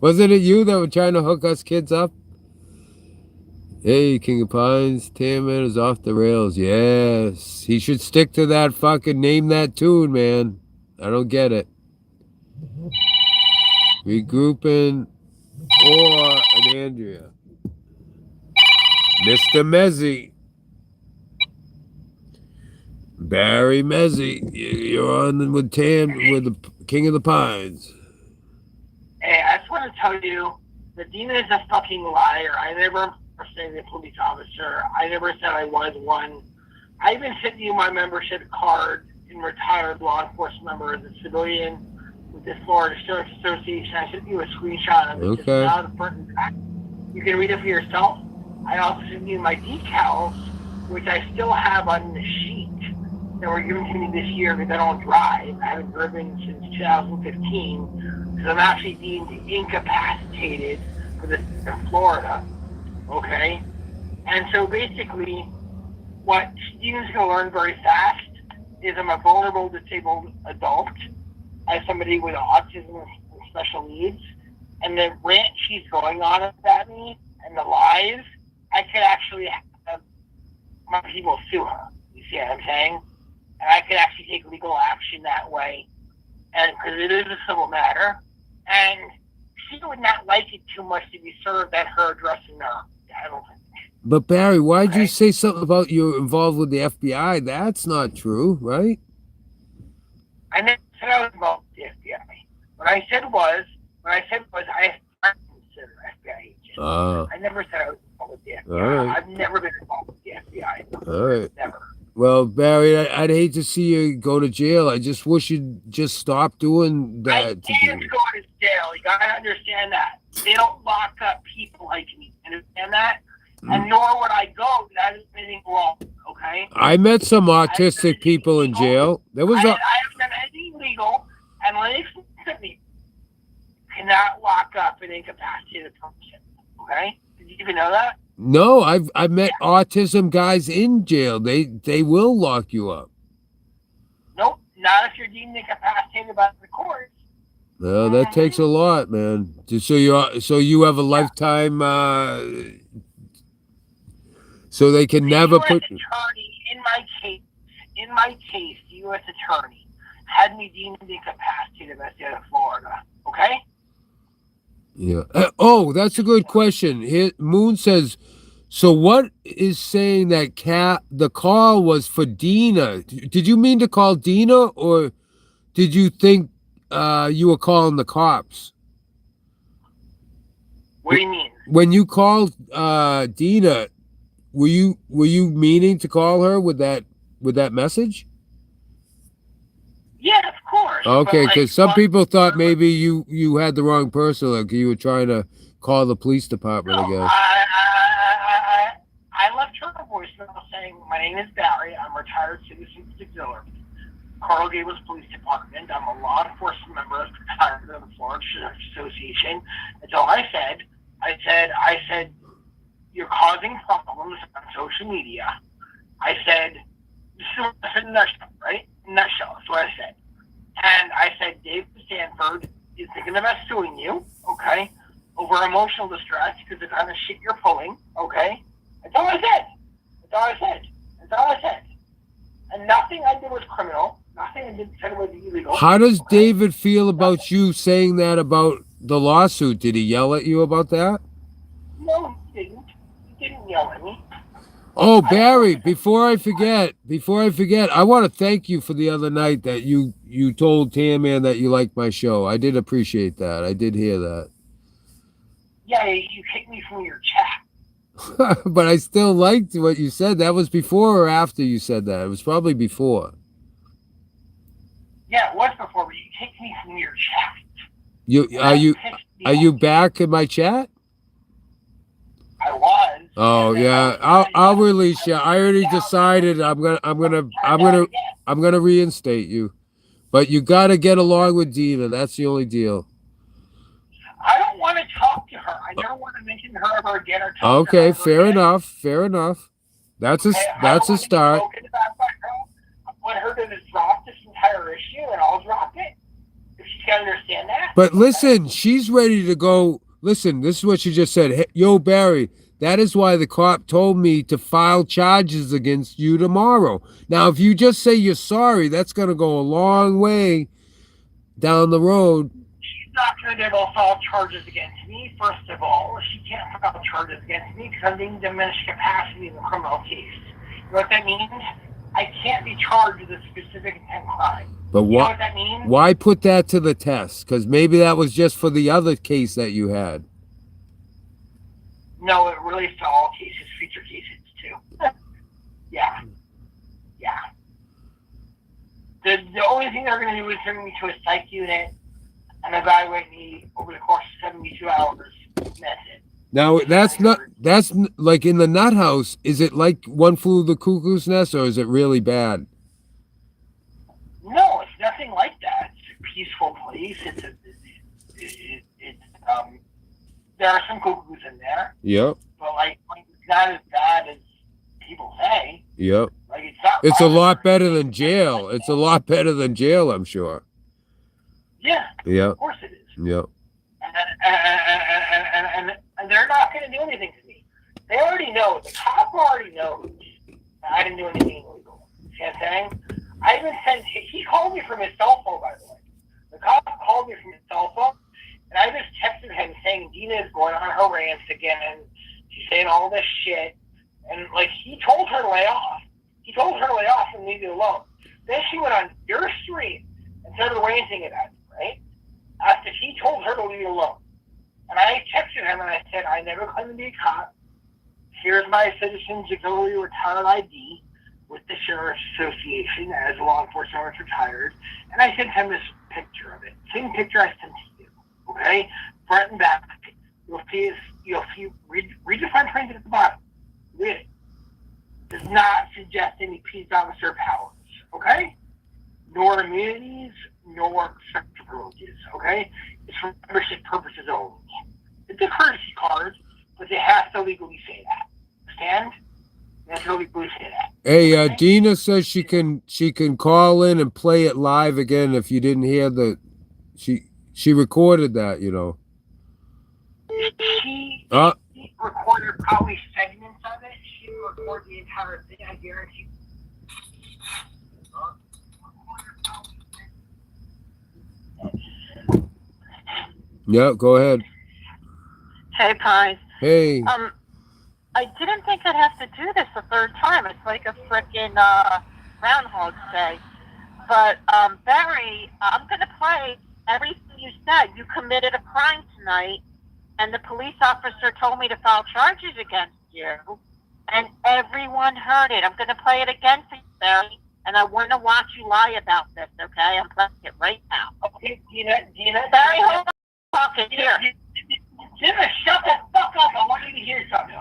Wasn't it you that were trying to hook us kids up? Hey, King of Pines, Tamman is off the rails. Yes, he should stick to that fucking name that tune, man. I don't get it. Regrouping or an Andrea. Mr. Mezzi. Barry Mezzi, you're on with the King of the Pines. Hey, I just want to tell you that Dina is a fucking liar. I never impersonating a police officer. I never said I was one. I even sent you my membership card in retired law enforcement member as a civilian with the Florida Sheriff's Association. I sent you a screenshot of it. Okay. Just now, the front and back. You can read it for yourself. I also sent you my decals, which I still have on the sheet that were given to me this year because I don't drive. I haven't driven since 2015 because I'm actually deemed incapacitated for the state of Florida. Okay? And so basically, what Steven's going to learn very fast is I'm a vulnerable disabled adult. As somebody with autism and special needs. And the rant she's going on about me and the lies, I could actually have my people sue her. You see what I'm saying? And I could actually take legal action that way. And because it is a civil matter. And she would not like it too much to be served at her addressing her. I don't think. But Barry, why'd you Okay. say something about you're involved with the FBI? That's not true, right? I never said I was involved with the FBI. What I said was I have considered FBI agent. I never said I was involved with the FBI. All right. I've never been involved with the FBI. All right. Never. Well, Barry, I'd hate to see you go to jail. I just wish you'd just stop doing I that. can't go to jail. You gotta understand that. They don't lock up people like me. Understand that? And nor would I go. That is anything wrong. Okay? I met some autistic people in jail. There was I a haven't done anything illegal, and let me explain. Cannot lock up an incapacitated person. Okay? Did you even know that? no. I've met autism guys in jail. They will lock you up. Nope. Not if you're deemed incapacitated by the courts. No, that takes a lot, man. So you have a lifetime. So they can never the put. U.S. attorney in my case, the U.S. attorney had me deemed incapacitated by the state of Florida. Okay? Yeah. Oh, that's a good question. Here, Moon says, so what is saying that the call was for Dina? Did you mean to call Dina, or did you think you were calling the cops? What do you mean? When you called Dina, were you meaning to call her with that message? Yeah, of course. Okay, because some people thought but- maybe you had the wrong person, like you were trying to call the police department, I No, guess. I left her a voicemail saying, my name is Barry. I'm a retired citizen auxiliary. Coral Gables Police Department. I'm a law enforcement member retired of the Florida Sheriff's Association. That's all I said. I said, you're causing problems on social media. I said, this is what I said in a nutshell, right? Nutshell, that's what I said. And I said, David Stanford is thinking about suing you, okay, over emotional distress because of the kind of shit you're pulling, okay? That's all I said. That's all I said. That's all I said. And nothing I did was criminal. Nothing I did said was illegal. How does okay? David feel about you saying that about the lawsuit? Did he yell at you about that? No, he didn't. He didn't yell at me. Oh, Barry, before I forget, I want to thank you for the other night that you told Tan-Man that you liked my show. I did appreciate that. I did hear that. Yeah, you kicked me from your chat. But I still liked what you said. That was before or after you said that? It was probably before. Yeah, it was before, but you kicked me from your chat. Are you back in my chat? I was. Oh And then yeah, I I'll release you. I already decided I'm gonna reinstate you, but you gotta get along with Dina. That's the only deal. I don't want to talk to her. I never want to mention her ever again or talk to her Okay, ever fair again. enough. Fair enough. That's a Okay, I that's don't a start. want to be spoken about by her. I want her to just drop this entire issue, and I'll drop it. If she can understand that. But listen, she's ready to go. Listen, this is what she just said. Hey, yo, Barry, that is why the cop told me to file charges against you tomorrow. Now, if you just say you're sorry, that's going to go a long way down the road. She's not going to be able to file charges against me, first of all. She can't file charges against me because I'm being diminished capacity in the criminal case. You know what that means? I can't be charged with a specific intent crime. But You know what that means? why put that to the test? Because maybe that was just for the other case that you had. No, it relates to all cases, future cases too. Yeah. The only thing they're going to do is send me to a psych unit and evaluate me over the course of 72 hours. That's it. Now that's like in the nut house. Is it like One Flew of the Cuckoo's Nest, or is it really bad? No, it's nothing like that. It's a peaceful place. There are some cuckoos in there, Yep. but like it's not as bad as people say. Yep. Like it's not. It's a lot better than jail. It's a lot better than jail, I'm sure. Yeah. Yep. Of course it is. Yep. And they're not going to do anything to me. They already know. The cop already knows that I didn't do anything illegal. See what I'm saying? I even sent. He called me from his cell phone, by the way. The cop called me from his cell phone, and I just texted him saying Dina is going on her rants again. She's saying all this shit, and like he told her to lay off. He told her to lay off and leave it alone. Then she went on your stream and started ranting about it, right? After he told her to leave it alone. And I texted him and I said, I never claimed to be a cop. Here's my Citizens Auxiliary retired ID with the Sheriff's Association as a law enforcement officer retired. And I sent him this picture of it. Same picture I sent to you. Okay? Front and back. You'll see read the fine print at the bottom. Read it. Does not suggest any peace officer powers. Okay? Nor immunities, nor sexual privileges. Okay? It's for membership purposes only. It's a courtesy card, but they have to legally say that. Understand? They have to legally say that. Hey, Okay? Dina says she can call in and play it live again if you didn't hear she recorded that, you know. She recorded probably segments of it. She recorded the entire thing, I guarantee. Yeah, go ahead. Hey, Pies. Hey. I didn't think I'd have to do this a third time. It's like a frickin' Groundhog Day. But, Barry, I'm going to play everything you said. You committed a crime tonight, and the police officer told me to file charges against you. And everyone heard it. I'm going to play it again for you, Barry. And I want to watch you lie about this, okay? I'm playing it right now. Okay, Dina. Barry, hold on. Okay, here. Dina, shut the fuck up. I want you to hear something.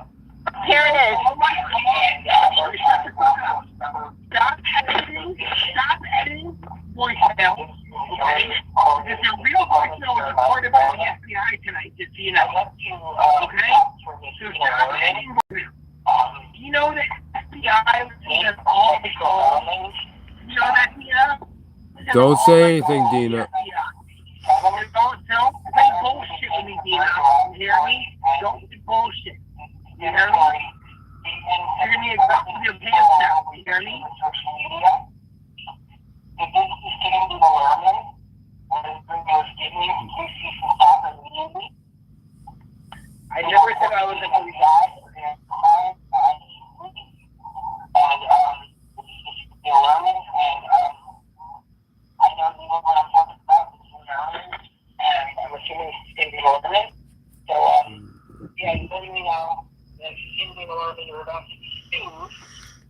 Here it is. Oh my God. Shut the fuck up. Stop editing voicemail. Okay? It's a real voicemail recorded by the FBI tonight, just so you know. Okay? So stop editing voicemail. You know that FBI does all the calls? You know that, Dina? Don't say anything, Dina. Don't play bullshit with me, Dina. You hear me? Don't do bullshit. You hear me? You're gonna need to drop your pants down. You hear me? I never said I was a police officer.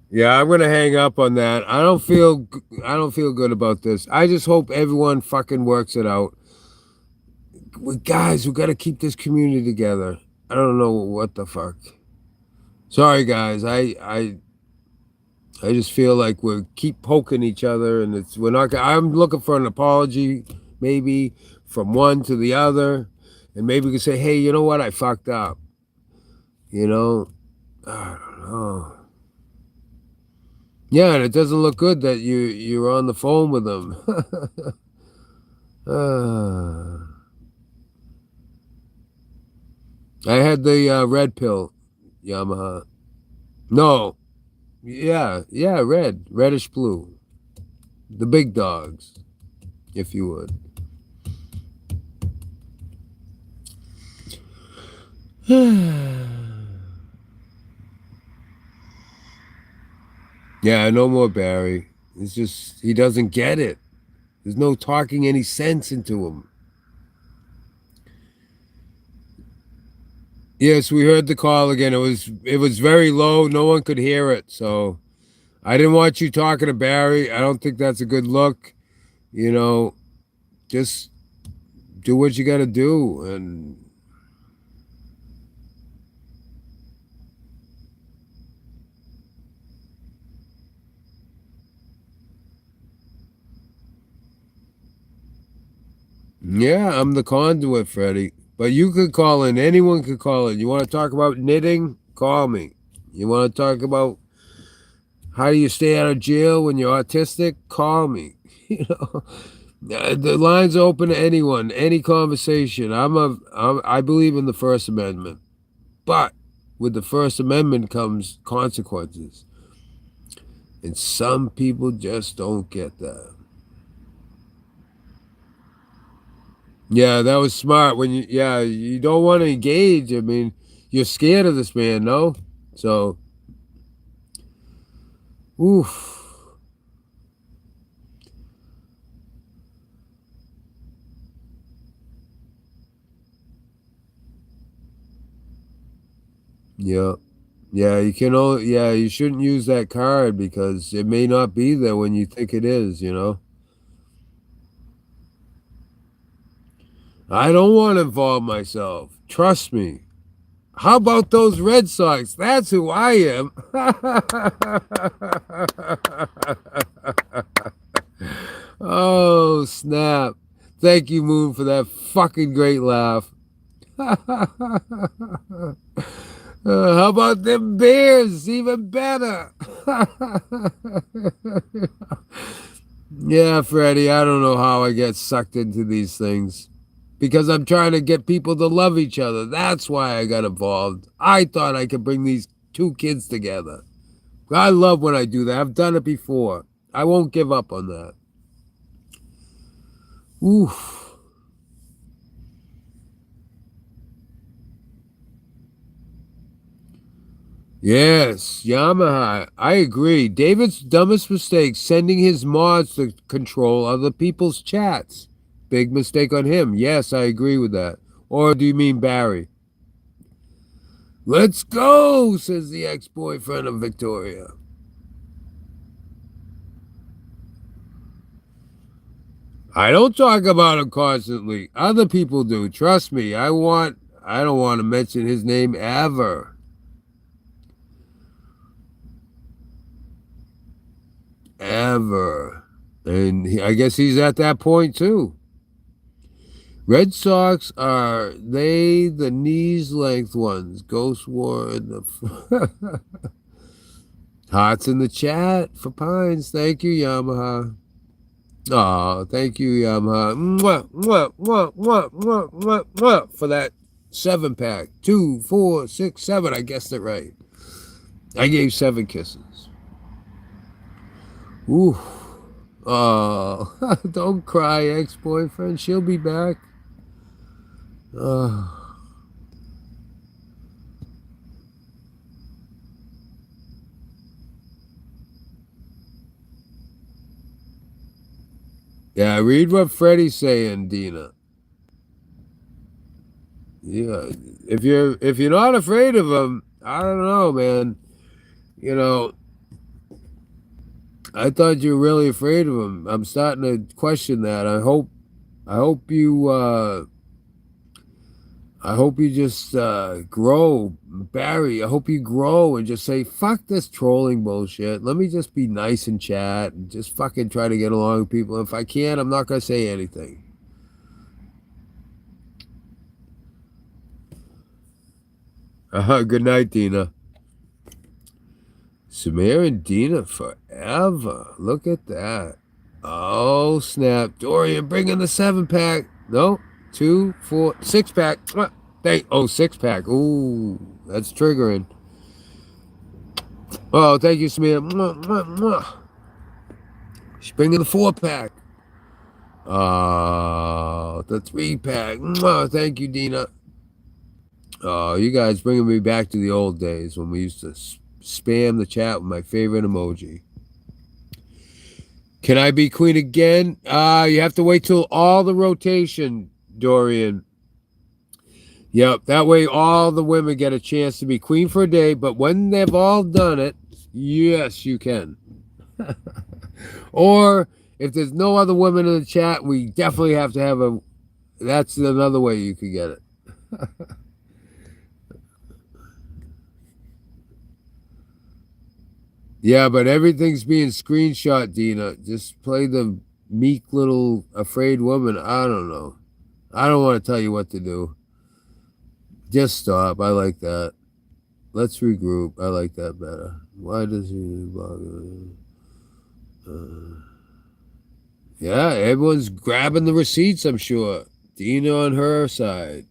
Yeah, I'm gonna hang up on that. I don't feel good about this. I just hope everyone fucking works it out. Guys, we gotta keep this community together. I don't know what the fuck. Sorry, guys. I just feel like we keep poking each other, and we're not. I'm looking for an apology, maybe from one to the other, and maybe we can say, hey, you know what? I fucked up. You know, I don't know. Yeah, and it doesn't look good that you're on the phone with them. I had the red pill, Yamaha. No, yeah, reddish blue. The big dogs, if you would. Yeah, no more Barry. It's just, he doesn't get it. There's no talking any sense into him. Yes, we heard the call again. It was very low. No one could hear it. So I didn't want you talking to Barry. I don't think that's a good look. You know, just do what you got to do. And yeah, I'm the conduit, Freddie. But you could call in. Anyone could call in. You want to talk about knitting? Call me. You want to talk about how do you stay out of jail when you're autistic? Call me. You know, the line's open to anyone, any conversation. I believe in the First Amendment, but with the First Amendment comes consequences, and some people just don't get that. Yeah, that was smart. You don't want to engage. I mean, you're scared of this man, no? So, oof. Yeah. Yeah, you shouldn't use that card because it may not be there when you think it is, you know? I don't want to involve myself. Trust me. How about those Red Sox? That's who I am. Oh, snap. Thank you, Moon, for that fucking great laugh. How about them Bears? Even better. Yeah, Freddie, I don't know how I get sucked into these things. Because I'm trying to get people to love each other. That's why I got involved. I thought I could bring these two kids together. I love when I do that. I've done it before. I won't give up on that. Oof. Yes, Yamaha. I agree. David's dumbest mistake, sending his mods to control other people's chats. Big mistake on him. Yes, I agree with that. Or do you mean Barry? Let's go, says the ex-boyfriend of Victoria. I don't talk about him constantly. Other people do. Trust me. I don't want to mention his name ever. Ever. And I guess he's at that point too. Red Sox are they the knees length ones? Ghost War in the hearts in the chat for Pines. Thank you, Yamaha. Oh, thank you, Yamaha. Mwah, mwah, mwah, mwah, mwah, mwah, mwah, for that 7-pack. 2, 4, 6, 7. I guessed it right. I gave 7 kisses. Ooh. Oh, don't cry, ex-boyfriend. She'll be back. Yeah, read what Freddie's saying, Dina. Yeah, if you're not afraid of him, I don't know, man. You know, I thought you were really afraid of him. I'm starting to question that. I hope you just grow, Barry. I hope you grow and just say, fuck this trolling bullshit. Let me just be nice and chat and just fucking try to get along with people. If I can't, I'm not going to say anything. Good night, Dina. Samir and Dina forever. Look at that. Oh, snap. Dorian bringing the 7-pack. No. 2, 4, 6-pack. 6-pack. Ooh, that's triggering. Oh, thank you, Samir. Mwah, mwah, mwah. She's bringing the 4-pack. The 3-pack. Mwah, thank you, Dina. Oh, you guys bringing me back to the old days when we used to spam the chat with my favorite emoji. Can I be queen again? You have to wait till all the rotation, Dorian. Yep, that way all the women get a chance to be queen for a day, but when they've all done it, yes, you can. Or if there's no other women in the chat, we definitely have to have a. That's another way you could get it. Yeah, but everything's being screenshot, Dina. Just play the meek little afraid woman. I don't know. I don't want to tell you what to do. Just stop. I like that. Let's regroup. I like that better. Why does he bother? Yeah, everyone's grabbing the receipts, I'm sure. Dina on her side.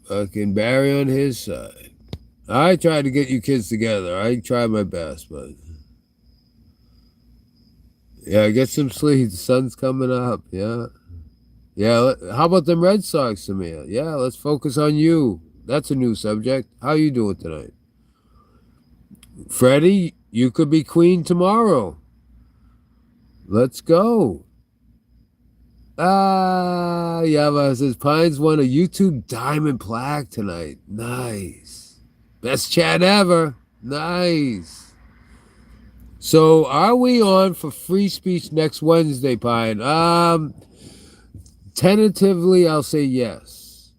Fucking Barry on his side. I tried to get you kids together. I tried my best, but... Yeah, get some sleep. The sun's coming up, yeah. Yeah, how about them Red Sox, Samir? Yeah, let's focus on you. That's a new subject. How you doing tonight? Freddie, you could be queen tomorrow. Let's go. Yava says Pines won a YouTube Diamond Plaque tonight. Nice. Best chat ever. Nice. So are we on for free speech next Wednesday, Pine? Tentatively, I'll say yes.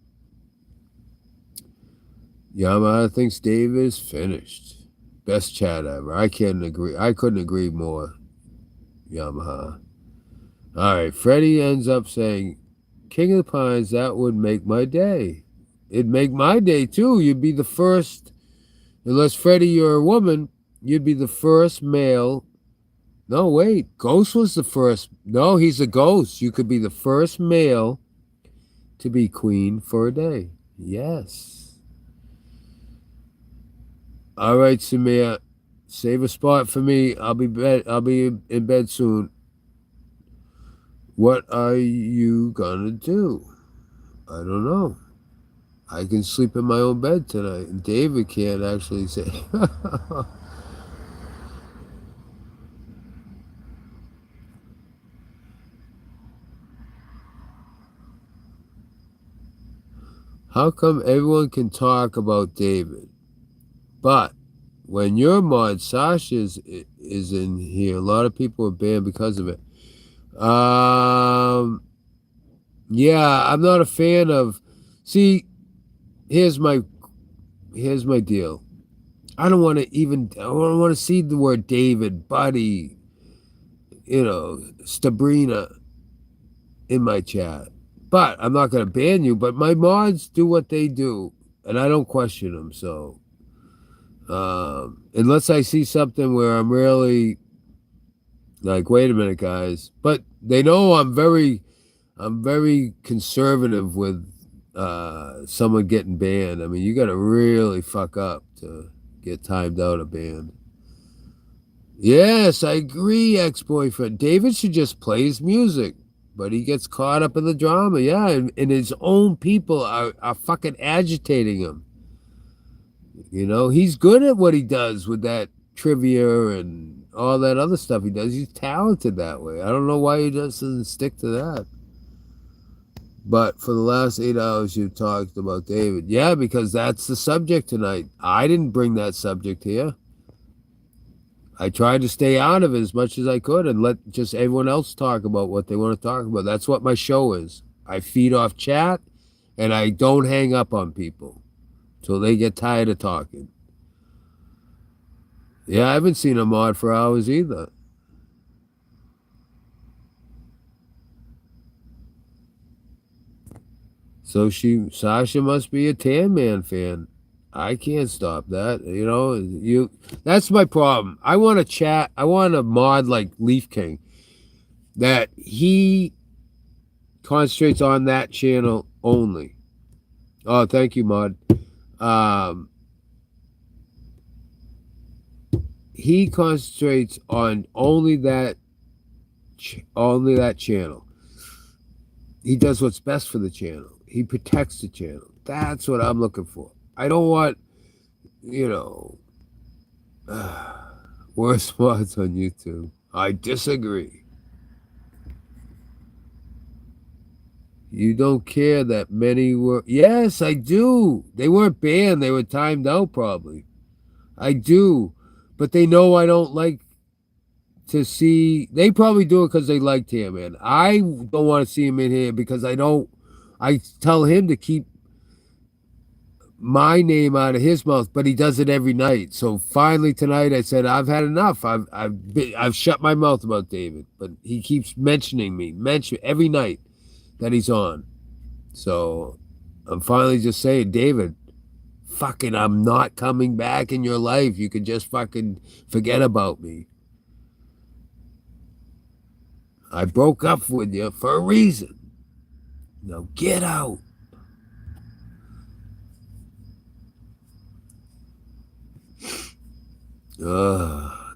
Yamaha thinks Dave is finished. Best chat ever. I couldn't agree more. Yamaha. All right. Freddie ends up saying, King of the Pines, that would make my day. It'd make my day, too. You'd be the first, unless Freddie, you're a woman, you'd be the first male. No, wait. Ghost was the first. No, he's a ghost. You could be the first male to be queen for a day. Yes. All right, Samir. Save a spot for me. I'll be in bed soon. What are you gonna do? I don't know. I can sleep in my own bed tonight. And David can't actually say. How come everyone can talk about David, but when your mod Sasha is in here, a lot of people are banned because of it. Yeah, I'm not a fan of. See, here's my deal. I don't want to see the word David, Buddy, Stabrina in my chat. But I'm not going to ban you. But my mods do what they do, and I don't question them. So, unless I see something where I'm really like, wait a minute, guys. But they know I'm very conservative with someone getting banned. I mean, you got to really fuck up to get timed out of banned. Yes, I agree, ex-boyfriend. David should just play his music. But he gets caught up in the drama, yeah, and his own people are fucking agitating him. He's good at what he does with that trivia and all that other stuff he does. He's talented that way. I don't know why he doesn't stick to that. But for the last 8 hours, you've talked about David. Yeah, because that's the subject tonight. I didn't bring that subject here. I tried to stay out of it as much as I could and let just everyone else talk about what they want to talk about. That's what my show is. I feed off chat, and I don't hang up on people till they get tired of talking. Yeah, I haven't seen a mod for hours either. So Sasha must be a Tan Man fan. I can't stop that. That's my problem. I want to chat. I want a mod like Leaf King that he concentrates on that channel only. Oh, thank you, mod. He concentrates on only that channel. He does what's best for the channel. He protects the channel. That's what I'm looking for. I don't want, worse mods on YouTube. I disagree. You don't care that many were. Yes, I do. They weren't banned. They were timed out, probably. I do. But they know I don't like to see. They probably do it because they liked him, man. I don't want to see him in here because I don't. I tell him to keep my name out of his mouth, but he does it every night. So finally tonight, I said I've had enough. I've shut my mouth about David, but he keeps mentioning me, every night that he's on. So I'm finally just saying, David, fucking, I'm not coming back in your life. You can just fucking forget about me. I broke up with you for a reason. Now get out.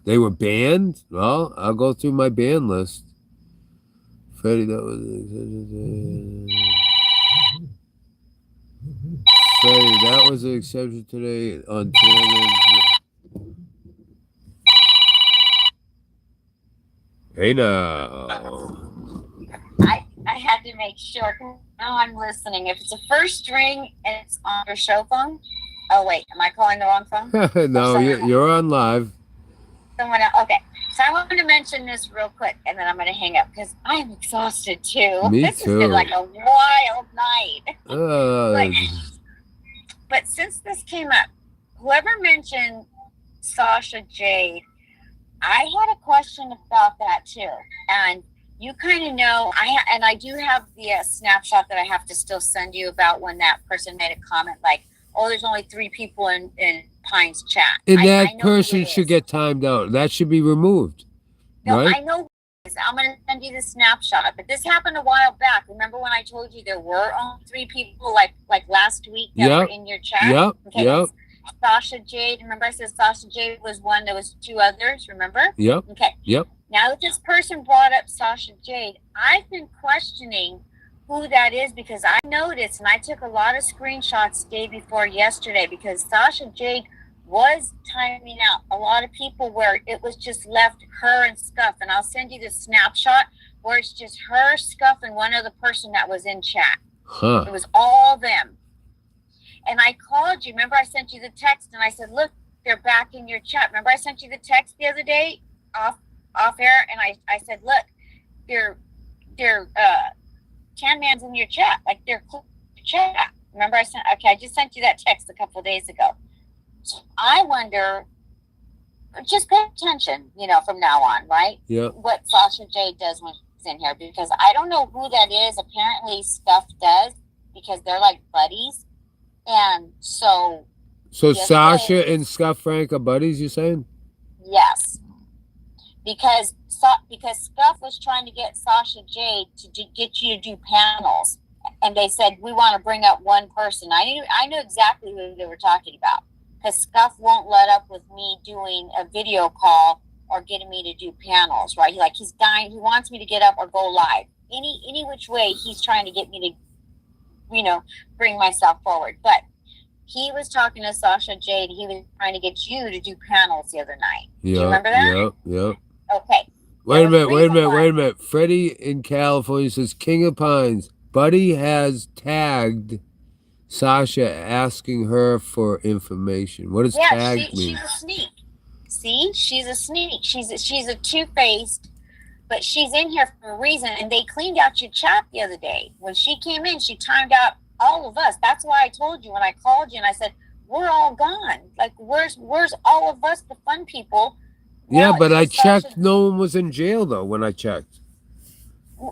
They were banned? Well, I'll go through my ban list. Freddie, that was Freddie, that was an exception today on Twitter. Hey now. I had to make sure. Now I'm listening. If it's a first string and it's on your show phone. Oh wait, am I calling the wrong phone? No, you're on live. Someone else. Okay, so I wanted to mention this real quick, and then I'm going to hang up because I am exhausted too. Me This too. has been like a wild night. But since this came up, whoever mentioned Sasha Jade, I had a question about that too, and you kind of know. I do have the snapshot that I have to still send you about when that person made a comment like, "Oh, there's only 3 people in Pine's chat." And I that know person who it should is. get timed out. That should be removed. No, right? I know. Who it is. I'm going to send you the snapshot. But this happened a while back. Remember when I told you there were only 3 people, like last week, that Yep. were in your chat? Yep. Okay. Yep. Sasha Jade. Remember I said Sasha Jade was one. There was 2 others. Remember? Yep. Okay. Yep. Now that this person brought up Sasha Jade, I've been questioning who that is because I noticed, and I took a lot of screenshots day before yesterday because Sasha Jade was timing out a lot of people where it was just left her and Scuff, and I'll send you the snapshot where it's just her, Scuff, and one other person that was in chat. Huh. It was all them. And I called you. Remember I sent you the text and I said, look, they're back in your chat. Remember I sent you the text the other day off air, and I said, look, they're Tan Man's in your chat, like they're chat. Remember I just sent you that text a couple of days ago. So I wonder, just pay attention, from now on, right? Yeah. What Sasha Jade does when she's in here, because I don't know who that is. Apparently Scuff does, because they're like buddies. And so yes, Sasha and Scott Frank are buddies, you saying? yes. Because Scuff was trying to get Sasha Jade to get you to do panels, and they said we want to bring up one person. I knew exactly who they were talking about because Scuff won't let up with me doing a video call or getting me to do panels. Right? He's dying. He wants me to get up or go live. Any which way, he's trying to get me to, bring myself forward. But he was talking to Sasha Jade. He was trying to get you to do panels the other night. Yeah. Do you remember that? Yeah. Okay. Wait a minute. Freddie in California says, King of Pines, Buddy has tagged Sasha asking her for information. What does tag mean? She's a sneak. See? She's a sneak. She's a two-faced, but she's in here for a reason, and they cleaned out your chat the other day. When she came in, she timed out all of us. That's why I told you when I called you and I said, we're all gone. Like, where's all of us, the fun people? Yeah, Now but I it's Sasha. checked. No one was in jail, though, when I checked.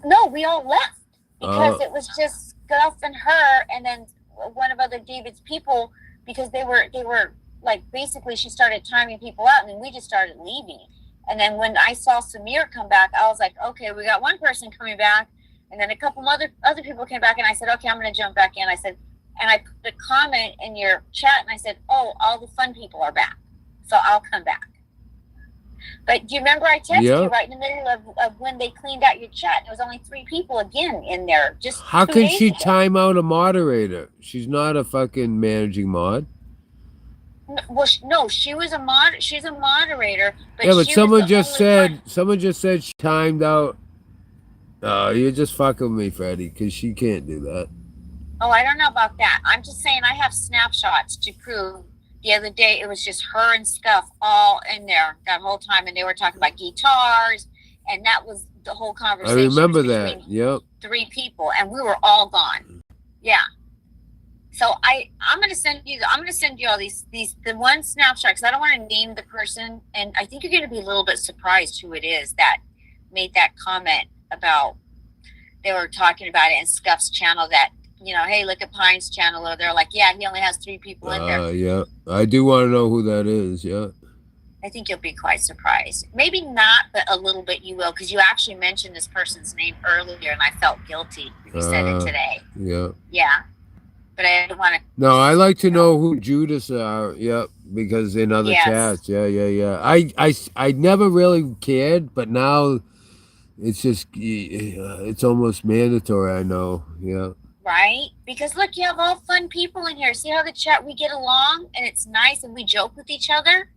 No, we all left because it was just Scuff and her, and then one of other David's people, because they were like, basically she started timing people out, and then we just started leaving. And then when I saw Samir come back, I was like, okay, we got one person coming back, and then a couple other people came back, and I said, okay, I'm going to jump back in. I said, and I put a comment in your chat, and I said, oh, all the fun people are back, so I'll come back. But do you remember I texted you right in the middle of when they cleaned out your chat? There was only 3 people again in there. Just how 2 can days she ago. time out a moderator? She's not a fucking managing mod. Well, no, she was a mod. She's a moderator. But Yeah, but she someone was the just only said she timed out You're just fucking with me, Freddie, because she can't do that. Oh, I don't know about that. I'm just saying I have snapshots to prove. The other day, it was just her and Scuff all in there that whole time, and they were talking about guitars, and that was the whole I conversation. remember between that. Yep. 3 people, and we were all gone. Yeah. So I'm gonna send you all these the one snapshot, because I don't want to name the person, and I think you're gonna be a little bit surprised who it is that made that comment about. They were talking about it in Scuff's channel that, hey, look at Pine's channel. Or they're like, yeah, he only has 3 people in there. Yeah. I do want to know who that is. Yeah. I think you'll be quite surprised. Maybe not, but a little bit you will, because you actually mentioned this person's name earlier, and I felt guilty. You said it today. Yeah. Yeah. But I don't want to. No, I like to know who Judas are. Yep, because in other Yes. chats. Yeah. I never really cared, but now it's just it's almost mandatory. I know. Yeah. Right? Because look, you have all fun people in here. See how the chat, we get along and it's nice and we joke with each other.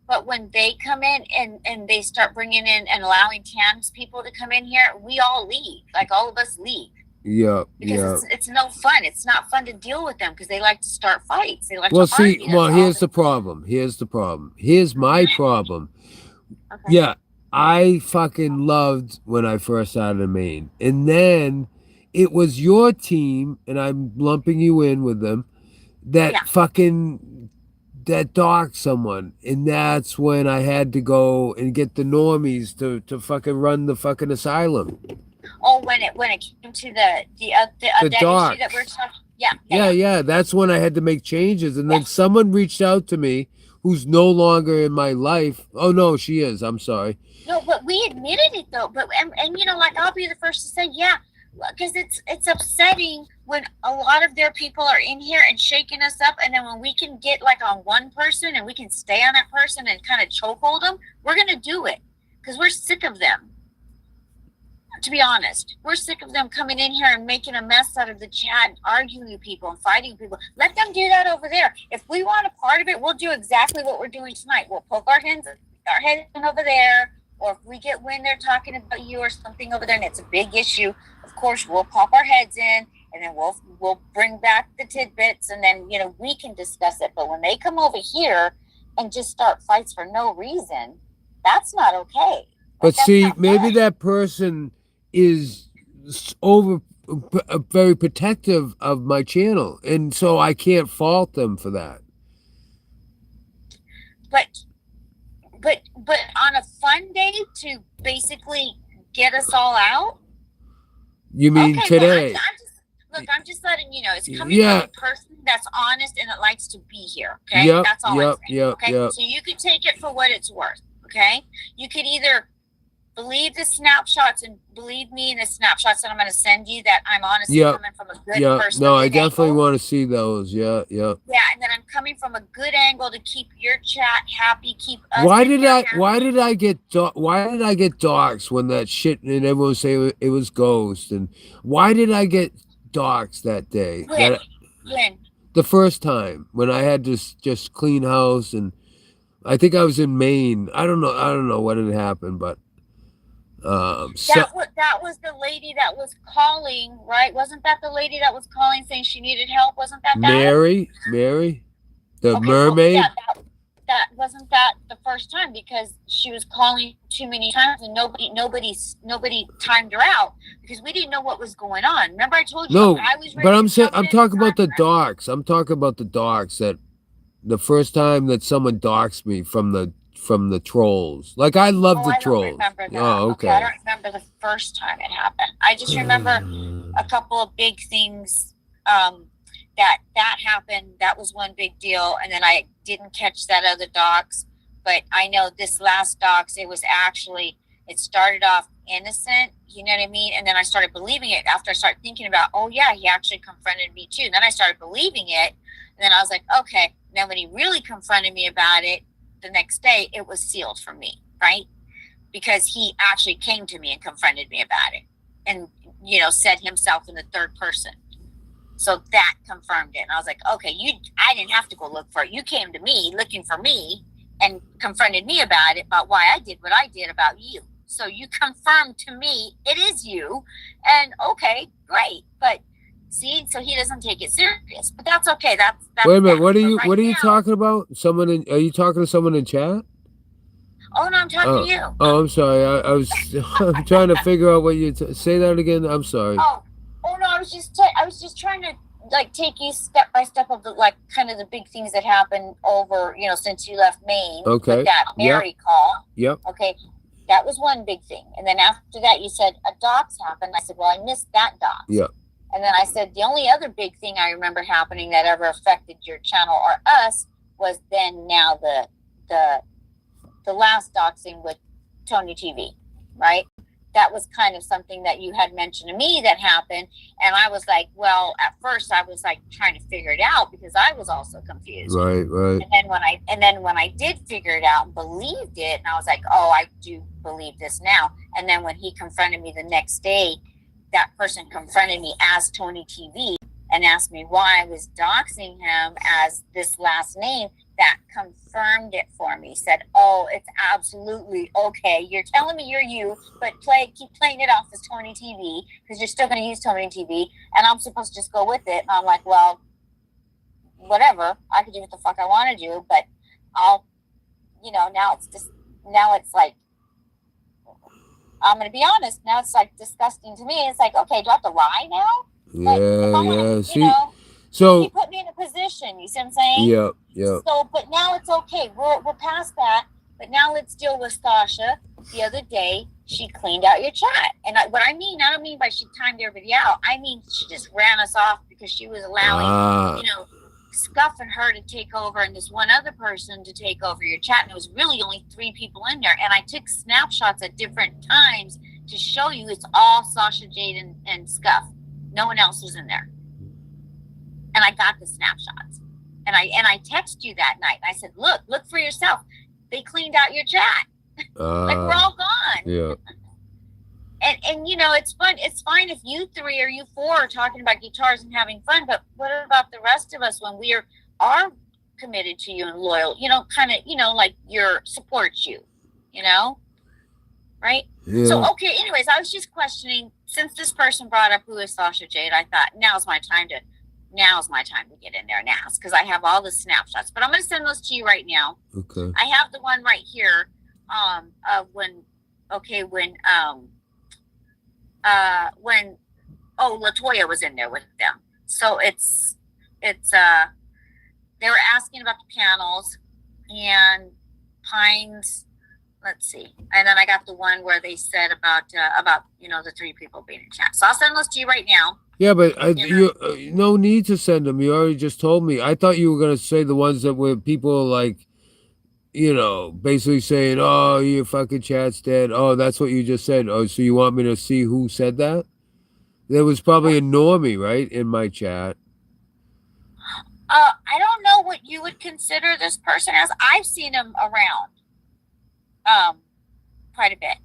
But when they come in and they start bringing in and allowing Tam's people to come in here, we all leave. Like all of us leave. Yeah. Because it's no fun. It's not fun to deal with them because they like to start fights. They like Well, to see, argue. well, That's here's all. the problem. Here's my problem. Okay. Yeah, I fucking loved when I first started in Maine. And then it was your team, and I'm lumping you in with them, that that docked someone. And that's when I had to go and get the normies to fucking run the fucking asylum. Oh, when it came to that docs. issue that we're talking. Yeah. That's when I had to make changes. And then someone reached out to me who's no longer in my life. Oh, no, she is. I'm sorry. No, but we admitted it though. But and like I'll be the first to say, yeah, because it's upsetting when a lot of their people are in here and shaking us up, and then when we can get like on one person and we can stay on that person and kind of chokehold them, we're gonna do it because we're sick of them. To be honest, we're sick of them coming in here and making a mess out of the chat, arguing with people and fighting people. Let them do that over there. If we want a part of it, we'll do exactly what we're doing tonight. We'll poke our heads in over there, or if we get when they're talking about you or something over there and it's a big issue, of course we'll pop our heads in and then we'll bring back the tidbits and then we can discuss it. But when they come over here and just start fights for no reason, that's not okay. But see, maybe that person is very protective of my channel, and so I can't fault them for that. But on a fun day to basically get us all out. You mean today? Well, I'm just letting you know it's coming from a person that's honest and that likes to be here. Okay, that's all I'm saying. Okay, so you could take it for what it's worth. Okay, you could either believe the snapshots and believe me in the snapshots that I'm going to send you that I'm honestly coming from a good person. No, I definitely want to see those. Yeah, and then I'm coming from a good angle to keep your chat happy, keep us. Why did I get doxxed when that shit and everyone say it was Ghost, and why did I get doxxed that day? When? The first time when I had to just clean house, and I think I was in Maine. I don't know what had happened, but that was the lady that was calling, right? Wasn't that the lady that was calling saying she needed help? Wasn't that Mary, the mermaid? Well, that wasn't that the first time, because she was calling too many times and nobody timed her out because we didn't know what was going on. Remember I told you? No, I was but I'm talking about the docs. I'm talking about the docs that the first time that someone doxed me from the trolls. Like I love the trolls. I don't remember that. Oh, okay. I don't remember the first time it happened. I just remember a couple of big things that happened. That was one big deal, and then I didn't catch that other docs. But I know this last docs, it started off innocent, you know what I mean? And then I started believing it after I started thinking about, oh yeah, he actually confronted me too. And then I started believing it, and then I was like, okay. And then when he really confronted me about it, the next day it was sealed for me, right? Because he actually came to me and confronted me about it and said himself in the third person. So that confirmed it. And I was like, okay, I didn't have to go look for it. You came to me looking for me and confronted me about why I did what I did about you. So you confirmed to me it is you, and okay, great. But see, so he doesn't take it serious. But that's okay. That's Wait a minute. that. What are But you? right What are you now- talking about? Are you talking to someone in chat? Oh no, I'm talking to you. Oh, I'm sorry. I was I'm trying to figure out what you say that again. I'm sorry. Oh no, I was just trying to like take you step by step of the like kind of the big things that happened over since you left Maine. Okay. With that Mary call. Yep. Okay. That was one big thing. And then after that you said a dox happened. I said, well, I missed that dox. Yep. And then I said the only other big thing I remember happening that ever affected your channel or us was then now the last doxing with Tony TV, right? That was kind of something that you had mentioned to me that happened. And I was like, well, at first I was like trying to figure it out because I was also confused. Right. And then when I did figure it out and believed it, and I was like, oh, I do believe this now. And then when he confronted me the next day, that person confronted me as Tony TV and asked me why I was doxing him as this last name. That confirmed it for me. Said, oh, it's absolutely okay. You're telling me you're you, but keep playing it off as Tony TV because you're still going to use Tony TV, and I'm supposed to just go with it. And I'm like, well, whatever. I could do what the fuck I want to do, but I'll, now it's like, I'm going to be honest. Now it's like disgusting to me. It's like, okay, do I have to lie now? Yeah. See, He so put me in a position. You see what I'm saying? yeah. So, but now it's okay. We're past that. But now let's deal with Sasha. The other day, she cleaned out your chat. And I don't mean by she timed everybody out. I mean, she just ran us off because she was allowing, Scuff and her to take over and this one other person to take over your chat. And it was really only 3 people in there. And I took snapshots at different times to show you it's all Sasha, Jade, and Scuff. No one else was in there. And I got the snapshots. And I texted you that night. And I said, look for yourself. They cleaned out your chat. Like we're all gone. Yeah. And it's fun. It's fine if you 3 or you 4 are talking about guitars and having fun, but what about the rest of us when we are committed to you and loyal, like your supports you, right? Yeah. So okay, anyways, I was just questioning, since this person brought up who is Sasha Jade, I thought now's my time to get in there and ask, because I have all the snapshots. But I'm gonna send those to you right now. Okay. I have the one right here when LaToya was in there with them. So it's they were asking about the panels and Pines. Let's see, and then I got the one where they said about the 3 people being in chat. So I'll send those to you right now. Yeah, but you no need to send them. You already just told me. I thought you were gonna say the ones that were people like, basically saying, "Oh, your fucking chat's dead." Oh, that's what you just said. Oh, so you want me to see who said that? There was probably a normie, right, in my chat. I don't know what you would consider this person as. I've seen him around, quite a bit.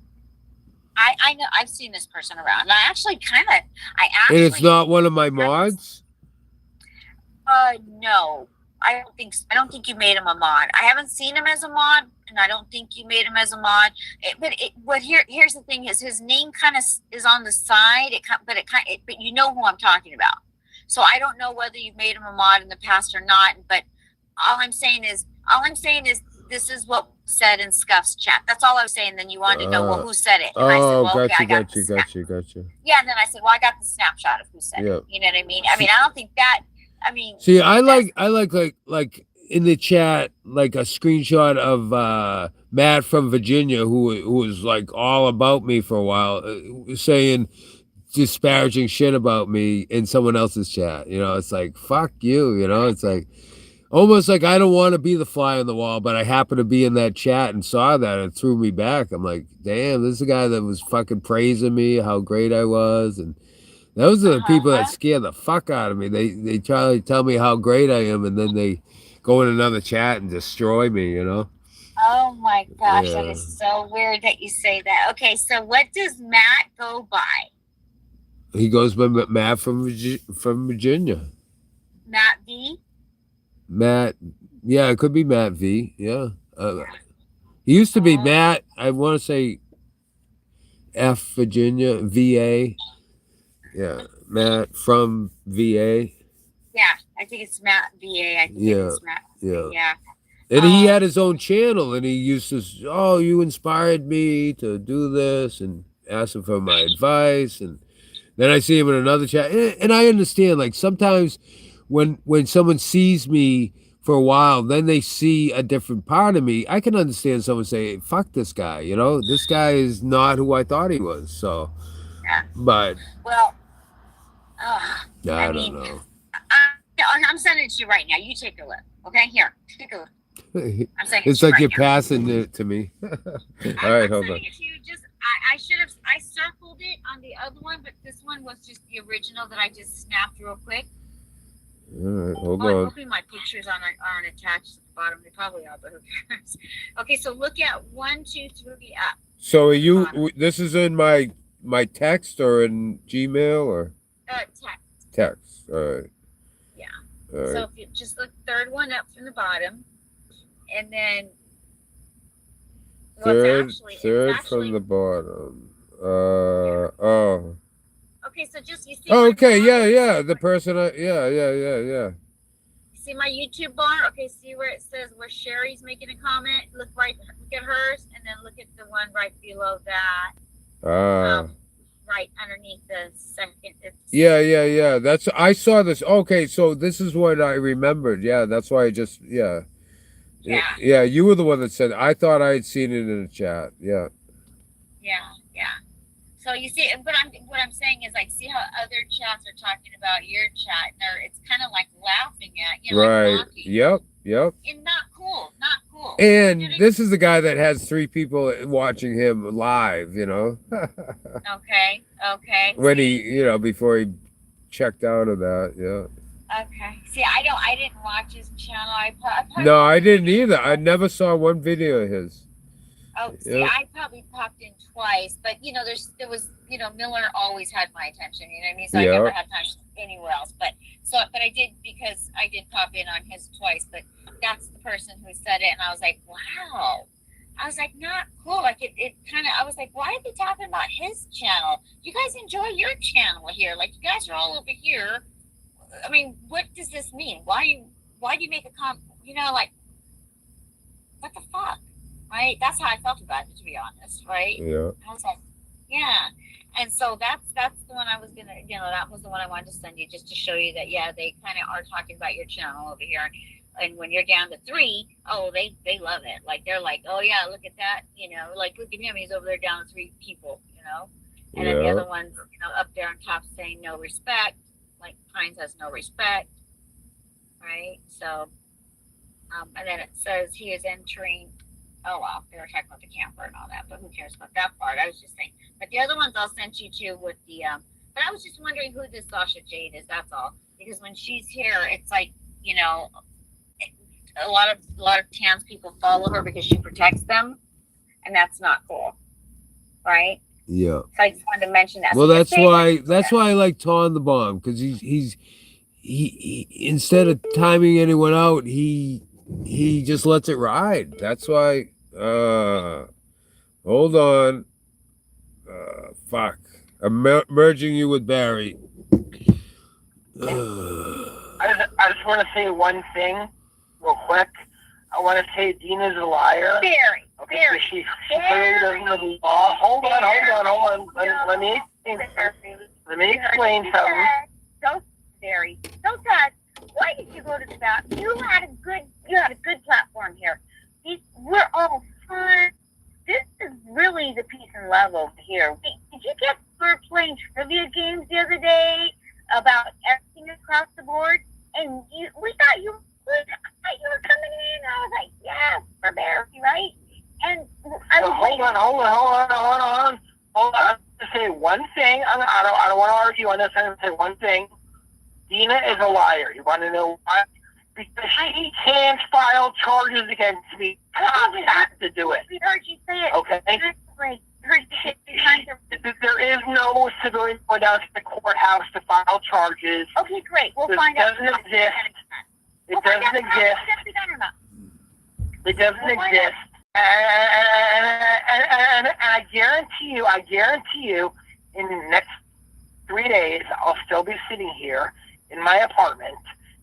I know I've seen this person around. And I actually And it's not one of my mods? No. I don't think so. I don't think you made him a mod. I haven't seen him as a mod, and I don't think you made him as a mod. Here's the thing: is his name kind of is on the side. But you know who I'm talking about. So I don't know whether you've made him a mod in the past or not. But all I'm saying is this is what was said in Scuff's chat. That's all I was saying. Then you wanted to know who said it. And I said, well, okay, gotcha. Yeah, and then I said, well, I got the snapshot of who said it. You know what I mean? I don't think that. See, I like in the chat, like a screenshot of Matt from Virginia, who was like all about me for a while, saying disparaging shit about me in someone else's chat. It's like, fuck you. It's like almost like I don't want to be the fly on the wall, but I happen to be in that chat and saw that and threw me back. I'm like, damn, this is a guy that was fucking praising me, how great I was, and those are the people that scare the fuck out of me. They try to tell me how great I am, and then they go in another chat and destroy me, Oh my gosh, Yeah. That is so weird that you say that. Okay, so what does Matt go by? He goes by Matt from Virginia. Matt V? Matt, yeah, it could be Matt V. Yeah. He used to be Matt, I want to say, F Virginia, VA. Yeah, Matt from VA. Yeah, I think it's Matt VA. I think Yeah, it's Matt. yeah. Yeah. And he had his own channel, and he used to, oh, you inspired me to do this, and ask him for my advice. And then I see him in another chat, and I understand. Like sometimes, when someone sees me for a while, then they see a different part of me. I can understand someone say, "Fuck this guy," you know. This guy is not who I thought he was. So, Yeah. but Well, I don't know. I'm sending it to you right now. You take a look. Okay, here, take a look. I'm sending It's it to you like right you're now. passing it to me. All right, hold on. It to you. Just I should have circled it on the other one, but this one was just the original that I just snapped real quick. All right, hold I'm on. hoping my pictures aren't attached to the bottom. They probably are, but who cares? Okay, so look at 1, 2, 3 up. So are you? This is in my text or in Gmail or Text. text? All right. Yeah. All right. So if you just look third one up from the bottom, and then Third it's from the bottom. Oh. Okay, so just you see. Oh, my okay. bar? Yeah. The person. Yeah. See my YouTube bar? Okay, see where it says where Sherry's making a comment? Look at hers, and then look at the one right below that. Right underneath the second. Yeah. I saw this. Okay, so this is what I remembered. Yeah, that's why I just. Yeah. Yeah, you were the one that said. I thought I had seen it in the chat. Yeah. Yeah. So you see, what I'm saying is like, see how other chats are talking about your chat, and it's kind of like laughing at you, Right. like mocking. Yep. And not cool. And this is the guy that has 3 people watching him live. You know. Okay. When he, before he checked out of that. Yeah. Okay. See, I didn't watch his channel. No, I didn't either. I never saw one video of his. Oh, see, I probably popped in twice, but there was Miller always had my attention. You know what I mean? So I never had time anywhere else. But I did, because I did pop in on his twice. But that's the person who said it, and I was like, wow. I was like, not cool. Like it kind of. I was like, why are they talking about his channel? You guys enjoy your channel here. Like, you guys are all over here. I mean, what does this mean? Why do you make a comment? Like, what the fuck? Right? That's how I felt about it, to be honest. Right? Yeah. I was like, yeah. And so that's the one I was gonna, that was the one I wanted to send you, just to show you that, yeah, they kind of are talking about your channel over here. And when you're down to 3, oh, they love it. Like, they're like, oh yeah, look at that. Like, look at him, he's over there down to 3 people. And then the other ones, up there on top saying no respect. Like, Pines has no respect, right? So, and then it says he is entering. Oh well, they were talking about the camper and all that, but who cares about that part? I was just saying. But the other ones I'll send you to with the. But I was just wondering who this Sasha Jade is. That's all. Because when she's here, it's like, a lot of trans people follow her because she protects them, and that's not cool, right? Yeah. So I just wanted to mention that. Well, that's why I like Ton the Bomb, because he instead of timing anyone out, he just lets it ride. That's why. Hold on. Fuck. I'm merging you with Barry. I just want to say one thing real quick. I want to say Dina's a liar. Barry. Okay, so she clearly doesn't know the law. Hold on. Let me explain something. Barry. Don't touch. Why did you go to the back? You had a good platform here. We're all fun. This is really the peace and love over here. Did you get for playing trivia games the other day about everything across the board? And we thought you were coming in. I was like, yes, for Barry, right? And I was hold on. Hold on. I'm going to say one thing. I don't want to argue on this. I'm going to say one thing. Dina is a liar. You want to know why? Because she can't file charges against me. I have to do it. We heard you say it. Okay. There is no civilian going down to the courthouse to file charges. Okay, great. We'll find out. It doesn't exist. It doesn't exist. It doesn't exist. And I guarantee you, in the next 3 days, I'll still be sitting here in my apartment,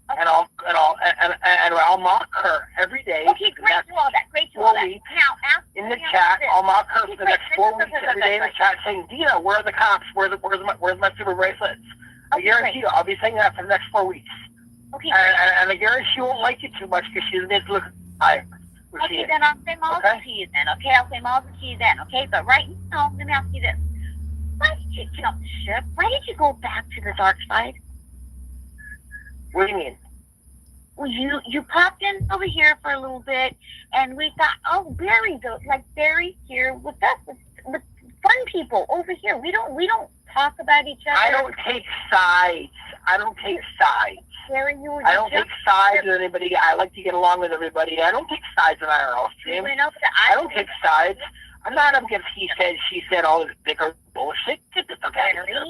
and I'll mock her every day. Okay, great to all that. Great to all that. Now, ask In the me chat, this. I'll mock her Okay, for the next great. 4 weeks every day in the chat saying, Dina, where are the cops? Where's my super bracelets? I Okay, guarantee great. you, I'll be saying that for the next 4 weeks. Okay, And I guarantee she won't like it too much because she needs to look tired. okay, then I'll say Malta to you then. Okay, I'll say Malta to you then. Okay, but right now, let me ask you this. Why did you jump ship? Why did you go back to the dark side? What do you mean? Well, you popped in over here for a little bit, and we thought, oh, Barry's here with us, with fun people over here. We don't talk about each other. I don't take sides. Barry, I don't take sides with anybody. I like to get along with everybody. I don't take sides in IRL We stream. went up to I don't take sides. I'm not up against he said, she said, all this bigger bullshit. Get the fuck out of here.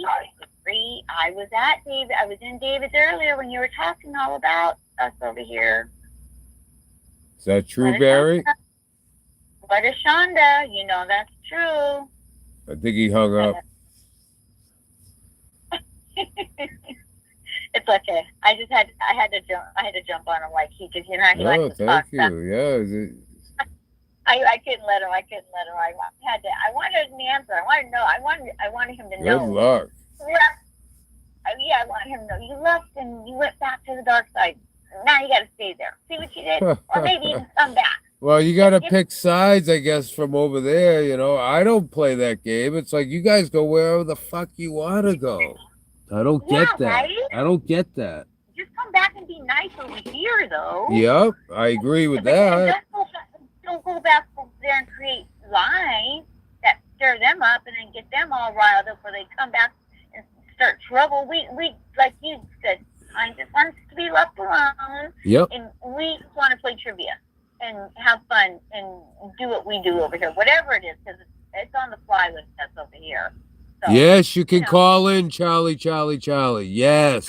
I was at David. I was in David's earlier when you were talking all about us over here. Is that true, What is Barry? What is Shonda? You know that's true. I think he hung up. It's okay. I had to jump on him like he could. You know, he Oh, likes to talk thank stuff. you. Yeah. I couldn't let him. I wanted an answer. I wanted to know. I wanted him to Good know. luck. Yeah, I wanted him to know. You left and you went back to the dark side. Now you got to stay there. See what you did, or maybe even come back. Well, you got to pick sides, I guess, from over there. You know, I don't play that game. It's like you guys go wherever the fuck you want to go. I don't get Yeah, that. right? I don't get that. Just come back and be nice over here, though. Yep, I agree with But then that. don't go back over there and create lies that stir them up and then get them all riled up where they come back and start trouble. We like you said, I just want to be left alone, Yep. and we just want to play trivia and have fun and do what we do over here, whatever it is, because it's on the fly with us over here. So, Yes, you can you know. call in, Charlie. Yes.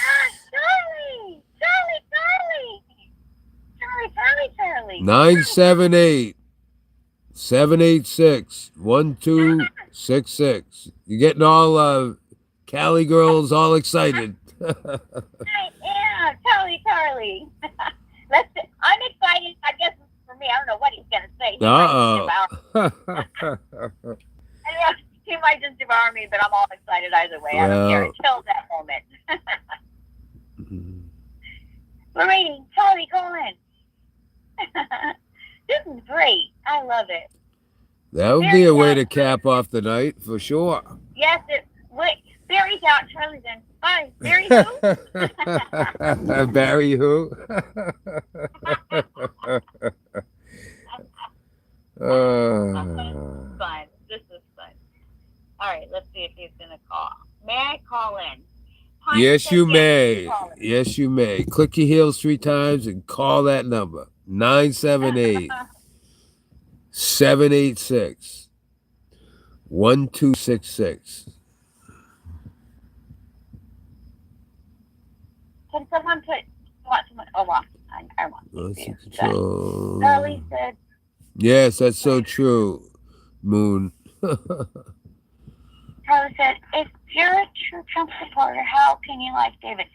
Charlie. 978-786-1266. You're getting all Cali girls all excited. Yeah, Charlie. I'm excited. I guess for me, I don't know what he's gonna say. He might just devour me, but I'm all excited either way. I don't care until that moment. Lorraine, Charlie, call in. This is great. I love it. That would be a way to cap off the night for sure. Yes, wait. Barry's out. Charlie's in. Bye. Barry who? Barry who? Fun. This is fun. All right, let's see if he's gonna call. May I call in? Yes, you may. Call in. Yes, you may. Click your heels 3 times and call that number. 978-786-1266. Can someone put? Want someone? Oh, well, I want. So, Charlie said. yes, that's so true, Moon. Charlie said, if you're a true Trump supporter, how can you like David?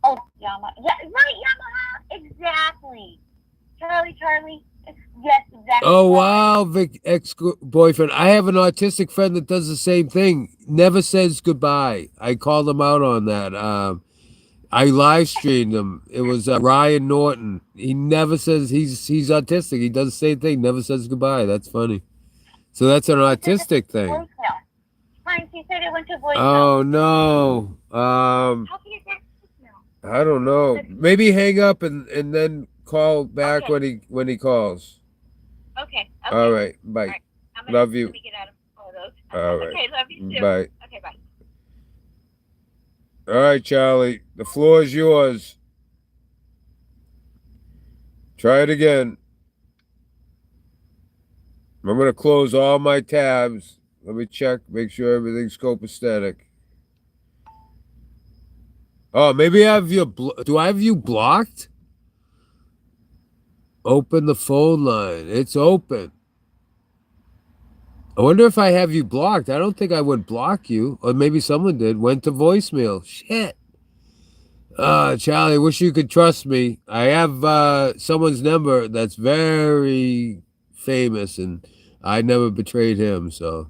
Oh, Yamaha. Yeah, right, Yamaha. Exactly. Charlie. Yes, exactly. Oh, wow, Vic, ex-boyfriend. I have an autistic friend that does the same thing. Never says goodbye. I called him out on that. I live streamed him. It was Ryan Norton. He never says he's autistic. He does the same thing. Never says goodbye. That's funny. So that's an autistic thing. Voicemail. Heinz, he said it went to voicemail. Oh no. How can you get voicemail? I don't know. Maybe hang up and then call back Okay. when he calls. Okay. All right. Bye. All right. Love you. Let me get out of all those. All right. Okay, love you too. Bye. Okay, bye. All right, Charlie. The floor is yours. Try it again. I'm going to close all my tabs. Let me check, make sure everything's copacetic. Oh, maybe I have you. Do I have you blocked? Open the phone line. It's open. I wonder if I have you blocked. I don't think I would block you. Or maybe someone did. Went to voicemail. Shit. Charlie, wish you could trust me. I have someone's number that's very famous, and I never betrayed him, so.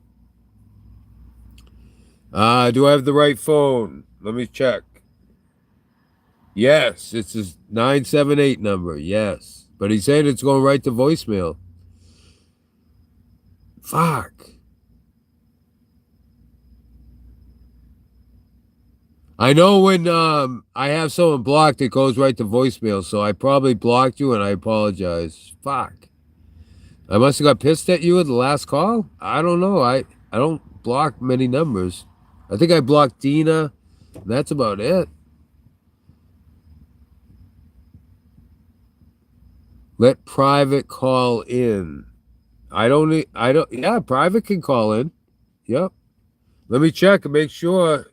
Do I have the right phone? Let me check. Yes, it's his 978 number. Yes. But he's saying it's going right to voicemail. Fuck. I know when I have someone blocked, it goes right to voicemail, so I probably blocked you and I apologize. Fuck. I must have got pissed at you at the last call? I don't know. I don't block many numbers. I think I blocked Dina. That's about it. Let private call in. Yeah, private can call in. Yep. Let me check and make sure.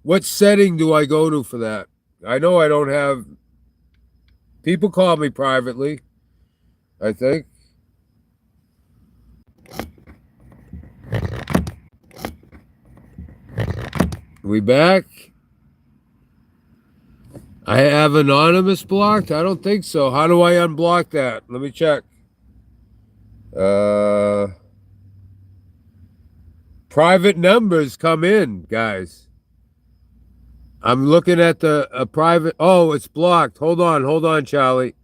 What setting do I go to for that? I know I don't have, people call me privately, I think. We back? I have anonymous blocked? I don't think so. How do I unblock that? Let me check. Private numbers come in, guys. I'm looking at a private. Oh, it's blocked. Hold on, Charlie.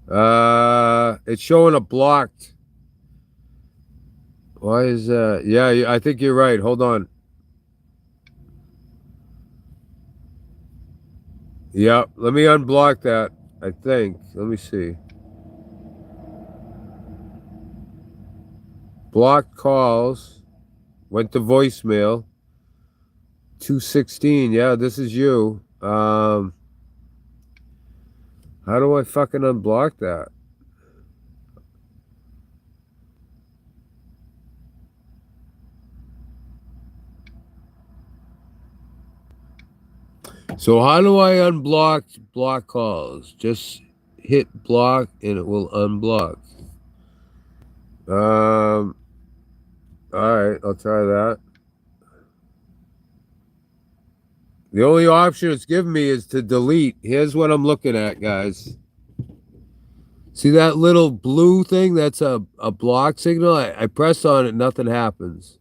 It's showing a blocked. Why is that? Yeah, I think you're right. Hold on. Yep, let me unblock that, I think. Let me see. Blocked calls. Went to voicemail. 216. Yeah, this is you. How do I fucking unblock that? So how do I unblock block calls? Just hit block and it will unblock. All right, I'll try that. The only option it's giving me is to delete. Here's what I'm looking at, guys. See that little blue thing? That's a block signal. I press on it, nothing happens.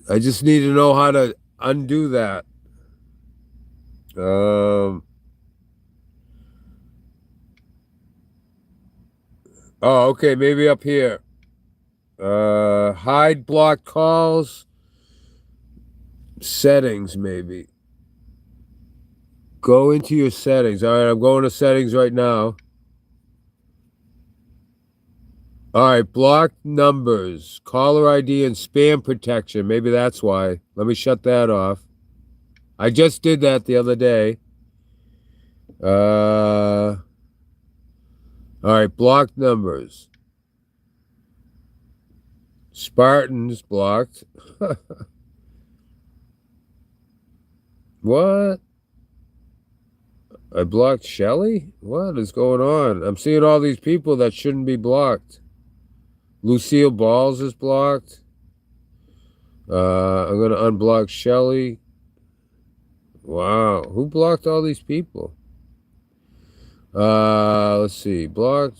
I just need to know how to undo that. Oh, okay, maybe up here. Hide blocked calls. Settings, maybe. Go into your settings. All right, I'm going to settings right now. All right, blocked numbers, caller ID, and spam protection. Maybe that's why. Let me shut that off. I just did that the other day. All right, blocked numbers. Spartans blocked. What? I blocked Shelly? What is going on? I'm seeing all these people that shouldn't be blocked. Lucille Balls is blocked. I'm going to unblock Shelly. Wow. Who blocked all these people? Let's see. Block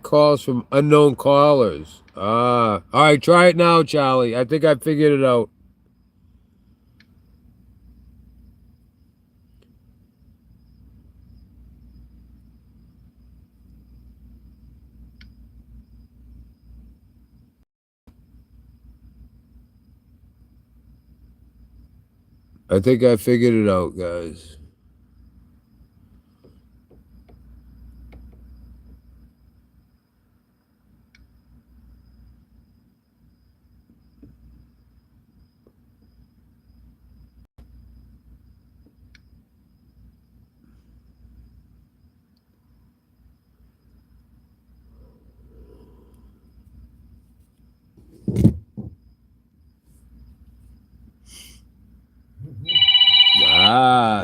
calls from unknown callers. All right, try it now, Charlie. I think I figured it out. I think I figured it out, guys.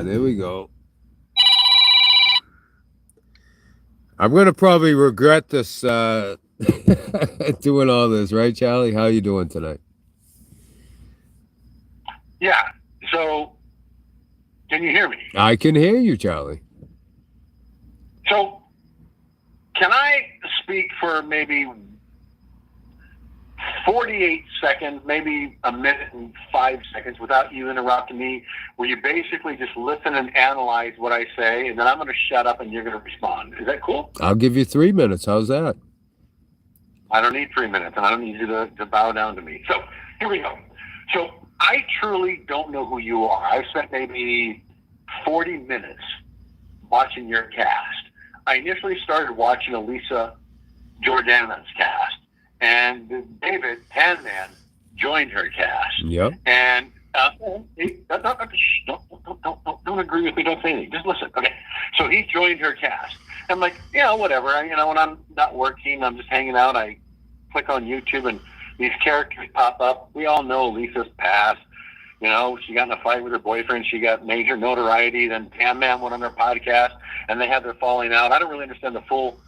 There we go. I'm gonna probably regret this doing all this, right, Charlie? How you doing tonight? Yeah. So, can you hear me? I can hear you, Charlie. So, can I speak for maybe 48 seconds, maybe a minute and 5 seconds without you interrupting me, where you basically just listen and analyze what I say, and then I'm going to shut up and you're going to respond. Is that cool? I'll give you 3 minutes. How's that? I don't need 3 minutes, and I don't need you to bow down to me. So, here we go. So, I truly don't know who you are. I've spent maybe 40 minutes watching your cast. I initially started watching Elisa Jordana's cast, and David Tanman joined her cast. Yep. And don't agree with me. Don't say anything. Just listen. Okay. So he joined her cast. I'm like, whatever. When I'm not working, I'm just hanging out. I click on YouTube and these characters pop up. We all know Lisa's past. She got in a fight with her boyfriend. She got major notoriety. Then Tanman went on her podcast, and they had their falling out. I don't really understand the full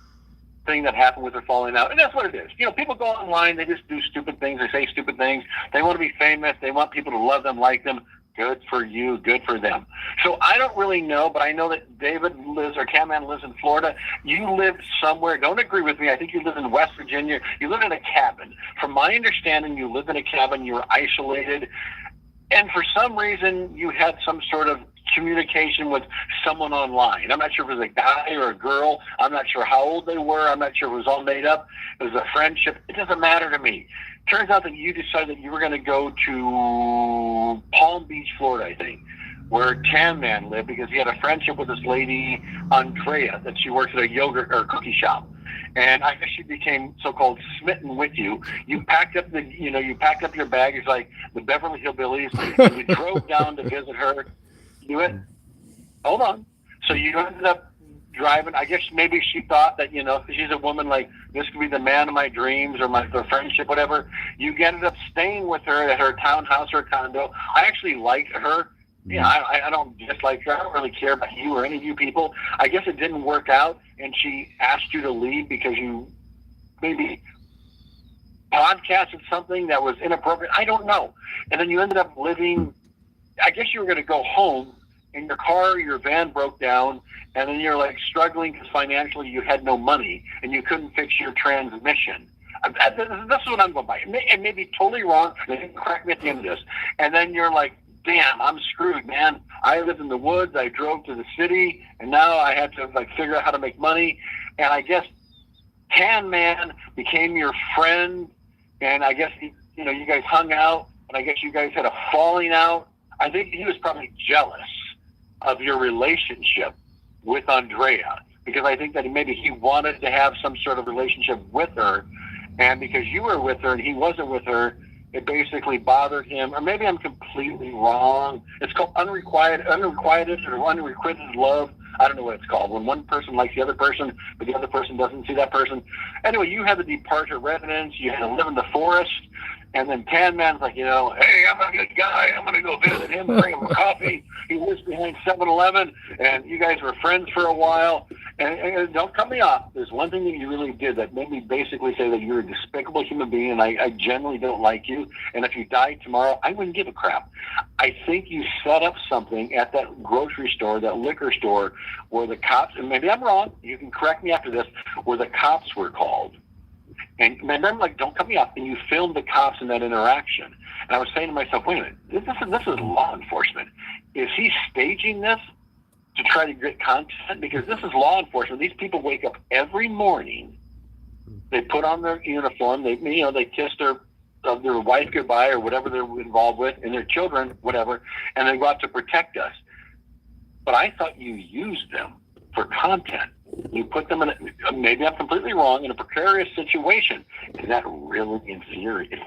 thing that happened with her falling out, and that's what it is. People go online, they just do stupid things, they say stupid things, they want to be famous, they want people to love them, like them. Good for you, good for them. So I don't really know, but I know that Tanman lives in Florida. You live somewhere, don't agree with me, I think you live in West Virginia. You live in a cabin. From my understanding, you live in a cabin, you were isolated, and for some reason you had some sort of communication with someone online. I'm not sure if it was a guy or a girl. I'm not sure how old they were. I'm not sure if it was all made up. It was a friendship. It doesn't matter to me. Turns out that you decided that you were going to go to Palm Beach, Florida, I think, where Tanman lived, because he had a friendship with this lady, Andrea, that she works at a yogurt or cookie shop. And I guess she became so-called smitten with you. You packed up your baggage like the Beverly Hillbillies, and you drove down to visit her. Hold on. So you ended up driving. I guess maybe she thought that, she's a woman, like, this could be the man of my dreams or the friendship, whatever. You ended up staying with her at her townhouse or condo. I actually liked her. I don't dislike her. I don't really care about you or any of you people. I guess it didn't work out, and she asked you to leave because you maybe podcasted something that was inappropriate. I don't know. And then you ended up living, I guess you were going to go home, and your van broke down, and then you're like struggling because financially you had no money and you couldn't fix your transmission. This is what I'm going by. It may be totally wrong. They can correct me at the end of this. And then you're like, damn, I'm screwed, man. I lived in the woods. I drove to the city, and now I had to figure out how to make money. And I guess Tanman became your friend, and I guess you guys hung out, and I guess you guys had a falling out. I think he was probably jealous of your relationship with Andrea, because I think that maybe he wanted to have some sort of relationship with her, and because you were with her and he wasn't with her, it basically bothered him. Or maybe I'm completely wrong. It's called unrequited or unrequited love. I don't know what it's called. When one person likes the other person, but the other person doesn't see that person. Anyway, you had to depart your residence. You had to live in the forest. And then Tanman's like, hey, I'm a good guy. I'm going to go visit him, bring him a coffee. He lives behind 7-Eleven, and you guys were friends for a while. And don't cut me off. There's one thing that you really did that made me basically say that you're a despicable human being, and I generally don't like you. And if you died tomorrow, I wouldn't give a crap. I think you set up something at that grocery store, that liquor store, where the cops, and maybe I'm wrong, you can correct me after this, where the cops were called. And I'm like, don't cut me off. And you filmed the cops in that interaction. And I was saying to myself, wait a minute, this is law enforcement. Is he staging this to try to get content? Because this is law enforcement. These people wake up every morning. They put on their uniform. They kiss their wife goodbye or whatever they're involved with, and their children, whatever, and they go out to protect us. But I thought you used them for content. You put them in maybe I'm completely wrong, in a precarious situation. And that really infuriated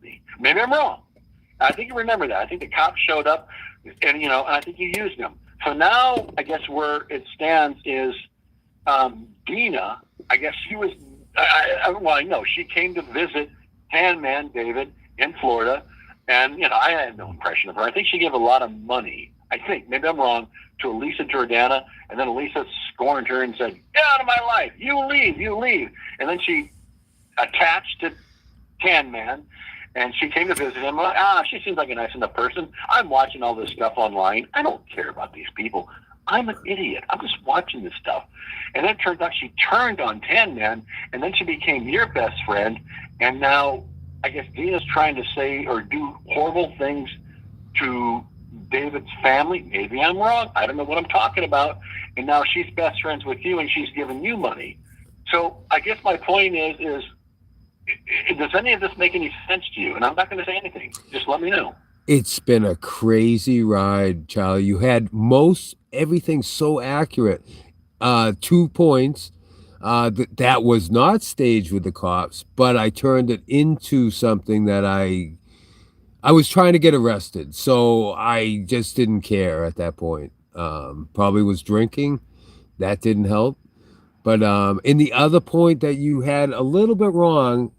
me. Maybe I'm wrong. I think you remember that. I think the cops showed up, and I think you used them. So now, I guess where it stands is Dina. I guess she was. I know she came to visit Tanman David in Florida, and I had no impression of her. I think she gave a lot of money I think, maybe I'm wrong, to Elisa Jordana, and then Elisa scorned her and said, "Get out of my life! You leave, you leave!" And then she attached to Tan Man, and she came to visit him. She seems like a nice enough person. I'm watching all this stuff online. I don't care about these people. I'm an idiot. I'm just watching this stuff. And then it turns out she turned on Tan Man, and then she became your best friend. And now, I guess Dina's trying to say or do horrible things to David's family. Maybe I'm wrong. I don't know what I'm talking about. And now she's best friends with you, and she's giving you money. So I guess my point is does any of this make any sense to you? And I'm not going to say anything. Just let me know. It's been a crazy ride, Charlie. You had everything so accurate. 2 points. That was not staged with the cops, but I turned it into something that I was trying to get arrested. So I just didn't care at that point. Probably was drinking. That didn't help. But in the other point that you had a little bit wrong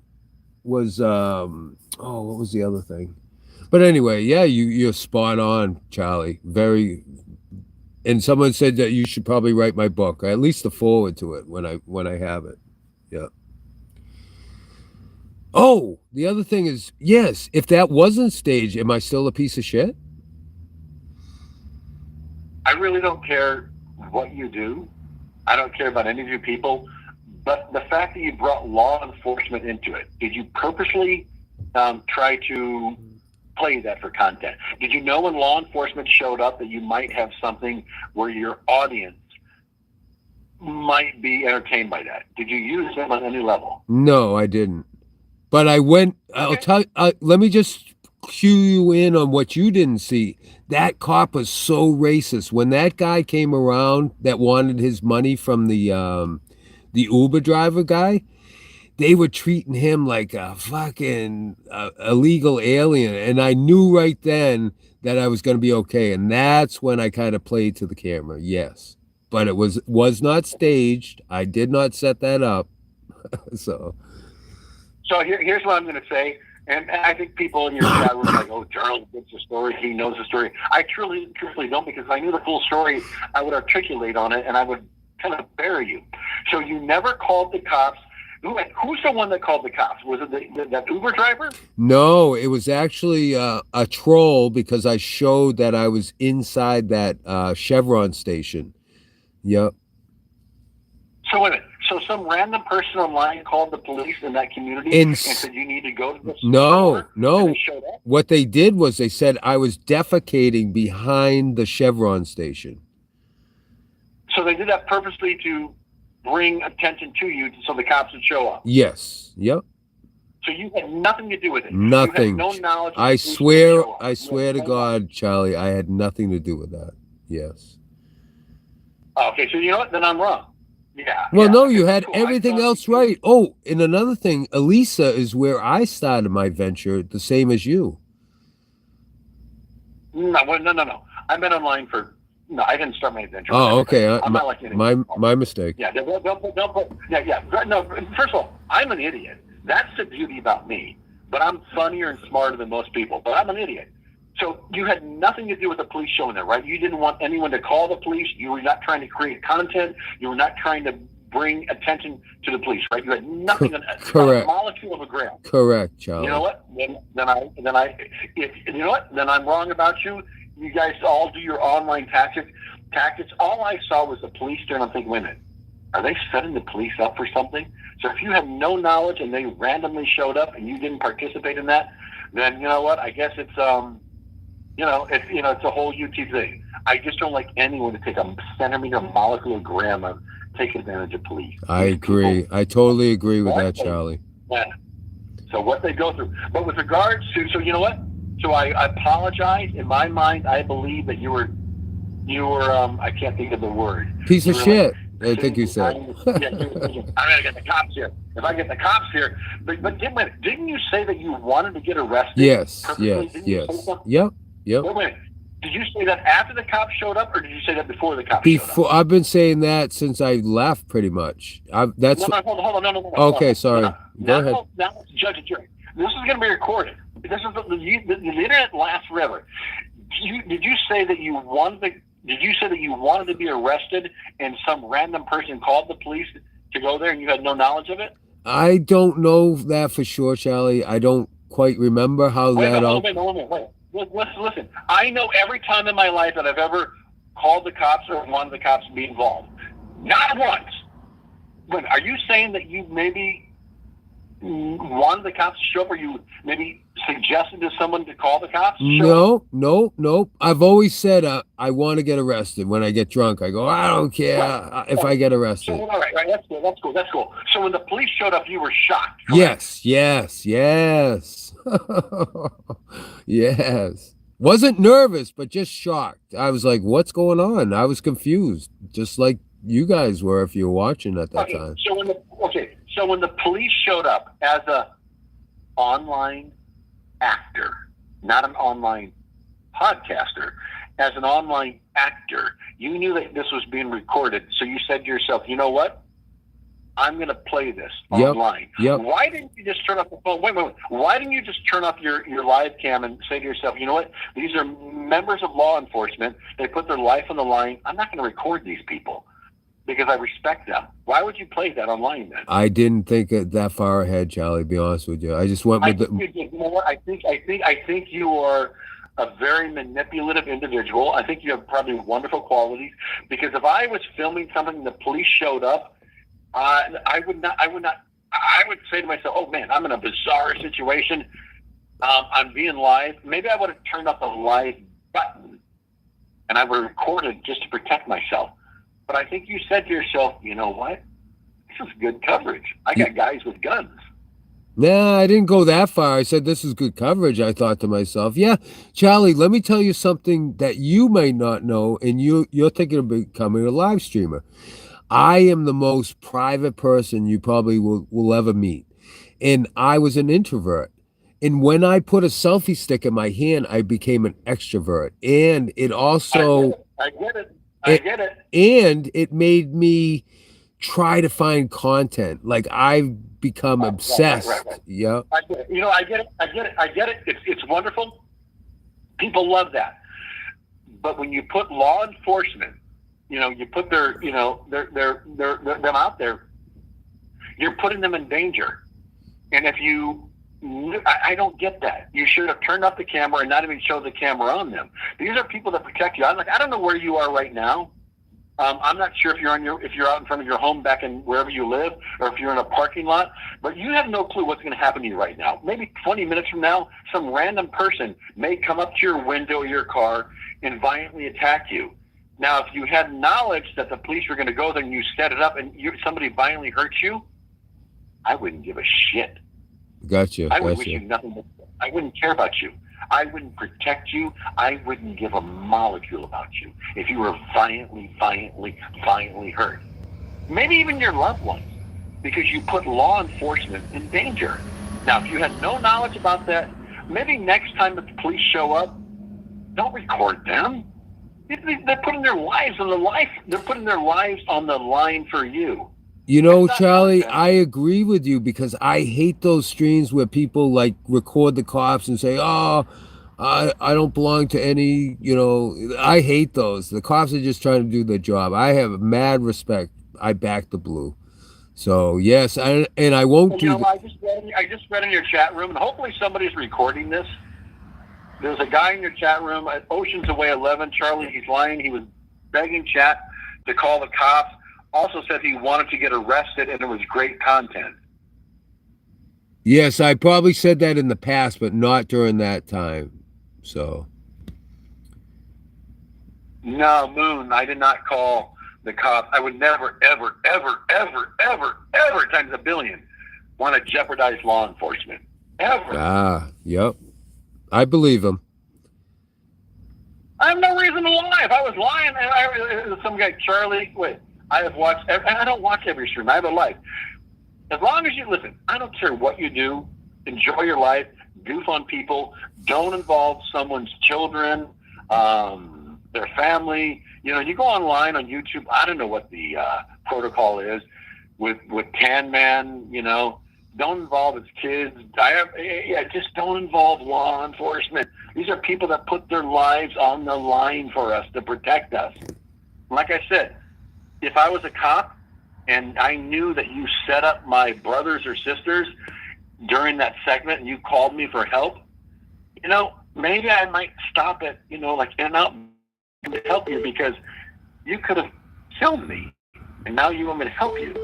was, what was the other thing? But anyway, yeah, you're spot on, Charlie. Very. And someone said that you should probably write my book, or at least the forward to it when I have it. Yeah. Oh, the other thing is, yes, if that wasn't staged, am I still a piece of shit? I really don't care what you do. I don't care about any of you people. But the fact that you brought law enforcement into it, did you purposely try to play that for content? Did you know when law enforcement showed up that you might have something where your audience might be entertained by that? Did you use them on any level? No, I didn't. But I went. Okay. I'll tell. Let me just cue you in on what you didn't see. That cop was so racist. When that guy came around that wanted his money from the Uber driver guy, they were treating him like a fucking illegal alien. And I knew right then that I was going to be okay. And that's when I kind of played to the camera. Yes. But it was not staged. I did not set that up. So here's what I'm going to say. And I think people in your chat were like, "Oh, Charles gets the story. He knows the story." I truthfully don't, because if I knew the full story, I would articulate on it and I would kind of bury you. So you never called the cops. Who's the one that called the cops? Was it that Uber driver? No, it was actually a troll, because I showed that I was inside that Chevron station. Yep. So wait a minute. So some random person online called the police in that community and said you need to go to this. No. Showed up? What they did was they said I was defecating behind the Chevron station. So they did that purposely to bring attention to you so the cops would show up. Yes. Yep. So you had nothing to do with it. Nothing. You had no knowledge. I swear to God, Charlie, I had nothing to do with that. Yes. Okay, so you know what? Then I'm wrong. Yeah. Well, yeah. no, you had Cool. everything else right. Oh, and another thing, Elisa is where I started my venture, the same as you. No. I've been online for. No, I didn't start my adventure. Oh, okay. I'm not like my mistake. Yeah, don't put. Yeah. No, first of all, I'm an idiot. That's the beauty about me. But I'm funnier and smarter than most people. But I'm an idiot. So you had nothing to do with the police showing there, right? You didn't want anyone to call the police. You were not trying to create content. You were not trying to bring attention to the police, right? You had nothing. Correct. A molecule of a gram. Correct, Charlie. You know what? Then I'm wrong about you. You guys all do your online tactics. All I saw was the police there, and I'm thinking, wait a minute, are they setting the police up for something? So if you have no knowledge and they randomly showed up and you didn't participate in that, then you know what? I guess it's it's a whole YouTube thing. I just don't like anyone to take a centimeter molecule of gram and take advantage of police. I agree. I totally agree with that, Charlie. Yeah. So what they go through. But with regards to, so you know what? So I apologize. In my mind, I believe that you were I can't think of the word. Piece of shit. I think you said. I'm gonna get the cops here. If I get the cops here, but didn't you say that you wanted to get arrested? Yes. Yep. Wait. Did you say that after the cops showed up, or did you say that before the cops showed up? I've been saying that since I left, pretty much. Hold on. No. Okay, sorry. Go ahead. Now, judge and jury. This is going to be recorded. The internet lasts forever. Did you say that you wanted to be arrested and some random person called the police to go there and you had no knowledge of it? I don't know that for sure, Charlie. I don't quite remember how that all. Wait. Listen. I know every time in my life that I've ever called the cops or wanted the cops to be involved. Not once. But are you saying that you maybe wanted the cops to show up, or you maybe suggested to someone to call the cops? No. I've always said I want to get arrested. When I get drunk, I go, I don't care if I get arrested. So, all right. That's cool. So when the police showed up, you were shocked. Correct? Yes. Yes. Wasn't nervous, but just shocked. I was like, what's going on? I was confused, just like you guys were if you were watching at that time. So when the police showed up as a online actor, not an online podcaster, as an online actor, you knew that this was being recorded. So you said to yourself, you know what? I'm going to play this online. Yep. Why didn't you just turn off the phone? Wait. Why didn't you just turn off your live cam and say to yourself, you know what? These are members of law enforcement. They put their life on the line. I'm not going to record these people because I respect them. Why would you play that online then? I didn't think it that far ahead, Charlie, to be honest with you. I just went with You know what? I think you are a very manipulative individual. I think you have probably wonderful qualities, because if I was filming something and the police showed up, I would say to myself, oh man, I'm in a bizarre situation. I'm being live. Maybe I would have turned off the live button and I would have recorded just to protect myself. But I think you said to yourself, you know what? This is good coverage. I got guys with guns. Nah, I didn't go that far. I said, this is good coverage. I thought to myself, yeah, Charlie, let me tell you something that you may not know, and you're thinking of becoming a live streamer. I am the most private person you probably will ever meet. And I was an introvert. And when I put a selfie stick in my hand, I became an extrovert. And it also... I get it. And it made me try to find content. Like, I've become obsessed. Right. Yeah. I get it. I get it. It's wonderful. People love that. But when you put law enforcement, you put them out there, you're putting them in danger. And if I don't get that. You should have turned off the camera and not even show the camera on them. These are people that protect you. I don't know where you are right now. I'm not sure if you're out in front of your home back in wherever you live, or if you're in a parking lot, but you have no clue what's going to happen to you right now. Maybe 20 minutes from now, some random person may come up to your window of your car and violently attack you. Now, if you had knowledge that the police were going to go there and you set it up and somebody violently hurts you, I wouldn't give a shit. Gotcha. I would wish you nothing but I wouldn't care about you. I wouldn't protect you. I wouldn't give a molecule about you if you were violently hurt. Maybe even your loved ones, because you put law enforcement in danger. Now, if you had no knowledge about that, maybe next time that the police show up, don't record them. They're putting their lives on the line. They're putting their lives on the line for you. Charlie, I agree with you, because I hate those streams where people like record the cops and say, oh, I don't belong to any, I hate those. The cops are just trying to do their job. I have mad respect. I back the blue. So yes, and I won't do. I just read in your chat room, and hopefully somebody's recording this. There's a guy in your chat room at Oceans Away 11. Charlie, he's lying. He was begging chat to call the cops. Also said he wanted to get arrested, and it was great content. Yes, I probably said that in the past, but not during that time. So. No, Moon, I did not call the cops. I would never, ever, ever, ever, ever, ever times a billion want to jeopardize law enforcement. Ever. Yep. I believe him. I have no reason to lie. If I was lying, and some guy, Charlie, I have watched, and I don't watch every stream. I have a life. As long as you listen, I don't care what you do. Enjoy your life. Goof on people. Don't involve someone's children, their family. You go online on YouTube. I don't know what the protocol is with Tan Man. Don't involve his kids. Just don't involve law enforcement. These are people that put their lives on the line for us to protect us. Like I said, if I was a cop and I knew that you set up my brothers or sisters during that segment and you called me for help, maybe I might stop it, and out to help you because you could have killed me, and now you want me to help you.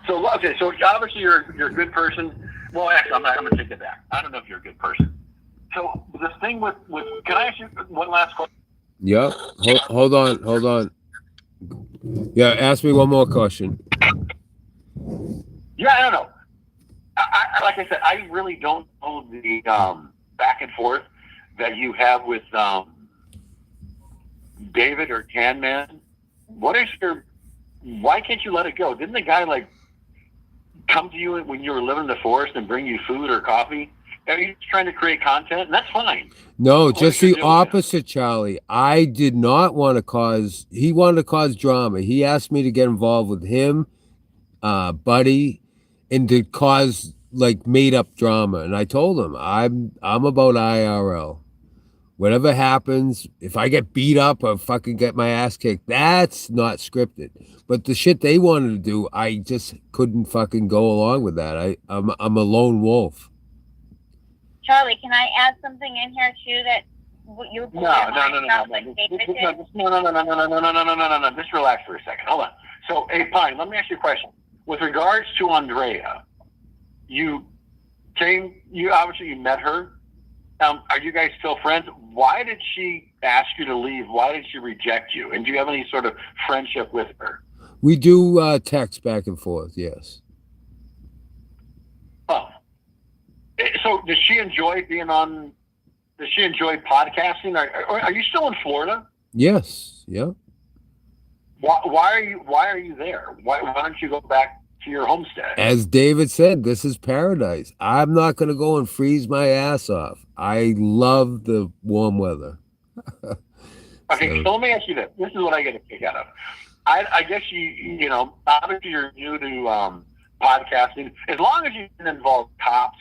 So obviously you're a good person. Well, actually, I'm going to take it back. I don't know if you're a good person. So this thing with can I ask you one last question? Yeah. Hold on. Yeah, ask me one more question. Yeah, I don't know. I like I said, I really don't know the back and forth that you have with David or Tan Man. Why can't you let it go? Didn't the guy come to you when you were living in the forest and bring you food or coffee? Are you trying to create content? And that's fine. No, just the opposite, Charlie. I did not want to cause. He wanted to cause drama. He asked me to get involved with him, Buddy, and to cause made up drama. And I told him I'm about IRL. Whatever happens, if I get beat up or fucking get my ass kicked, that's not scripted. But the shit they wanted to do, I just couldn't fucking go along with that. I'm a lone wolf. Charlie, can I add something in here too that you No. Just relax for a second. Hold on. So, hey, Pine, let me ask you a question. With regards to Andrea, you obviously met her. Are you guys still friends? Why did she ask you to leave? Why did she reject you? And do you have any sort of friendship with her? We do text back and forth, yes. Oh. So does she enjoy podcasting? Are you still in Florida? Yes, yeah. Why are you there? Why don't you go back to your homestead? As David said, this is paradise. I'm not going to go and freeze my ass off. I love the warm weather. Okay, so let me ask you this. This is what I get a kick out of. I guess you obviously you're new to podcasting. As long as you don't involve cops,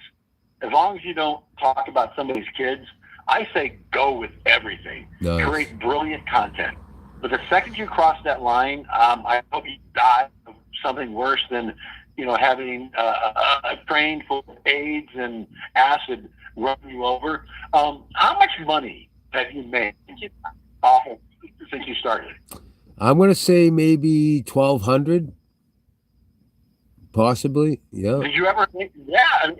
as long as you don't talk about somebody's kids, I say go with everything. Nice. Create brilliant content. But the second you cross that line, I hope you die of something worse than having a train full of AIDS and acid run you over. How much money have you made off of since you started? I'm going to say maybe 1,200, possibly. Yeah. Did you ever? Yeah.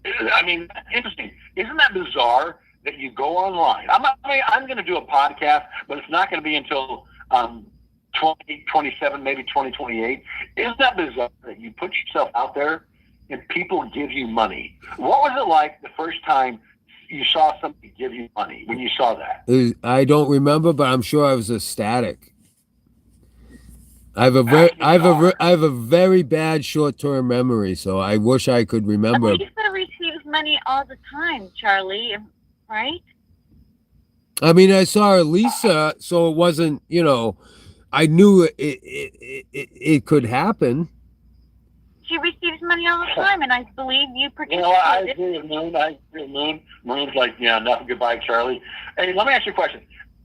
I mean, interesting. Isn't that bizarre that you go online? I'm going to do a podcast, but it's not going to be until 2027, maybe 2028. Isn't that bizarre that you put yourself out there and people give you money? What was it like the first time you saw somebody give you money when you saw that? I don't remember, but I'm sure I was ecstatic. I have a very bad short-term memory, so I wish I could remember. Lisa receives money all the time, Charlie, right? I mean, I saw Lisa, so it wasn't, I knew it could happen. She receives money all the time, and I believe you participate. I agree with Moon. Moon's like, yeah, enough, goodbye, Charlie. Hey, let me ask you a question.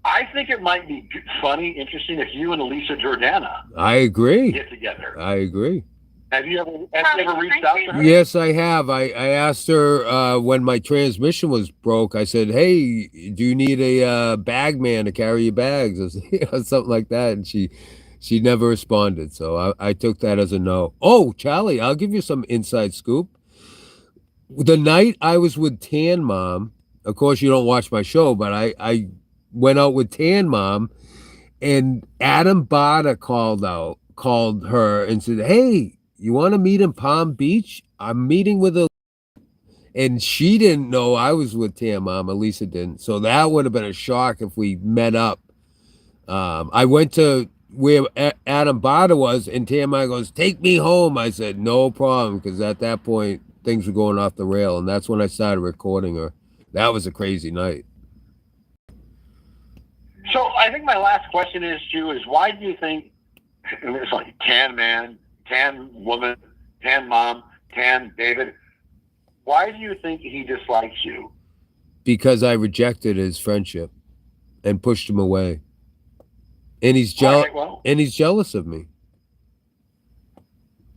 I think it might be funny, interesting if you and Elisa Jordana I agree. get together. I agree. Have you ever reached out to her? Yes, I have. I asked her when my transmission was broke. I said, "Hey, do you need a bag man to carry your bags?" Or something like that, and she never responded. So I took that as a no. Oh, Charlie, I'll give you some inside scoop. The night I was with Tan Mom, of course you don't watch my show, but I went out with Tan Mom, and Adam Bada called her and said, "Hey, you want to meet in Palm Beach? I'm meeting with a," and she didn't know I was with Tan Mom. Elisa didn't. So that would have been a shock if we met up. I went to where Adam Bada was, and Tan Mom goes, "Take me home." I said, "No problem," because at that point things were going off the rail, and that's when I started recording her. That was a crazy night. So I think my last question is to you is why do you think it's like Tan Man, Tan Woman, Tan Mom, Tan, David, why do you think he dislikes you? Because I rejected his friendship and pushed him away. And he's All jealous. right, well, And he's jealous of me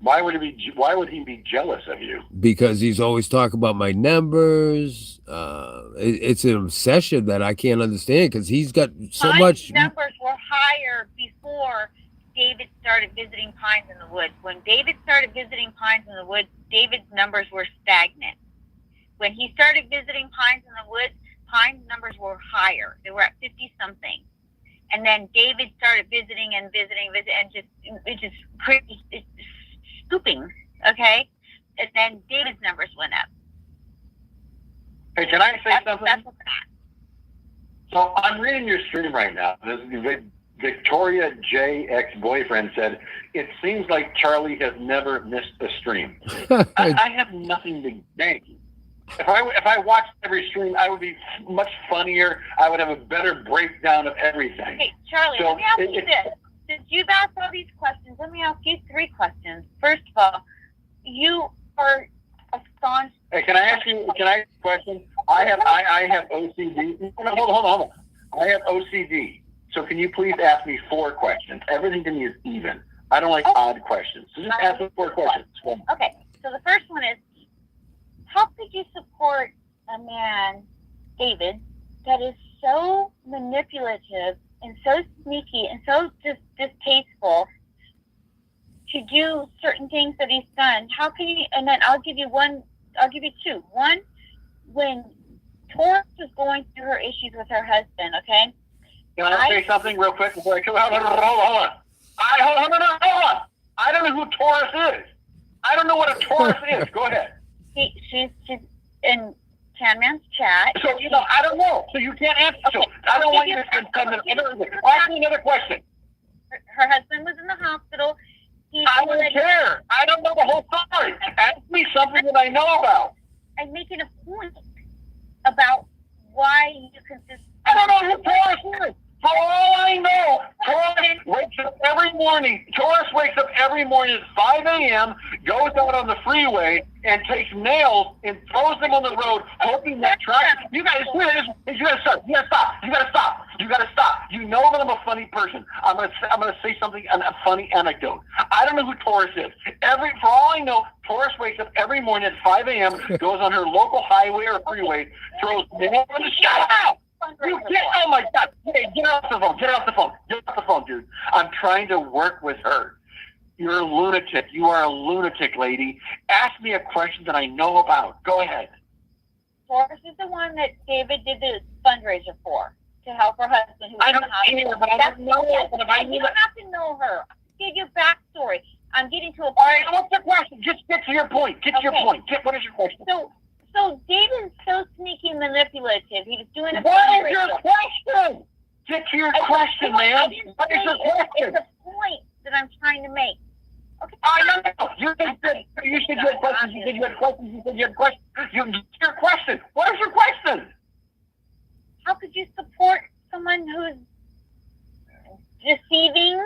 why would he be jealous of you? because he's always talking about my numbers. It's an obsession that I can't understand because he's got so My much. numbers were higher before David started visiting Pines in the Woods. When David started visiting Pines in the Woods, David's numbers were stagnant. When he started visiting Pines in the Woods, Pines' numbers were higher. They were at 50 something. And then David started visiting and just it's scooping, okay? And then David's numbers went up. Hey, can I say something? That's a fact. So I'm reading your stream right now. This is Victoria J. ex-boyfriend said, it seems like Charlie has never missed a stream. I have nothing to gain. If I watched every stream, I would be much funnier. I would have a better breakdown of everything. Okay, Charlie, So let me ask you this. Since you've asked all these questions, let me ask you 3 questions. First of all, you are a staunch. Hey, can I ask a question? I have OCD. Hold on. I have OCD. So can you please ask me 4 questions? Everything to me is even. I don't like odd questions. So just ask me 4 questions. Okay, so the first one is, how could you support a man, David, that is so manipulative and so sneaky and so distasteful to do certain things that he's done? How can you? And then I'll give you 2. One, when Taurus was going through her issues with her husband, okay? Can I say something real quick before I come out? Hold on. Hold on. I don't know who Taurus is. I don't know what a Taurus is. Go ahead. She's in Tanman's chat. So, I don't know. So you can't answer. So I don't want you to spend another. Ask me another question. Her husband was in the hospital. I don't care. I don't know the whole story. Ask me something that I know about. I'm making a point about why you consist. I don't know who Taurus is. For all I know, Taurus wakes up every morning. Taurus wakes up every morning at 5 a.m., goes out on the freeway, and takes nails and throws them on the road, hoping that traffic. You gotta stop. You gotta stop. You know that I'm a funny person. I'm gonna say something, a funny anecdote. I don't know who Taurus is. For all I know, Taurus wakes up every morning at 5 a.m., goes on her local highway or freeway, throws nails on the shut up! Oh my God! Hey, get off the phone, dude. I'm trying to work with her. You're a lunatic. You are a lunatic, lady. Ask me a question that I know about. Go ahead. Taurus is the one that David did the fundraiser for to help her husband. I don't care, but I don't know her. But if I you don't have to know her. Give your backstory. I'm getting to a point. All right, what's your question? Just get to your point. Get to your point. What is your question? So David is so sneaky and manipulative. He was doing a What is your question? Get to your question, man. What is your question? It's a point that I'm trying to make. Okay. I know. You said you had questions. You said you had questions. Your question. What is your question? How could you support someone who's deceiving,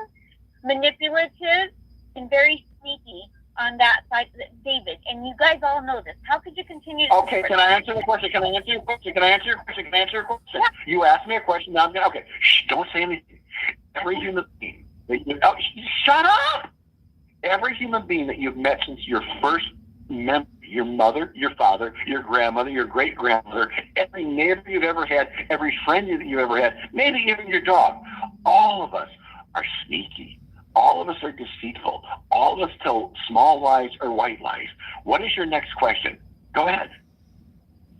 manipulative, and very sneaky on that side, David? And you guys all know this. How could you continue to Okay, can I answer the question? Can I answer your question? Yeah. You asked me a question. Now I'm going to... Okay. Shh, don't say anything. Every human being... shut up! Every human being that you've met since your first memory, your mother, your father, your grandmother, your great-grandmother, every neighbor you've ever had, every friend that you've ever had, maybe even your dog, all of us are sneaky. All of us are deceitful. All of us tell small lies or white lies. What is your next question? Go ahead.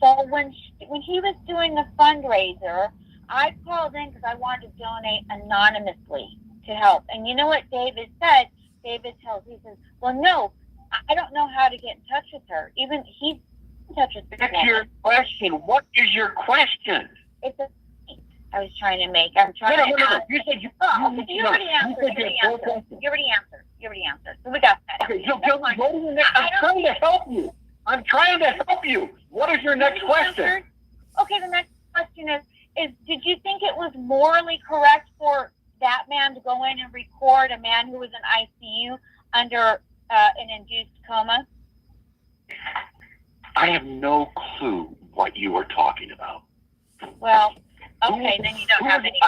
So when he was doing the fundraiser, I called in because I wanted to donate anonymously to help. And you know what David said? He says, well, no, I don't know how to get in touch with her. Even he's in touch with her. That's your question. What is your question? It's a point I was trying to make. I'm trying to No. You said you already answered. You already answered. So we got that. Okay, so go to the next. I'm trying to help you. What is your next question? Okay, the next question is did you think it was morally correct for that man to go in and record a man who was in ICU under an induced coma? I have no clue what you are talking about. Well, okay, then you don't have any.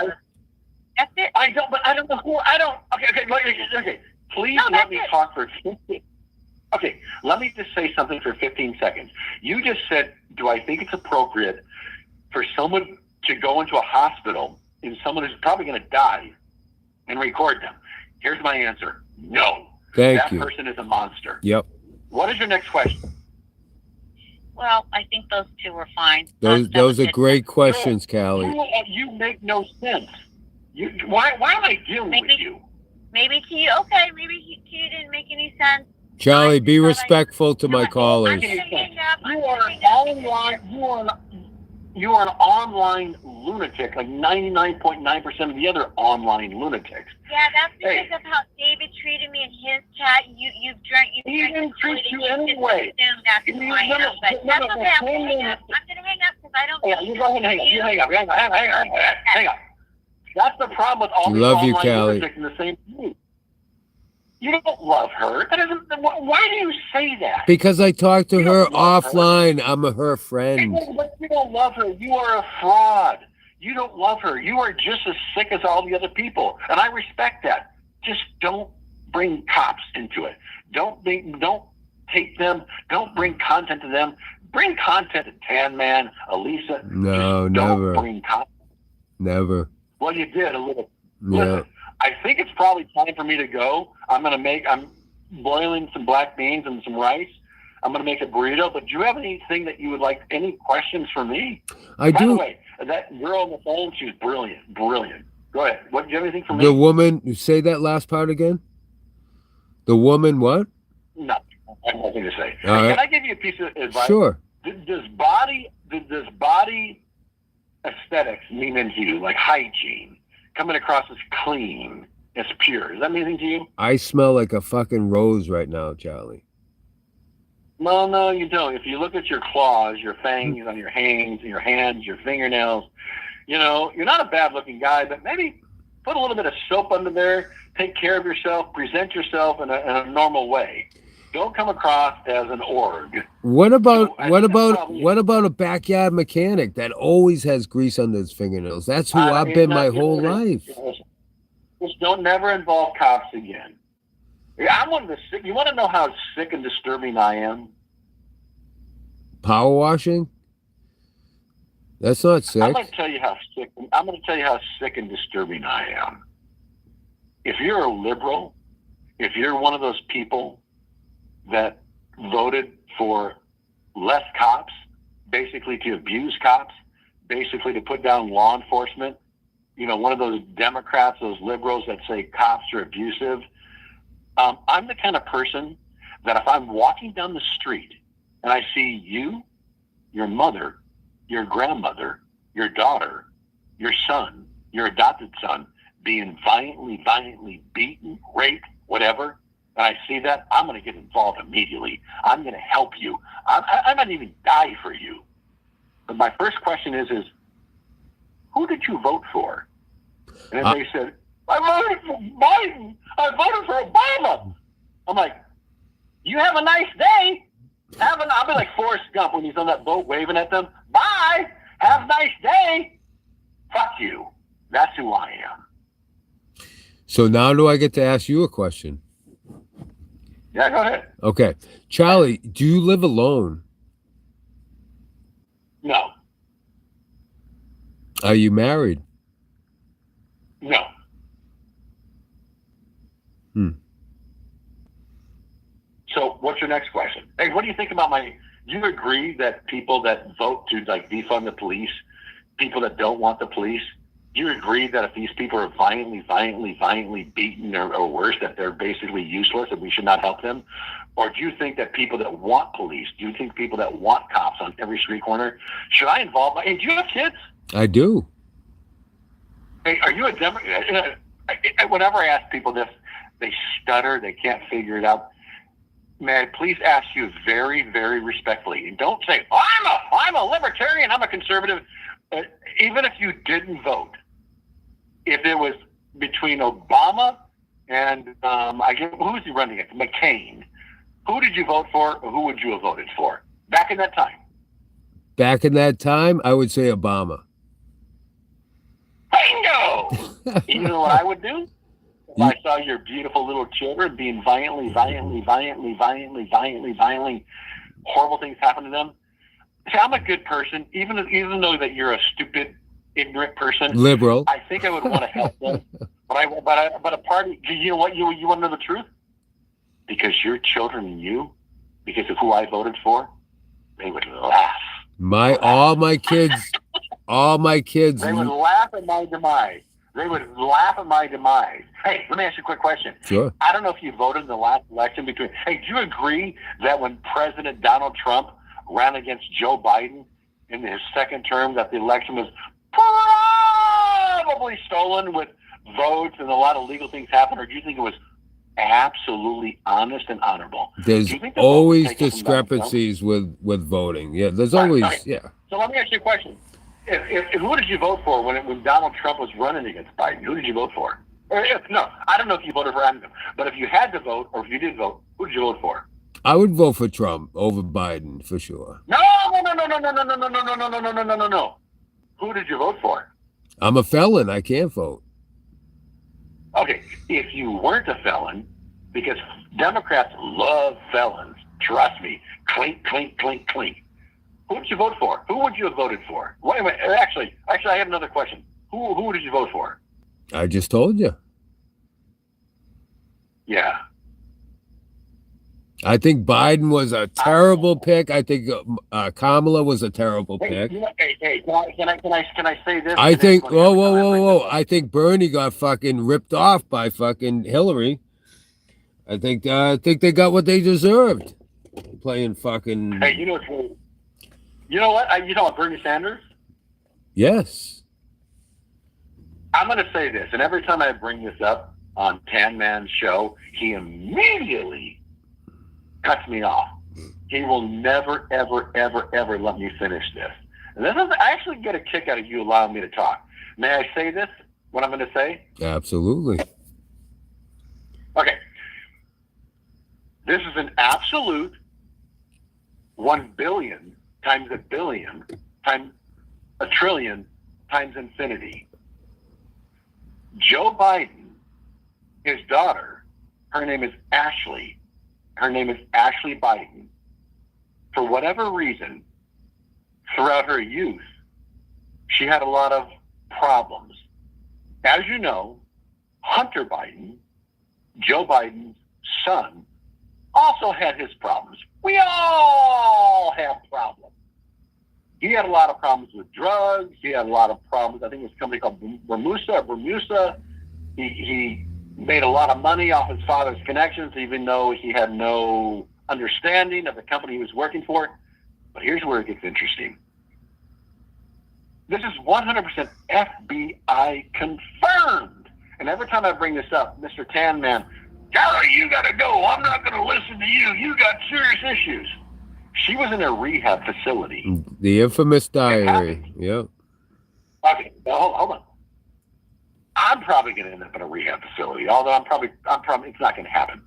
That's it. I don't, but I don't know who. I don't. Okay. Please No, let me that's it. talk for 15. Okay, let me just say something for 15 seconds. You just said, do I think it's appropriate for someone to go into a hospital and someone who's probably going to die and record them? Here's my answer. No. Thank That you. person is a monster. Yep. What is your next question? Well, I think those two were fine. Those are good. great questions, Callie. You make no sense. Why am I dealing with Maybe- you? Maybe to you, okay. Maybe to you didn't make any sense. Charlie, be respectful to my I'm callers. gonna hang up. You are an online. You are an online lunatic, like 99.9% of the other online lunatics. Yeah, that's because Hey. of how David treated me in his chat. You've drank. He didn't treat you anyway. That's You- who I no, am. no, But no, that's no, okay. I'm no, gonna hang no, up. I'm gonna hang up because I don't. Yeah, you go ahead and hang up. You hang up. That's the problem with all these Love you, online Callie. lunatics in the same thing. You don't love her. That isn't. Why do you say that? Because I talked to You her don't love her. offline. I'm her friend. But you don't love her. You are a fraud. You don't love her. You are just as sick as all the other people, and I respect that. Just don't bring cops into it. Don't take them. Don't bring content to them. Bring content to Tan Man, Elisa. No, Just never. Don't bring content. Never. Well, you did a little. Yeah. Listen, I think it's probably time for me to go. I'm boiling some black beans and some rice. I'm going to make a burrito. But do you have anything that you would like? Any questions for me? I By the do. way, that girl on the phone, she's brilliant. Brilliant. Go ahead. What? Do you have anything for The me? woman, say that last part again. The woman, what? No, I have nothing to say. All right. Can I give you a piece of advice? Sure. Does body aesthetics mean anything to you? Like hygiene, coming across as clean, as pure. Does that mean anything to you? I smell like a fucking rose right now, Charlie. No, you don't. If you look at your claws, your fangs on your hands, your fingernails, you're not a bad-looking guy, but maybe put a little bit of soap under there, take care of yourself, present yourself in a normal way. Don't come across as an org. What about So, I what think that's about probably- what about a backyard mechanic that always has grease under his fingernails? That's who I've been my whole life. Just don't never involve cops again. Yeah, I'm one of the sick. You want to know how sick and disturbing I am? Power washing? That's not I'm sick. going to tell you how sick. I'm going to tell you how sick and disturbing I am. If you're a liberal, if you're one of those people that voted for less cops, basically to abuse cops, basically to put down law enforcement, one of those Democrats, those liberals that say cops are abusive. I'm the kind of person that if I'm walking down the street and I see you, your mother, your grandmother, your daughter, your son, your adopted son being violently beaten, raped, whatever, and I see that, I'm going to get involved immediately. I'm going to help you. I might even die for you. But my first question is who did you vote for? And then they said, I voted for Biden. I voted for Obama. I'm like, you have a nice day. I'll be like Forrest Gump when he's on that boat waving at them. Bye. Have a nice day. Fuck you. That's who I am. So now do I get to ask you a question? Yeah, go ahead. Okay. Charlie, do you live alone? No. Are you married? No. So what's your next question? Hey, what do you think about do you agree that people that vote to defund the police, people that don't want the police, do you agree that if these people are violently beaten or worse, that they're basically useless and we should not help them? Or do you think that people that want police, do you think people that want cops on every street corner, should I involve hey, do you have kids? I do. Hey, are you a Democrat? Whenever I ask people this, they stutter, they can't figure it out. May I please ask you very, very respectfully, and don't say, I'm a libertarian, I'm a conservative. Even if you didn't vote, if it was between Obama and who was he running against? McCain. Who did you vote for, or who would you have voted for? Back in that time. Back in that time, I would say Obama. Bingo! You know what I would do? If I saw your beautiful little children being violently, horrible things happen to them. See, I'm a good person, even though that you're a stupid, ignorant person. Liberal. I think I would want to help them. But a party, you know what? You want to know the truth? Because your children and you, because of who I voted for, they would laugh. All my kids. They would laugh at my demise. They would laugh at my demise. Hey, let me ask you a quick question. Sure. I don't know if you voted in the last election between. Hey, do you agree that when President Donald Trump ran against Joe Biden in his second term, that the election was probably stolen with votes and a lot of legal things happened, or do you think it was absolutely honest and honorable? There's always discrepancies with voting. Yeah, there's always, yeah. So let me ask you a question. If who did you vote for when Donald Trump was running against Biden? Who did you vote for? No, I don't know if you voted for him, but if you had to vote, or if you did vote, who did you vote for? I would vote for Trump over Biden for sure. No. Who did you vote for? I'm a felon. I can't vote. Okay, if you weren't a felon, because Democrats love felons, trust me, clink, clink, clink, clink. Who would you vote for? Who would you have voted for? Wait a minute. Actually, I have another question. Who did you vote for? I just told you. Yeah. I think Biden was a terrible pick. I think Kamala was a terrible pick. Hey, can I say this? I think, whoa. I think Bernie got fucking ripped off by fucking Hillary. I think they got what they deserved. Playing fucking. Hey, you know what? You know what, Bernie Sanders? Yes. I'm going to say this, and every time I bring this up on Tan Man's show, he immediately cuts me off. He will never, ever, ever, ever let me finish this. And I actually get a kick out of you allowing me to talk. May I say this, what I'm going to say? Absolutely. Okay. This is an absolute 1 billion times a billion times a trillion times infinity. Joe Biden, his daughter, her name is Ashley. Her name is Ashley Biden. For whatever reason, throughout her youth, she had a lot of problems. As you know, Hunter Biden, Joe Biden's son, also had his problems. We all have problems. He had a lot of problems with drugs. He had a lot of problems. I think it was a company called Bermuda. He made a lot of money off his father's connections, even though he had no understanding of the company he was working for. But here's where it gets interesting. This is 100% FBI confirmed. And every time I bring this up, Mr. Tan Man, Gary, you got to go. I'm not going to listen to you. You got serious issues. She was in a rehab facility. The infamous diary. Yep. Okay, now, hold on. I'm probably going to end up in a rehab facility, although I'm probably it's not going to happen.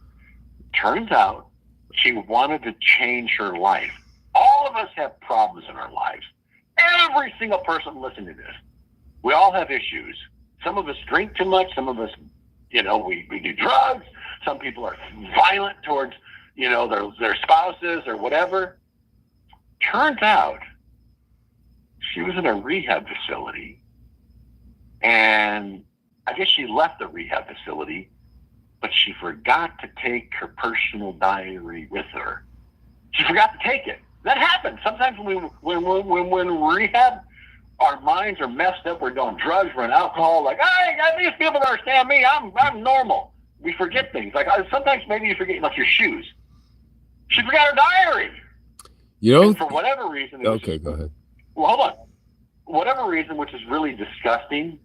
Turns out she wanted to change her life. All of us have problems in our lives. Every single person listening to this. We all have issues. Some of us drink too much. Some of us, we do drugs. Some people are violent towards, their spouses or whatever. Turns out she was in a rehab facility, and I guess she left the rehab facility, but she forgot to take her personal diary with her. She forgot to take it. That happens. Sometimes when rehab, our minds are messed up. We're doing drugs, we're on alcohol. Like, these people don't understand me. I'm normal. We forget things. Like sometimes maybe you forget, like your shoes. She forgot her diary. And for whatever reason. Okay, go ahead. Well, hold on. Whatever reason, which is really disgusting.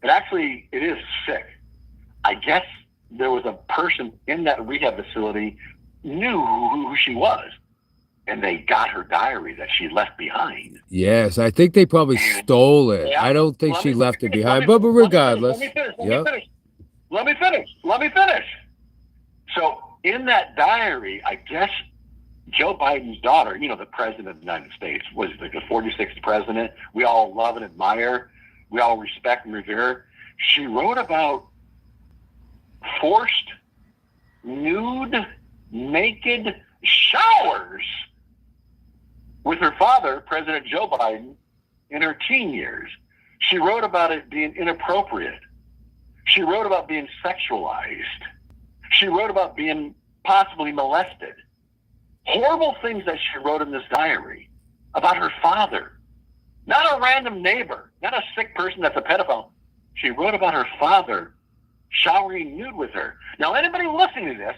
It is sick. I guess there was a person in that rehab facility knew who she was, and they got her diary that she left behind. Yes, I think they probably stole it. Yeah. I don't think she left it behind, but regardless. Let me finish. So in that diary, I guess Joe Biden's daughter, you know, the president of the United States, was like the 46th president. We all love and admire. We all respect and revere. She wrote about forced, nude, naked showers with her father, President Joe Biden, in her teen years. She wrote about it being inappropriate. She wrote about being sexualized. She wrote about being possibly molested. Horrible things that she wrote in this diary about her father. Not a random neighbor, not a sick person that's a pedophile. She wrote about her father showering nude with her. Now, anybody listening to this,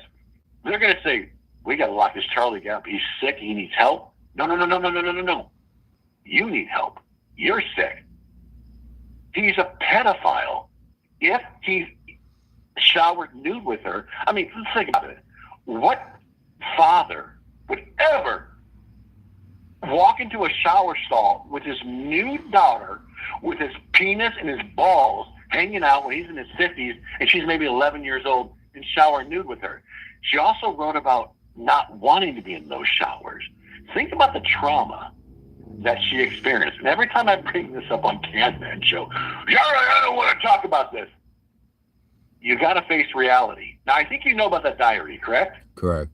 they're going to say, we got to lock this Charlie up. He's sick. He needs help. No. You need help. You're sick. He's a pedophile. If he showered nude with her, I mean, let's think about it. What father would ever walk into a shower stall with his nude daughter, with his penis and his balls hanging out when he's in his 50s and she's maybe 11 years old, and shower nude with her? She also wrote about not wanting to be in those showers. Think about the trauma that she experienced. And every time I bring this up on Canman Show, I don't want to talk about this. You got to face reality. Now, I think you know about that diary, correct? Correct.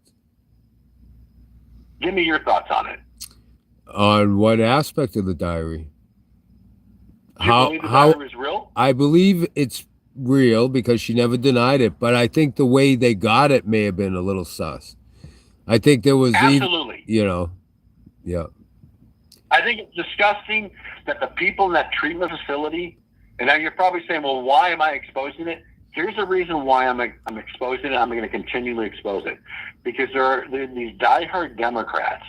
Give me your thoughts on it. On what aspect of the diary? Do you believe the diary is real? I believe it's real because she never denied it, but I think the way they got it may have been a little sus. I think there was Absolutely. Yeah. I think it's disgusting that the people in that treatment facility, and now you're probably saying, well, why am I exposing it? Here's the reason why I'm exposing it. I'm going to continually expose it. Because there are these diehard Democrats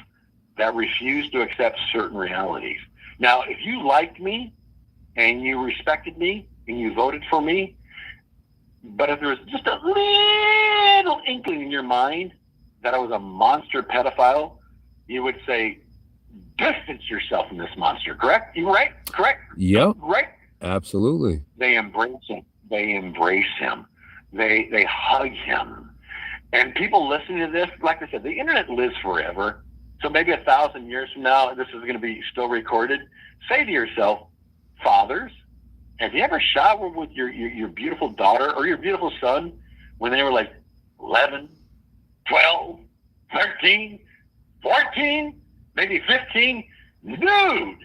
that refuse to accept certain realities. Now, if you liked me and you respected me and you voted for me, but if there was just a little inkling in your mind that I was a monster pedophile, you would say, distance yourself from this monster, correct? You right? Correct? Yep. Right? Absolutely. They embrace him. They embrace him. They hug him. And people listening to this, like I said, the internet lives forever. So maybe 1,000 years from now, this is going to be still recorded. Say to yourself, fathers, have you ever showered with your beautiful daughter or your beautiful son when they were like 11, 12, 13, 14, maybe 15? Dude,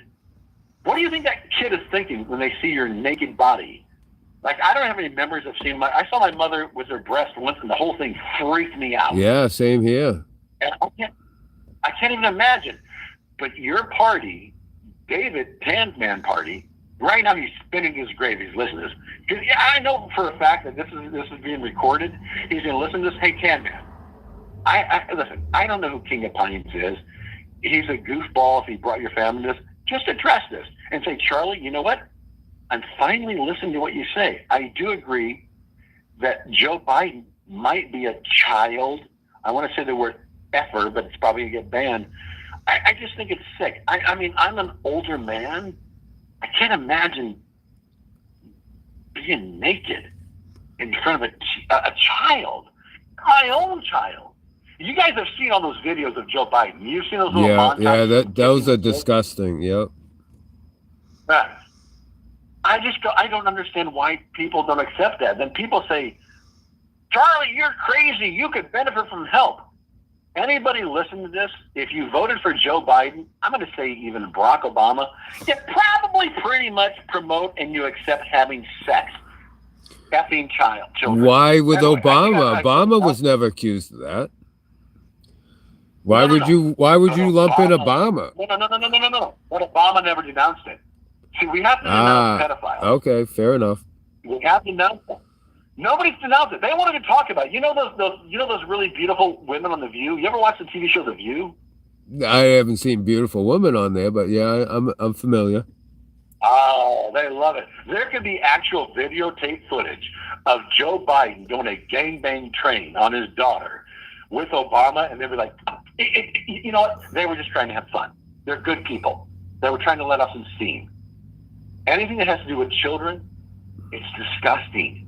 what do you think that kid is thinking when they see your naked body? Like, I don't have any memories of seeing I saw my mother with her breast once, and the whole thing freaked me out. Yeah, same here. And I can't even imagine. But your party, David Tanzman party, right now he's spinning his grave. He's listening to this. 'Cause, yeah, I know for a fact that this is being recorded. He's going to listen to this. Hey, Tanzman, listen, I don't know who King of Pines is. He's a goofball if he brought your family to this. Just address this and say, Charlie, you know what? I'm finally listening to what you say. I do agree that Joe Biden might be a child. I want to say the word effer, but it's probably going to get banned. I just think it's sick. I mean, I'm an older man. I can't imagine being naked in front of a child, my own child. You guys have seen all those videos of Joe Biden. You've seen those little montages. Yeah, those are disgusting. Yep. Right. I don't understand why people don't accept that. Then people say, Charlie, you're crazy. You could benefit from help. Anybody listen to this? If you voted for Joe Biden, I'm going to say even Barack Obama, you probably pretty much promote and you accept having sex. Effing children. Why with Anyway, Obama? Obama was never accused of that. Why would you lump in Obama? No. But Obama never denounced it. See, we have to denounce pedophiles. Okay, fair enough. We have to denounce them. Nobody's denounced it. They won't even talk about it. You know those really beautiful women on The View? You ever watch the TV show The View? I haven't seen beautiful women on there, but yeah, I'm familiar. Oh, they love it. There could be actual videotape footage of Joe Biden doing a gangbang train on his daughter with Obama, and they'd be like, you know what? They were just trying to have fun. They're good people. They were trying to let off some steam. Anything that has to do with children, it's disgusting.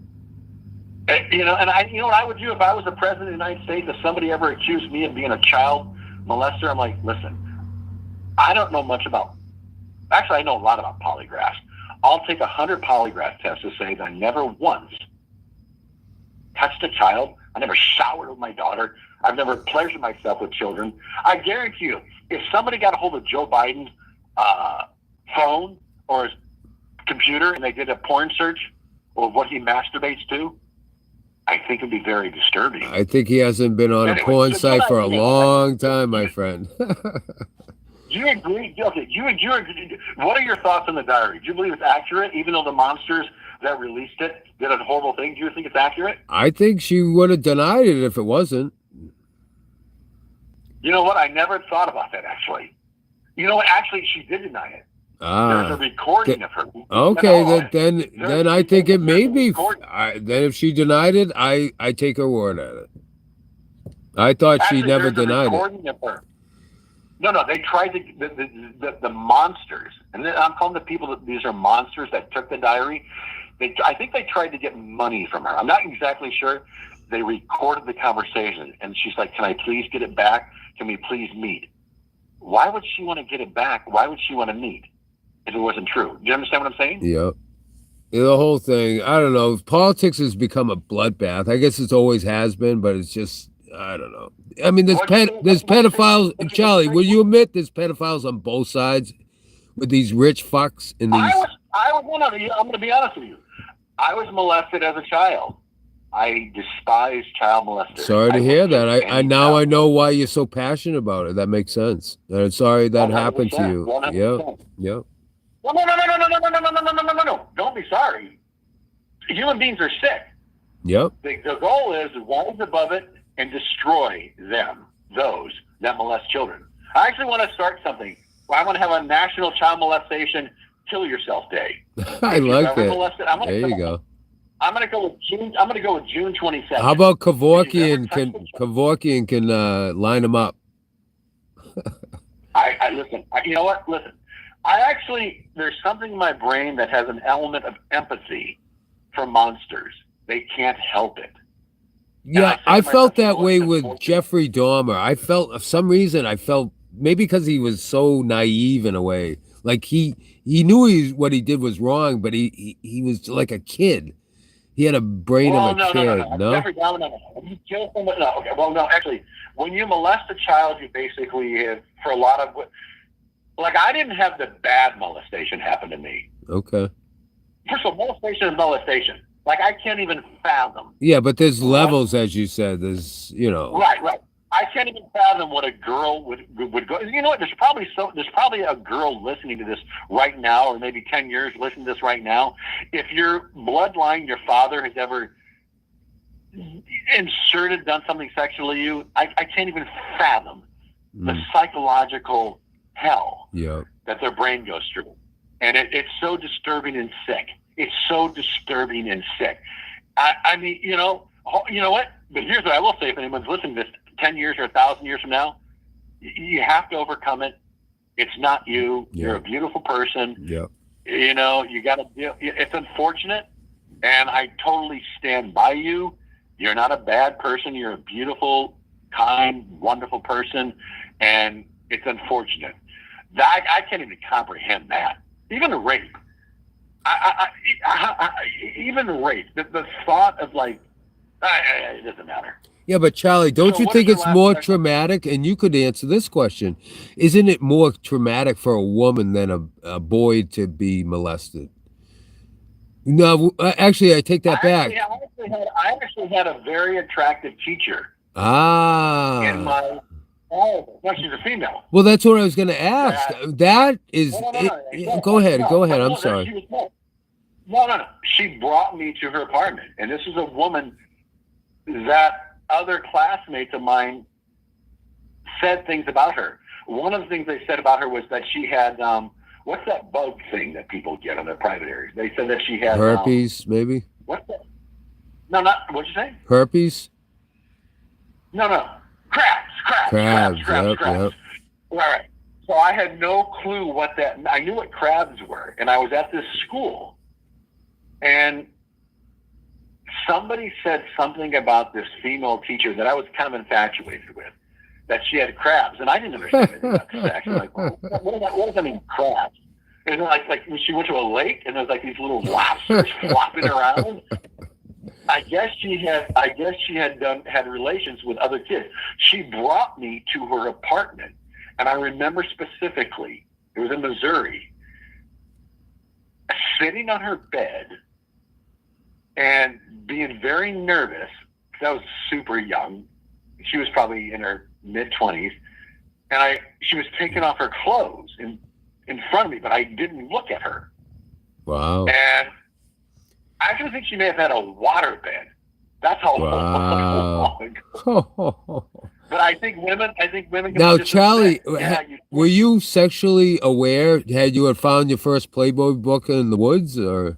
You know, and you know what I would do if I was the president of the United States? If somebody ever accused me of being a child molester. I'm like, listen, I don't know much about. Actually, I know a lot about polygraphs. I'll take 100 polygraph tests to say that I never once touched a child. I never showered with my daughter. I've never pleasured myself with children. I guarantee you, if somebody got a hold of Joe Biden's phone or his computer and they did a porn search of what he masturbates to, I think it'd be very disturbing. I think he hasn't been on a porn site for a long time, my friend. Do you agree? Okay, you agree. What are your thoughts on the diary? Do you believe it's accurate, even though the monsters that released it did a horrible thing? Do you think it's accurate? I think she would have denied it if it wasn't. You know what? I never thought about that, actually. You know what? Actually, she did deny it. There's a recording of her. Okay, then I think it may be. Then if she denied it, I take her word at it. I thought she never denied it. Of her. No, they tried to, the monsters, and I'm calling the people that these are monsters that took the diary. I think they tried to get money from her. I'm not exactly sure. They recorded the conversation, and she's like, can I please get it back? Can we please meet? Why would she want to get it back? Why would she want to meet if it wasn't true? Do you understand what I'm saying? Yep. The whole thing, I don't know. Politics has become a bloodbath. I guess it always has been, but it's just, I don't know. I mean, there's pedophiles. Charlie, will you admit there's pedophiles on both sides with these rich fucks in these? I'm going to be honest with you. I was molested as a child. I despise child molesters. Sorry to hear that. I now I know why you're so passionate about it. That makes sense. I'm sorry that happened to you. 100%. Yeah. No. Don't be sorry. Human beings are sick. Yep. The goal is to rise above it and destroy those that molest children. I actually want to start something. I want to have a National Child Molestation Kill Yourself Day. I like it. There you go. I'm going to go with June. I'm going to go with June 27th. How about Kevorkian? Kevorkian can line them up. I listen. You know what? Listen. There's something in my brain that has an element of empathy for monsters. They can't help it. Yeah, I felt that way with Jeffrey Dahmer. I felt, for some reason, maybe because he was so naive in a way. Like he knew what he did was wrong, but he was like a kid. He had a brain of a kid. No. Jeffrey Dahmer, no. You kill someone, no. Okay. Well, no. Actually, when you molest a child, you basically have, for a lot of, like, I didn't have the bad molestation happen to me. Okay. First of all, molestation is molestation. Like, I can't even fathom. Yeah, but there's levels, as you said. There's, Right. I can't even fathom what a girl would go. You know what? There's probably a girl listening to this right now, or maybe 10 years listening to this right now. If your bloodline, your father has ever done something sexually to you, I can't even fathom the psychological hell that their brain goes through. And it's so disturbing and sick. It's so disturbing and sick. I mean, you know what? But here's what I will say: if anyone's listening to this 10 years or 1,000 years from now, you have to overcome it. It's not you. You're a beautiful person. Yeah. You got to deal. It's unfortunate, and I totally stand by you. You're not a bad person. You're a beautiful, kind, wonderful person, and it's unfortunate. I can't even comprehend that. Even rape. Even rape. The thought of it doesn't matter. Yeah, but Charlie, don't you think it's more traumatic? And you could answer this question. Isn't it more traumatic for a woman than a boy to be molested? No, actually, I take that back. I actually had a very attractive teacher. In my... Oh, no, she's a female. Well, that's what I was going to ask. That is... Go ahead. I'm sorry. No. She brought me to her apartment. And this is a woman that other classmates of mine said things about her. One of the things they said about her was that she had... what's that bug thing that people get on their private areas? They said that she had... Herpes, maybe? What's that? No, not... What'd you say? Herpes? No. Crabs. Yep. Right. So I had no clue what that... I knew what crabs were, and I was at this school, and somebody said something about this female teacher that I was kind of infatuated with. that she had crabs, and I didn't understand anything about sex. I'm like, what does that mean, crabs? And then like she went to a lake, and there's like these little lobsters flopping around. I guess she had had relations with other kids. She brought me to her apartment, and I remember specifically, it was in Missouri, sitting on her bed and being very nervous, because I was super young. She was probably in her mid-20s, and she was taking off her clothes in front of me, but I didn't look at her. Wow. And I actually think she may have had a waterbed. That's how Wow. long ago. But I think women can Now, just Charlie, accept, were you sexually aware? Had you found your first Playboy book in the woods, or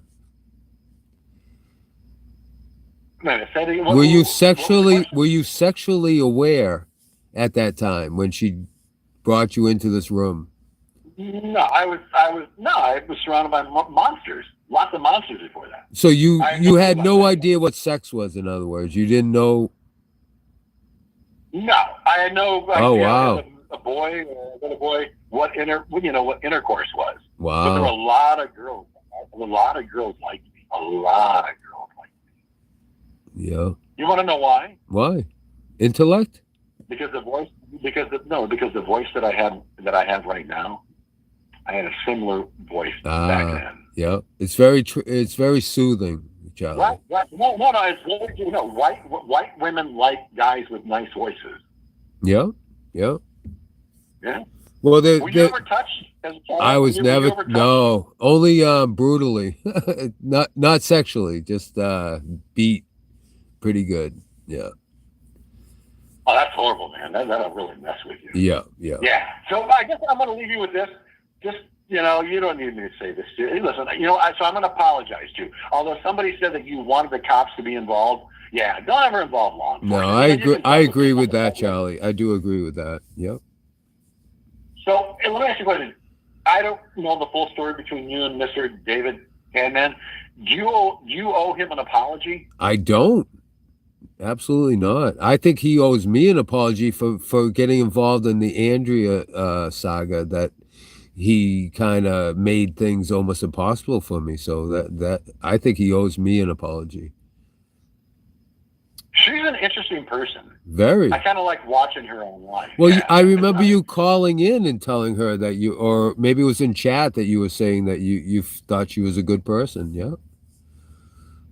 were you sexually aware at that time when she brought you into this room? No, I was surrounded by monsters. Lots of monsters before that. So you had no that. idea what sex was. In other words, you didn't know. No, I had no idea. Oh, wow. As a boy, what intercourse was. Wow. But there were a lot of girls. A lot of girls liked me. A lot of girls liked me. Yeah. You want to know why? Why? Intellect? Because the voice that I have right now, I had a similar voice back then. Yeah. It's very soothing, Charlie. Right. No. It's very, white women like guys with nice voices. Yeah. Yeah. Yeah. Well, Were you ever touched as a child? I was Were you never. ever touched? No, only brutally, not sexually, just beat pretty good. Yeah. Oh, that's horrible, man. That'll really mess with you. Yeah. Yeah. Yeah. So I guess I'm going to leave you with this. Just, you don't need me to say this to you. Hey, listen, so I'm going to apologize to you. Although somebody said that you wanted the cops to be involved. Yeah, don't ever involve law enforcement. No, I agree. I agree with that, Charlie. I do agree with that. Yep. So let me ask you a question. I don't know the full story between you and Mr. David Handman. Do you owe him an apology? I don't. Absolutely not. I think he owes me an apology for getting involved in the Andrea saga, that he kind of made things almost impossible for me. So that I think he owes me an apology. She's an interesting person. Very. I kind of like watching her online. Well, Yeah. I remember you calling in and telling her that or maybe it was in chat that you were saying that you thought she was a good person. Yeah.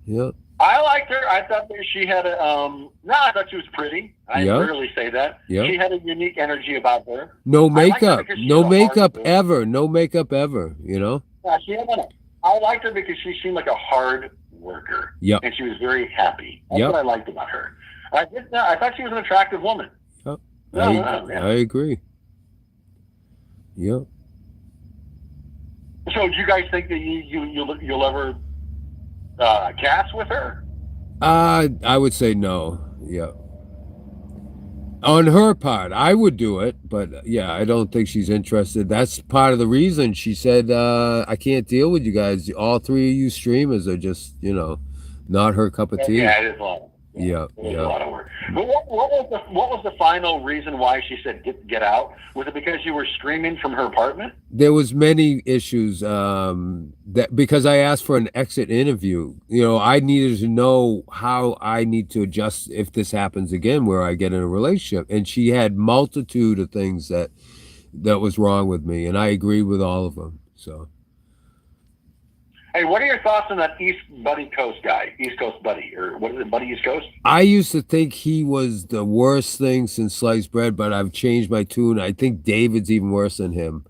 Yeah. I liked her. I thought that she had I thought she was pretty. I rarely say that. Yeah. She had a unique energy about her. No I liked her makeup. because she's No a makeup hard ever. No makeup ever, Yeah, I liked her because she seemed like a hard worker. Yep. And she was very happy. That's Yep. what I liked about her. I thought she was an attractive woman. Yep. I agree. Yep. So do you guys think that you'll ever cast with her? I would say no. Yeah. On her part, I would do it, but yeah, I don't think she's interested. That's part of the reason she said, I can't deal with you guys. All three of you streamers are just, not her cup of tea. Yeah, it is a lot. Yeah. It was a lot of work. But what was the final reason why she said get out? Was it because you were streaming from her apartment? There was many issues that because I asked for an exit interview. I needed to know how I need to adjust if this happens again, where I get in a relationship. And she had multitude of things that was wrong with me, and I agreed with all of them. So. Hey, what are your thoughts on that East Coast guy? East Coast Buddy, or what is it, Buddy East Coast? I used to think he was the worst thing since sliced bread, but I've changed my tune. I think David's even worse than him.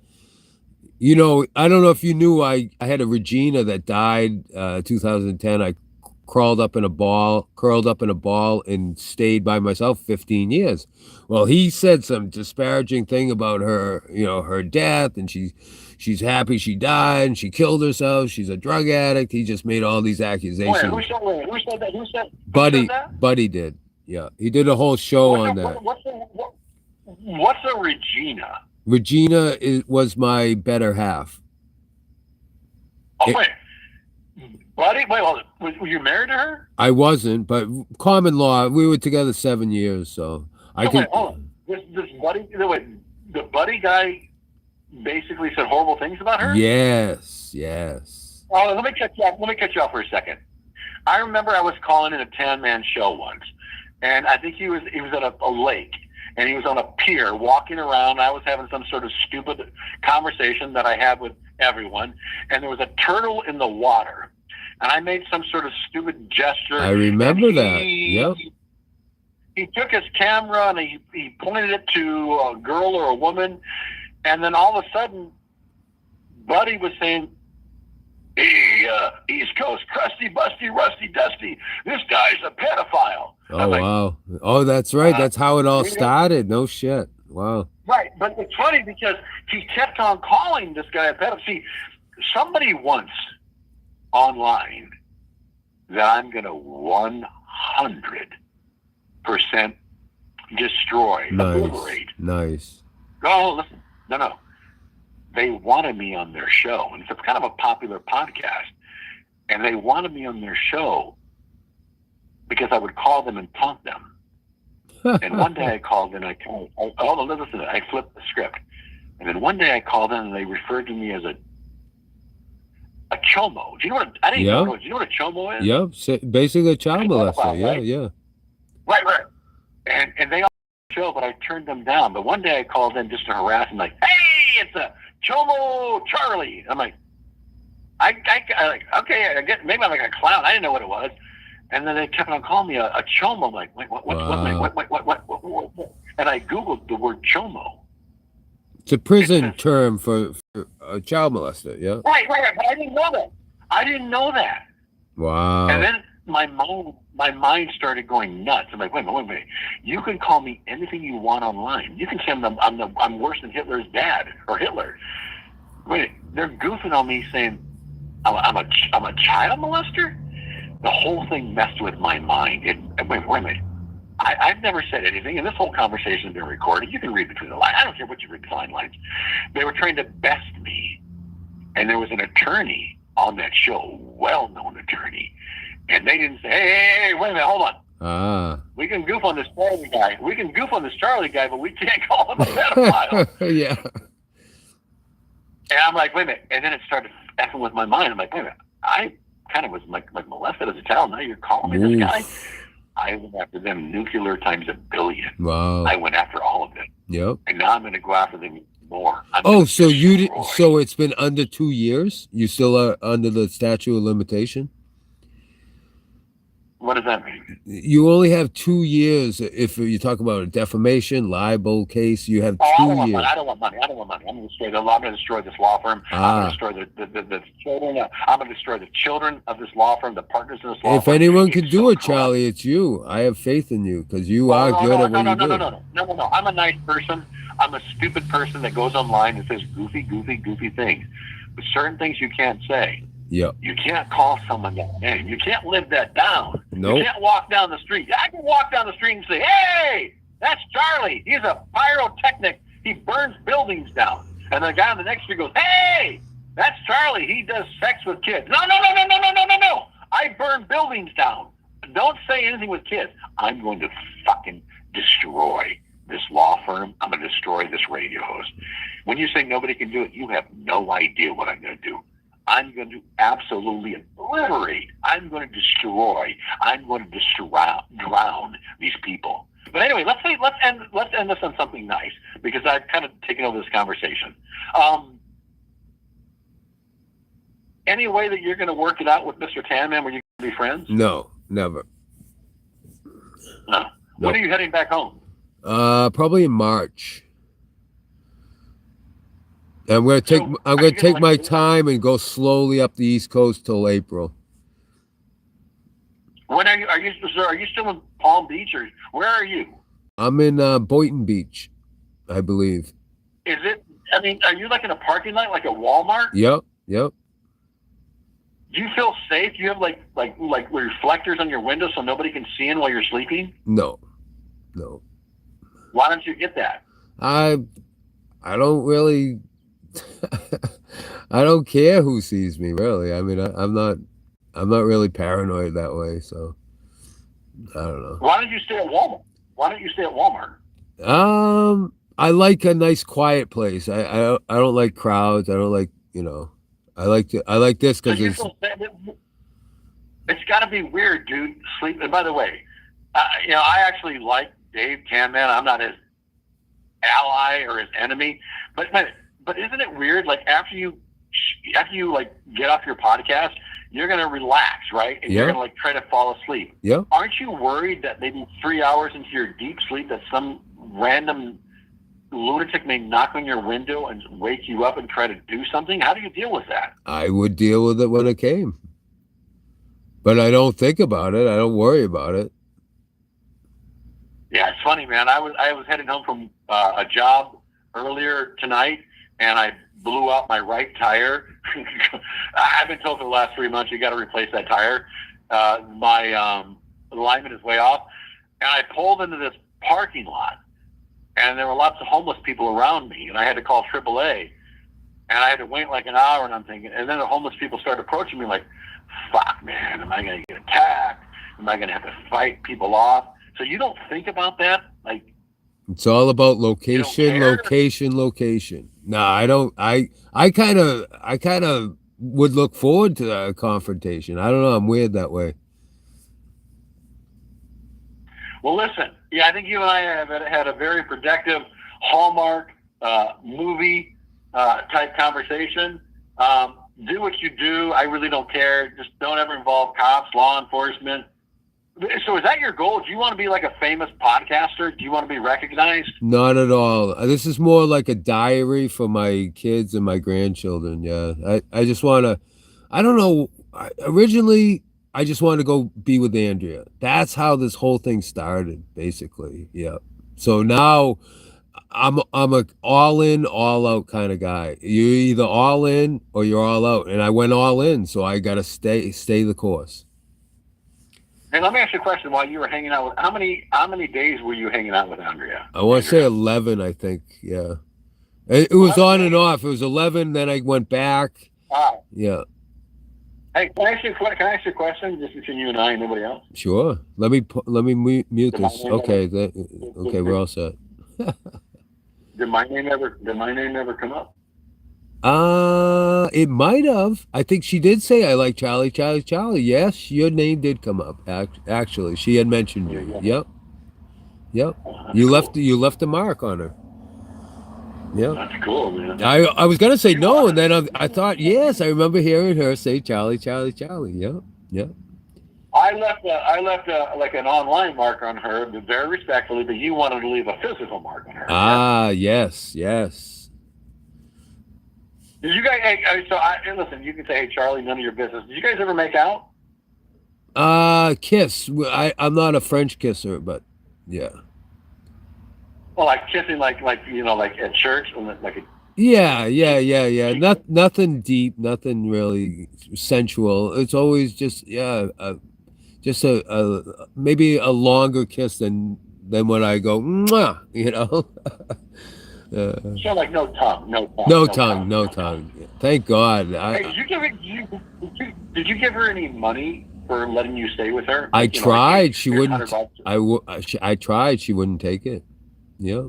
I don't know if you knew, I had a Regina that died 2010. I curled up in a ball and stayed by myself 15 years. Well, he said some disparaging thing about her, her death, and she's happy she died and she killed herself. She's a drug addict. He just made all these accusations. Who said that? Who said that? Buddy did. Yeah. He did a whole show on that. What's a Regina? Regina was my better half. Oh, wait. Buddy? Wait, hold on. Were you married to her? I wasn't, but common law, we were together 7 years, so I could. Hold on. this buddy, the buddy guy basically said horrible things about her. Yes, yes. Oh, let me cut you off. Let me cut you off for a second. I remember I was calling in a 10-man show once, and I think he was at a lake, and he was on a pier walking around. I was having some sort of stupid conversation that I had with everyone, and there was a turtle in the water, and I made some sort of stupid gesture. I remember that. Yep. He took his camera and he pointed it to a girl or a woman, and then all of a sudden, Buddy was saying, "Hey, East Coast, crusty, busty, rusty, dusty. This guy's a pedophile." Oh, wow. Oh, that's right. That's how it all started. No shit. Wow. Right, but it's funny because he kept on calling this guy a pedophile. See, somebody once online that I'm going to 100% destroy, obliterate. Nice. Oh, listen, no. They wanted me on their show, and it's kind of a popular podcast, and they wanted me on their show because I would call them and taunt them. And one day I called in, I flipped the script. And then one day I called in and they referred to me as a chomo. Do you know what I didn't know? Do you know what a chomo is? Yep. Basically a child molester. Yeah, right? yeah. Right. And they all show, but I turned them down. But one day I called in just to harass them, like, "Hey, it's a chomo Charlie." I'm like, okay, I get, maybe I'm like a clown. I didn't know what it was. And then they kept on calling me a chomo. I'm like, wait, what? And I Googled the word chomo. It's a prison term for a child molester, yeah? Right. But I didn't know that. Wow. And then my mind started going nuts. I'm like, wait a minute. You can call me anything you want online. You can say I'm worse than Hitler's dad or Hitler. Wait, they're goofing on me saying I'm a child molester? The whole thing messed with my mind. Wait a minute. I've never said anything, and this whole conversation has been recorded. You can read between the lines. I don't care what you read between the lines. They were trying to best me, and there was an attorney on that show, well-known attorney, and they didn't say, hey, wait a minute, hold on. We can goof on this Charlie guy. But we can't call him a pedophile. Yeah. And I'm like, wait a minute. And then it started effing with my mind. I'm like, wait a minute. I kind of was like molested as a child. Now you're calling me this guy? I went after them nuclear times a billion. Wow. I went after all of it. Yep. And now I'm going to go after them more. So so it's been under 2 years? You still are under the statute of limitation? What does that mean? You only have 2 years. If you talk about a defamation, libel case, you have 2 years. I don't want money. I'm going to destroy this law firm. I'm going to destroy the children. I'm going to destroy the children of this law firm, the partners in this law firm. If anyone can do it, Charlie, it's you. I have faith in you because you are good at what you do. No. I'm a nice person. I'm a stupid person that goes online and says goofy things. But certain things you can't say. Yep. You can't call someone that name. You can't live that down. Nope. You can't walk down the street. I can walk down the street and say, hey, that's Charlie. He's a pyrotechnic. He burns buildings down. And the guy on the next street goes, hey, that's Charlie. He does sex with kids. No. I burn buildings down. Don't say anything with kids. I'm going to fucking destroy this law firm. I'm going to destroy this radio host. When you say nobody can do it, you have no idea what I'm going to do. I'm going to absolutely obliterate. I'm going to destroy. I'm going to drown these people. But anyway, let's end this on something nice because I've kind of taken over this conversation. Any way that you're going to work it out with Mr. Tanman where you can be friends? No, never. No. When are you heading back home? Probably in March. I'm gonna take my time and go slowly up the East Coast till April. When are you still in Palm Beach or where are you? I'm in Boynton Beach, I believe. Are you like in a parking lot, like a Walmart? Yep. Do you feel safe? Do you have like reflectors on your window so nobody can see in while you're sleeping? No. Why don't you get that? I don't really. I don't care who sees me, really. I mean, I'm not really paranoid that way, so I don't know. Why don't you stay at Walmart? I like a nice quiet place. I don't like crowds. I don't like, I like this So because you it's feel it's got to be weird, dude. Sleep. And by the way, I actually like Dave Canman. I'm not his ally or his enemy, but isn't it weird? Like after you like get off your podcast, you're gonna relax, right? And you're Yeah. gonna like try to fall asleep. yeah. Aren't you worried that maybe 3 hours into your deep sleep that some random lunatic may knock on your window and wake you up and try to do something? How do you deal with that? I would deal with it when it came, but I don't think about it. I don't worry about it. Yeah, it's funny, man. I was heading home from a job earlier tonight, and I blew out my right tire. I've been told for the last 3 months you got to replace that tire. My alignment is way off, and I pulled into this parking lot, and there were lots of homeless people around me, and I had to call AAA, and I had to wait like an hour, and I'm thinking, and then the homeless people started approaching me like, "Fuck, man, am I going to get attacked? Am I going to have to fight people off?" So you don't think about that, like. It's all about location, care? location. No, I don't. I kind of would look forward to a confrontation. I don't know. I'm weird that way. Well, listen. Yeah, I think you and I have had a very productive Hallmark movie type conversation. Do what you do. I really don't care. Just don't ever involve cops, law enforcement. So is that your goal? Do you want to be like a famous podcaster? Do you want to be recognized? Not at all. This is more like a diary for my kids and my grandchildren. Yeah. I just want to, I don't know. Originally, I just wanted to go be with Andrea. That's how this whole thing started, basically. Yeah. So now I'm a all in, all out kind of guy. You're either all in or you're all out. And I went all in, so I gotta stay the course. Hey, let me ask you a question. While you were hanging out with, how many days were you hanging out with Andrea? I want to say 11, I think. Yeah. It was on and off. It was 11, then I went back. Wow. Yeah. Hey, can I ask you a question just between you and I and nobody else? Sure. Let me mute Did my this. name Okay. ever- Okay, we're all set. Did my name ever come up? It might have. I think she did say I like Charlie. Yes, your name did come up. Actually, she had mentioned you. Yep. Yep. That's You cool. left a mark on her. Yep. That's cool, man. I was gonna say no, and then I thought yes. I remember hearing her say Charlie. Yep. Yep. I left like an online mark on her, but very respectfully. But you wanted to leave a physical mark on her. Ah, yes. Did you guys? Hey, listen. You can say, "Hey, Charlie, none of your business." Did you guys ever make out? Kiss. I'm not a French kisser, but yeah. Well, like kissing, like at church, like a. Yeah. Nothing deep, nothing really sensual. It's always just just a maybe a longer kiss than when I go mwah, So like no tongue. No tongue. Thank God. Hey, did you give her any money for letting you stay with her? I Like, tried. hey, She here's wouldn't. $100. I tried. She wouldn't take it. Yep.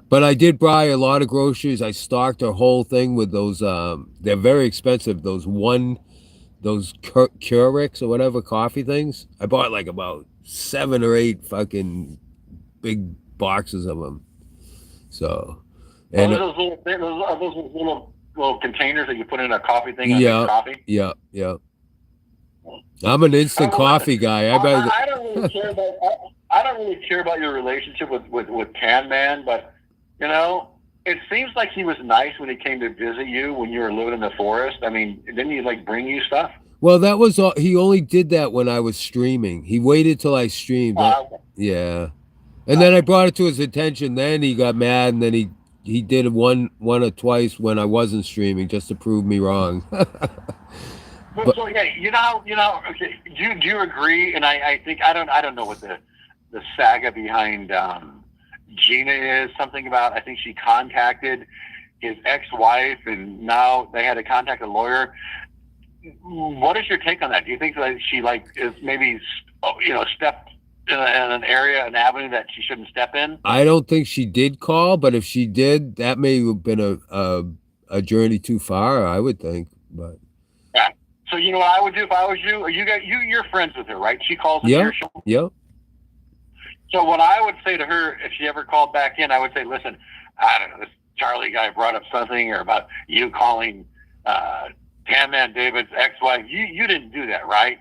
But I did buy a lot of groceries. I stocked her whole thing with those. They're very expensive. Those Keurigs or whatever coffee things. I bought like about 7 or 8 fucking big boxes of them. So, and those little containers that you put in a coffee thing. And Yeah. make coffee. yeah. I'm an instant coffee guy. I don't really care about. I don't really care about your relationship with Can Man, but it seems like he was nice when he came to visit you when you were living in the forest. I mean, didn't he like bring you stuff? Well, that was all. He only did that when I was streaming. He waited till I streamed. Okay. Yeah. And then I brought it to his attention. Then he got mad, and then he did one or twice when I wasn't streaming just to prove me wrong. So yeah, okay. Do you agree? And I think I don't know what the saga behind Gina is. Something about I think she contacted his ex-wife, and now they had to contact a lawyer. What is your take on that? Do you think that she is maybe stepped in an area, an avenue that she shouldn't step in? I don't think she did call, but if she did, that may have been a journey too far, I would think. But So you know what I would do if I was you? You're friends with her, right? She calls into Yeah. your show. yep. So what I would say to her if she ever called back in, I would say, listen, I don't know, this Charlie guy brought up something or about you calling Tan Man David's ex-wife. You didn't do that, right?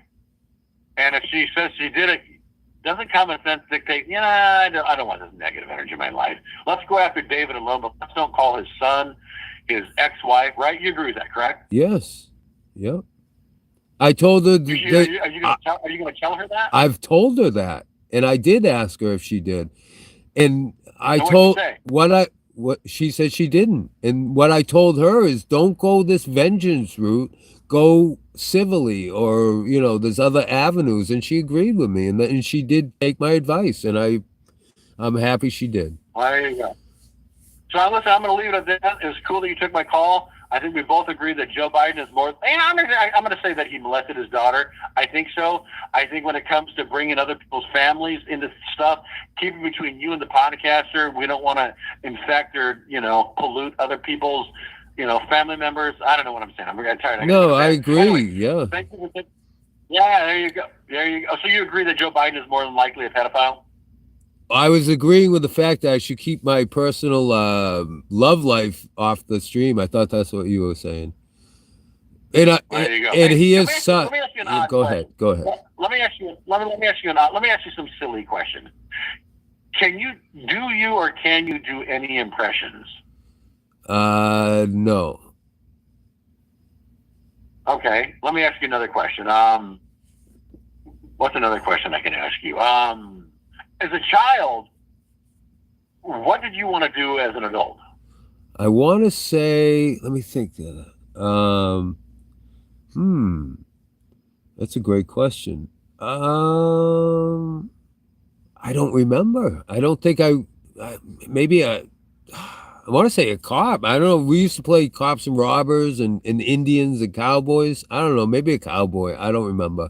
And if she says she did it, doesn't common sense dictate, I don't want this negative energy in my life. Let's go after David alone, but let's don't call his son, his ex-wife, right? You agree with that, correct? Yes. Yep. I told her. Are you going to tell her that? I've told her that, and I did ask her if she did, and I And what'd told she say? what she said she didn't, and what I told her is don't go this vengeance route, go civilly, or there's other avenues, and she agreed with me, and she did take my advice, and I'm happy she did. Well, there you go. So listen, I'm going to leave it at that. It was cool that you took my call. I think we both agree that Joe Biden is more. And I'm going to say that he molested his daughter. I think so. I think when it comes to bringing other people's families into stuff, keep it between you and the podcaster. We don't want to infect or pollute other people's family members. I don't know what I'm saying. I'm getting tired. No, I agree. Anyway, Yeah. thank you. Yeah, there you go. There you go. So you agree that Joe Biden is more than likely a pedophile? I was agreeing with the fact that I should keep my personal love life off the stream. I thought that's what you were saying. And There you go. and he Let is me ask son. you an odd Go question. ahead. Go ahead. Let me ask you some silly question. Can you or can you do any impressions? No. Okay. Let me ask you another question. What's another question I can ask you? As a child, what did you want to do as an adult? I want to say, let me think. That's a great question. I don't remember. I don't think maybe I want to say a cop. I don't know. We used to play cops and robbers and Indians and cowboys. I don't know. Maybe a cowboy. I don't remember.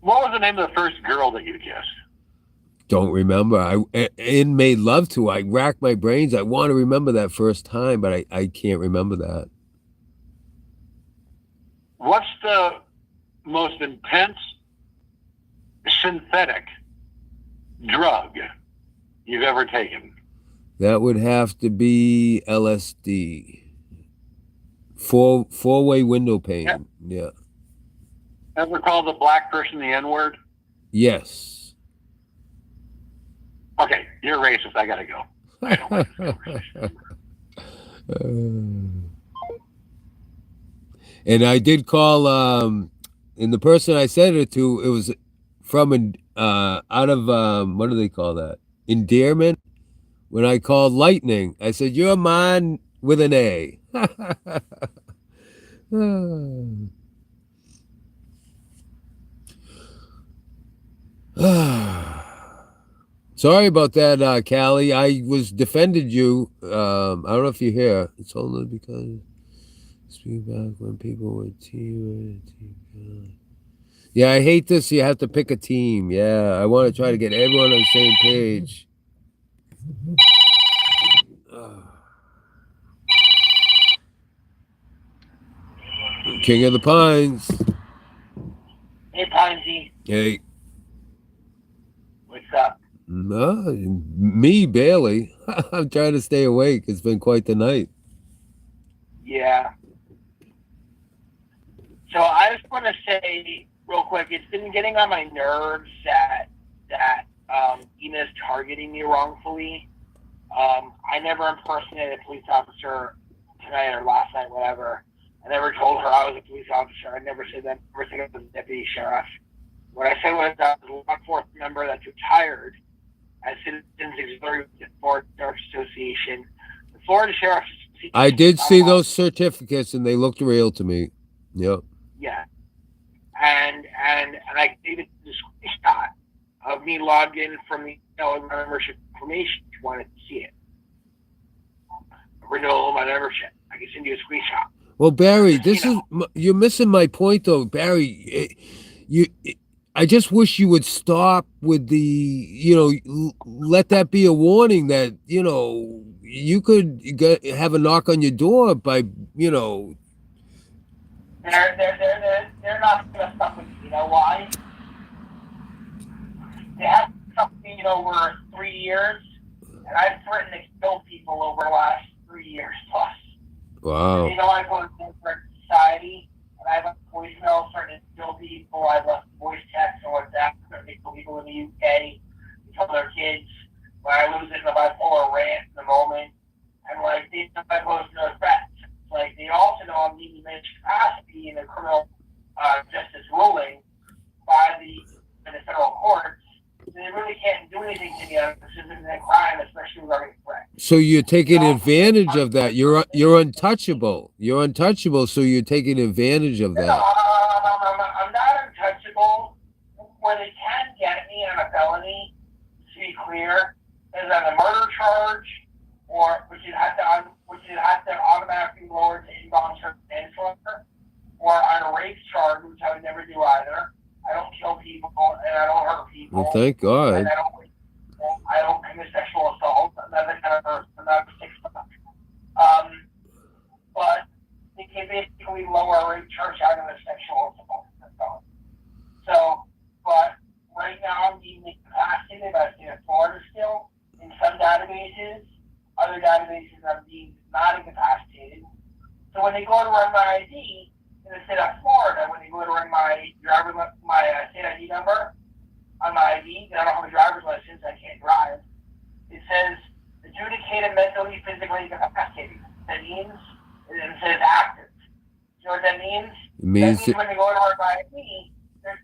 What was the name of the first girl that you kissed? Don't remember. And made love to. I racked my brains. I want to remember that first time, but I can't remember that. What's the most intense synthetic drug you've ever taken? That would have to be LSD. Four-way window pane. Yep. Yeah. Ever called a black person the N-word? Yes. Okay, you're racist. I gotta go. I don't like this conversation. And I did call and the person I said it to, it was from out of what do they call that? Endearment. When I called Lightning, I said, "You're mine," with an A. Sorry about that, Callie. I was defended you. I don't know if you hear. It's only because speak back when people were team. Yeah, I hate this. You have to pick a team. Yeah, I want to try to get everyone on the same page. King of the Pines. Hey, Ponzi, Hey. what's up? No, me barely. I'm trying to stay awake. It's been quite the night. Yeah. So I just want to say real quick, it's been getting on my nerves that Ina's targeting me wrongfully. I never impersonated a police officer tonight or last night, whatever. I never told her I was a police officer. I never said that. I never said I was a deputy sheriff. What I said was that I was a law enforcement member that's retired as Citizens Auxiliary with the Florida Sheriff's Association. The Florida Sheriff's Association. I did see those certificates and they looked real to me. Yep. Yeah. And I gave it the screenshot of me logged in from the membership information if you wanted to see it. Renewal of my membership. I can send you a screenshot. Well, Barry, you're missing my point, though, Barry. I just wish you would stop with the, let that be a warning that, you could have a knock on your door by, They're not going to stop with me. You know why? They have something over 3 years, and I've threatened to kill people over the last 3 years plus. wow. You know, I go to different society, and I have a voicemail threatening to kill people. I've left voice texts or WhatsApp threatening to kill people in the UK. Tell their kids when I lose it in a bipolar rant in the moment, and like they pose no threats. Like they also know I'm needing diminished capacity in the criminal justice ruling by the federal courts. They really can't do anything to me on this isn't a crime, especially regarding threats. So you're taking advantage of that. You're untouchable. You're untouchable. So you're taking advantage of No, that. I'm not untouchable. Where they can get me on a felony, to be clear, is on a murder charge, or which you have to automatically lower to involuntary manslaughter, or on a rape charge, which I would never do either. I don't kill people and I don't hurt people. Well, thank God. And I don't commit sexual assault. I'm not that kind of person. I'm not a sick fuck. But they can basically lower a rape charge out of a sexual assault. That's all. So, but right now I'm being incapacitated by the state of Florida still in some databases. Other databases I'm being not incapacitated. So when they go to run my ID in the state of Florida, when they go to run my state ID number on my ID, then I don't have a driver's license, I can't drive. It says adjudicated mentally, physically incapacitated. That means it says active. You know what that means? It means that means when they go to run my ID,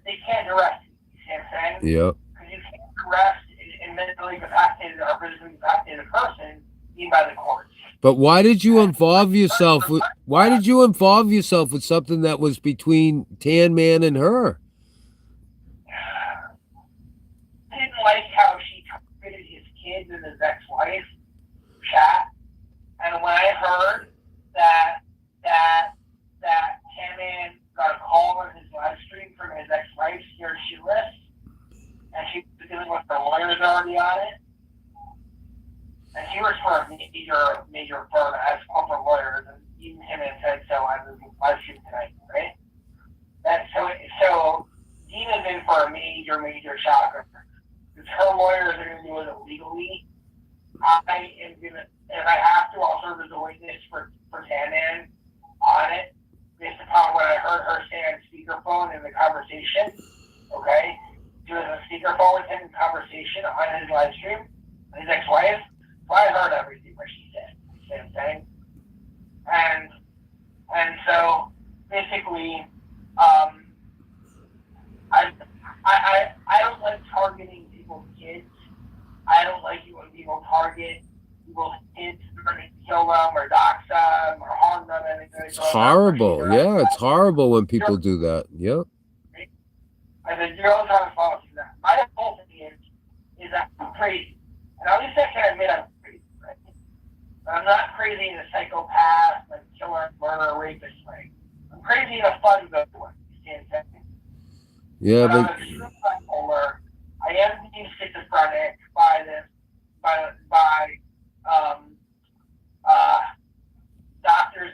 they can't arrest you. You see what I'm saying? Yep. Because you can't arrest a mentally incapacitated or physically incapacitated person deemed by the courts. But why did you involve yourself with something that was between Tan Man and her? I didn't like how she treated his kids and his ex-wife, chat. And when I heard that Tan Man got a call on his live stream from his ex-wife, scared shitless, and she was dealing with her lawyers already on it. And he works for a major firm as corporate lawyers, and even him had said so on the live stream tonight, right? So Dina's in for a major shocker. Because her lawyers are going to do it illegally. I am going to, and I have to, I'll serve as a witness for Tan on it, based upon what I heard her say on speakerphone in the conversation, okay? She was on speakerphone with him in conversation on his live stream, his ex-wife. So I heard everything what she said. You see what I'm saying? And so basically, I don't like targeting people's kids. I don't like it when people target people's kids to kill them or dox them or harm them. It's horrible. Yeah, it's horrible when people do that. Yep. I said, you're all trying to follow through that. My whole thing is that I'm crazy. And at least I can admit I'm crazy, right? But I'm not crazy in a psychopath, like killer, murderer, rapist way. I'm crazy in a fun, good way. You see what I'm saying? Yeah, but I'm but extremely bipolar. I am being schizophrenic by doctors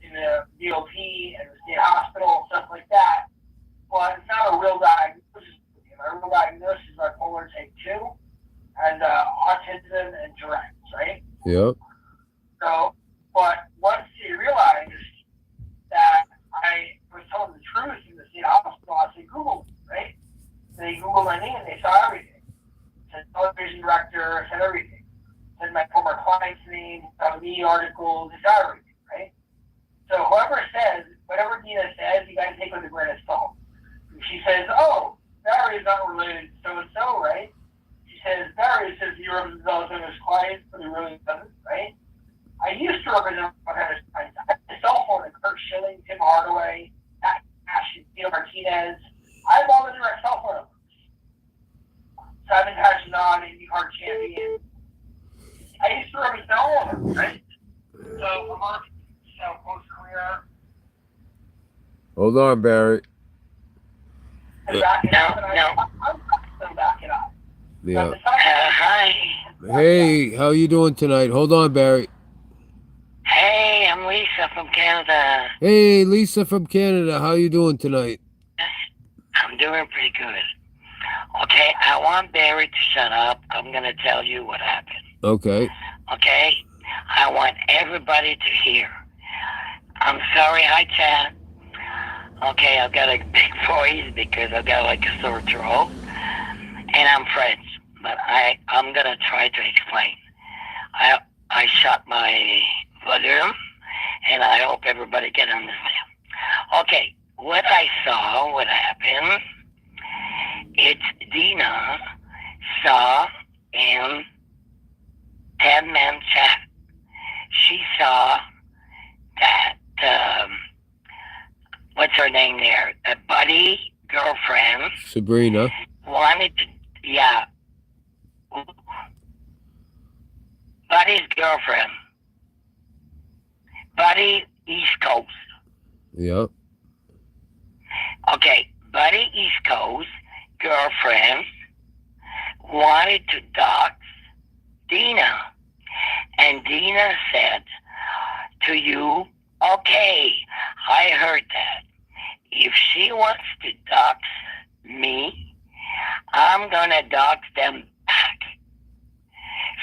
in the VOP and the state hospital, stuff like that. But it's not a real diagnosis. My real diagnosis is bipolar type 2 and autism and Tourette's, right? yep. So, but once they realized that I was telling the truth in the state hospital, I said, Google, right? They Googled my name and they saw everything. Said television director, said everything. Said my former client's name, saw media articles, they saw everything, right? So whoever says, whatever Dina says, you gotta take with a grain of salt. She says, oh, Barry is not related to so-and-so, right? She says, Barry says he represents his clients, but he really doesn't, right? I used to represent one of his clients. I had a cell phone to Kurt Schilling, Tim Hardaway, Ashley Martinez. I have all the direct cell phone numbers. Simon Pagenaud, IndyCar champion. I used to represent all of them, right? So, post-career. Hold on, Barry. and back it up. No, And no. I'm back it up. Yeah. But besides- Hi. Hey, how you doing tonight? Hold on, Barry. Hey, I'm Lisa from Canada. Hey, Lisa from Canada. How you doing tonight? I'm doing pretty good. Okay, I want Barry to shut up. I'm going to tell you what happened. Okay. Okay? I want everybody to hear. I'm sorry, hi, Chad. Okay, I've got a big voice because I've got like a sore throat. And I'm French, but I'm going to try to explain. I shot my volume, and I hope everybody can understand. Okay, what I saw, what happened, it's Dina saw in 10-man chat. She saw that, what's her name there? A buddy, girlfriend, Sabrina. wanted to, yeah. Buddy's girlfriend. Buddy East Coast. Yep. Okay, Buddy East Coast girlfriend wanted to dox Dina. And Dina said to you, okay, I heard that. If she wants to dox me, I'm gonna dox them back.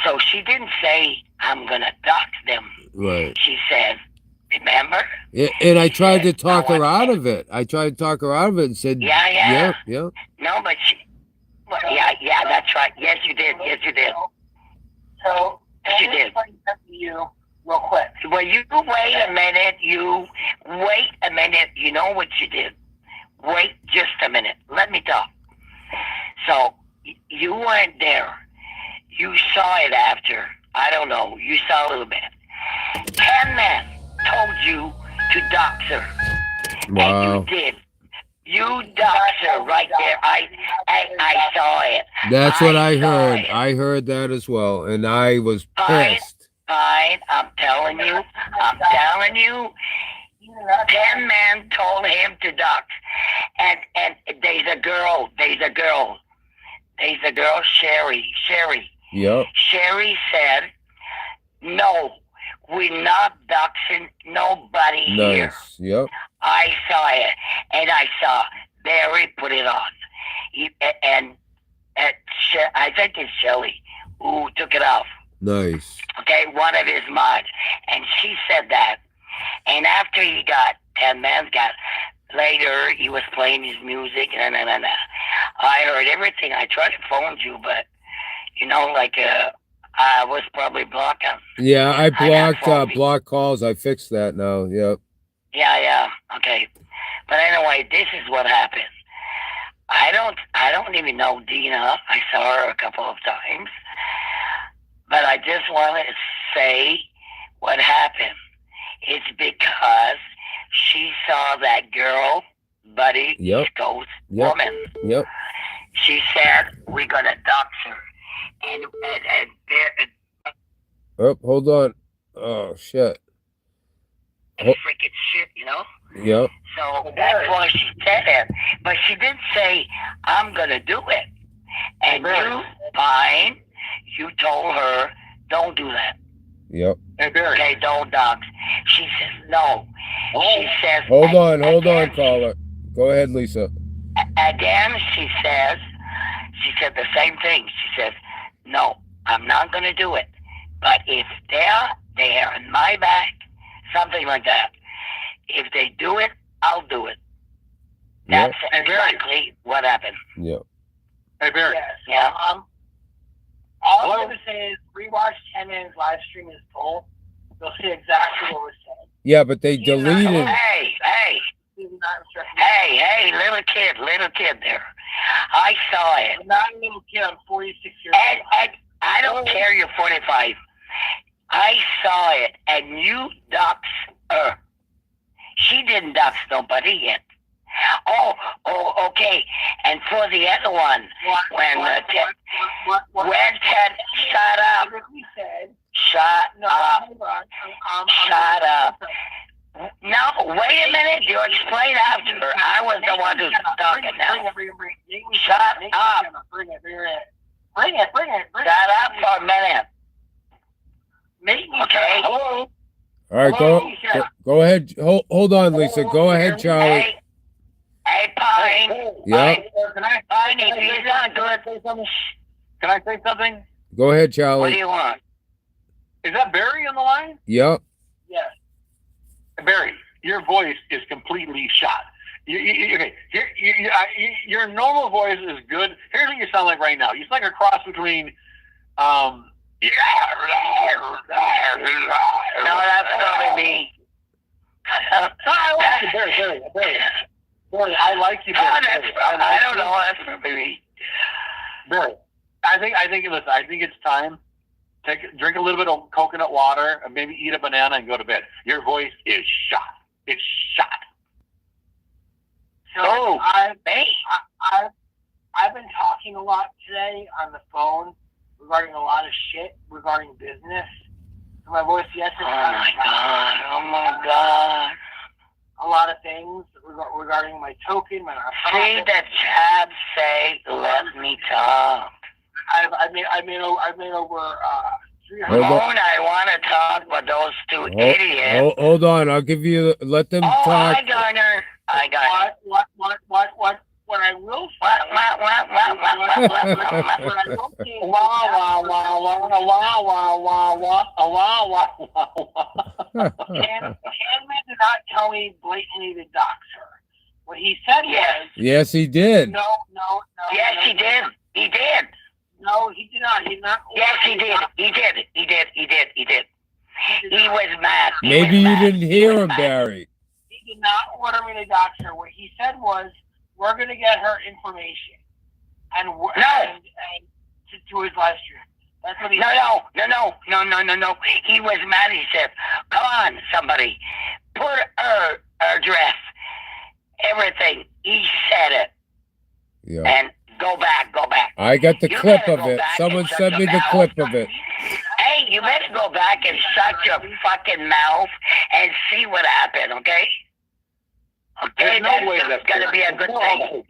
So she didn't say, I'm gonna dox them. Right. She said, remember? Yeah, and I tried to talk I her want- out of it. I tried to talk her out of it and said, Yeah, yeah. yeah. No, but she, well, yeah, that's right. Yes, you did. Yes, you did. So, Yes, you let me did. explain something to you real quick. Well, you wait a minute. You know what you did. Wait just a minute. Let me talk. So, you weren't there. You saw it after. I don't know. You saw a little bit. 10 men told you to dox her. Wow. And you did. You doxed her right there. I saw it. That's what I saw heard. it. I heard that as well. And I was Fine. pissed. Fine. I'm telling you. 10 men told him to dox. And there's a girl, Sherry. Yep. Sherry said, no, we're not doxing nobody here. Nice. Yep. I saw it, and I saw Barry put it on. I think it's Shelley who took it off. Nice. Okay, one of his mods. And she said that. And after he got 10 men, later he was playing his music, and I heard everything. I tried to phone you, but, I was probably blocking. Yeah, I got phone. blocked calls. I fixed that now. Yep. Yeah, okay. But anyway, this is what happened. I don't even know Dina. I saw her a couple of times. But I just want to say what happened. It's because she saw that girl, Buddy, Yep. East Coast Yep. woman. Yep. She said, we're going to dox her. And Oh, hold on. Oh, shit. freaking shit, Yep. So that's why she said it. But she didn't say, I'm going to do it. And you told her, don't do that. Yep. Hey, Barry. Okay, don't dox. She says, no. She says, Hold on, again, caller. Go ahead, Lisa. Again, she said the same thing. She says, no, I'm not going to do it. But if they're there in my back, something like that, if they do it, I'll do it. Yep. That's exactly what happened. Yep. Hey, Barry. Yes. Yeah. All I'm going to say is rewatch 10 Man's live stream in full. You'll see exactly what was said. Yeah, but they He's not- deleted. He's not instructing. Hey, little kid there. I saw it. I'm not a little kid. I'm 46 years And old. I don't care you're 45. I saw it, and you doxed her. She didn't dox nobody yet. Oh, okay. And for the other one, when Ted, shut up. He said, Shut no, up. hold on. Shut up. No, wait a minute. minute. You explain after. I was the one who's talking now. Shut up. Bring it. Shut up for a minute. Make me Okay. hello. All right, go ahead. Hold on, Lisa. Go ahead, Charlie. Hey, Pine. Yeah. Pine, if he's not good. Can I say something? Go ahead, What do Charlie. you want? Is that Barry on the line? Yep. Yes. Barry, your voice is completely shot. Okay, your normal voice is good. Here's what you sound like right now. You sound like a cross between, No, that's probably me. I like you, Barry. Barry, I like you, Barry. I don't know. That's probably me. Barry, I think it's time. Drink a little bit of coconut water, and maybe eat a banana and go to bed. Your voice is shot. It's shot. So Oh, I've been talking a lot today on the phone regarding a lot of shit regarding business. So my voice, yes, Oh my God. a lot of things regarding my token, my See the chat say, let me talk. I've made over 300. Hold on. Moon, I want to talk with those two idiots. Hold on. I'll give you. Let them Oh, talk. I got her. I got her. What I will say. Handman did not tell me blatantly to dox her. What he said was, Yes, he did. no. Yes, he did. He did. No, he did not. He did not. Yes, he did. He did. He was mad. Maybe you didn't hear him, Barry. He did not order me to dox her. What he said was, we're going to get her information and to his live stream. That's what he said. No. He was mad. He said, come on, somebody. Put her address. Everything. He said it. Yeah. And go back. I got the You clip better of go it. back Someone and shut sent me your the mouth. clip of it. Hey, you better go back and shut your fucking mouth and see what happened, okay? Okay, There's no way that's that's gonna be a good thing.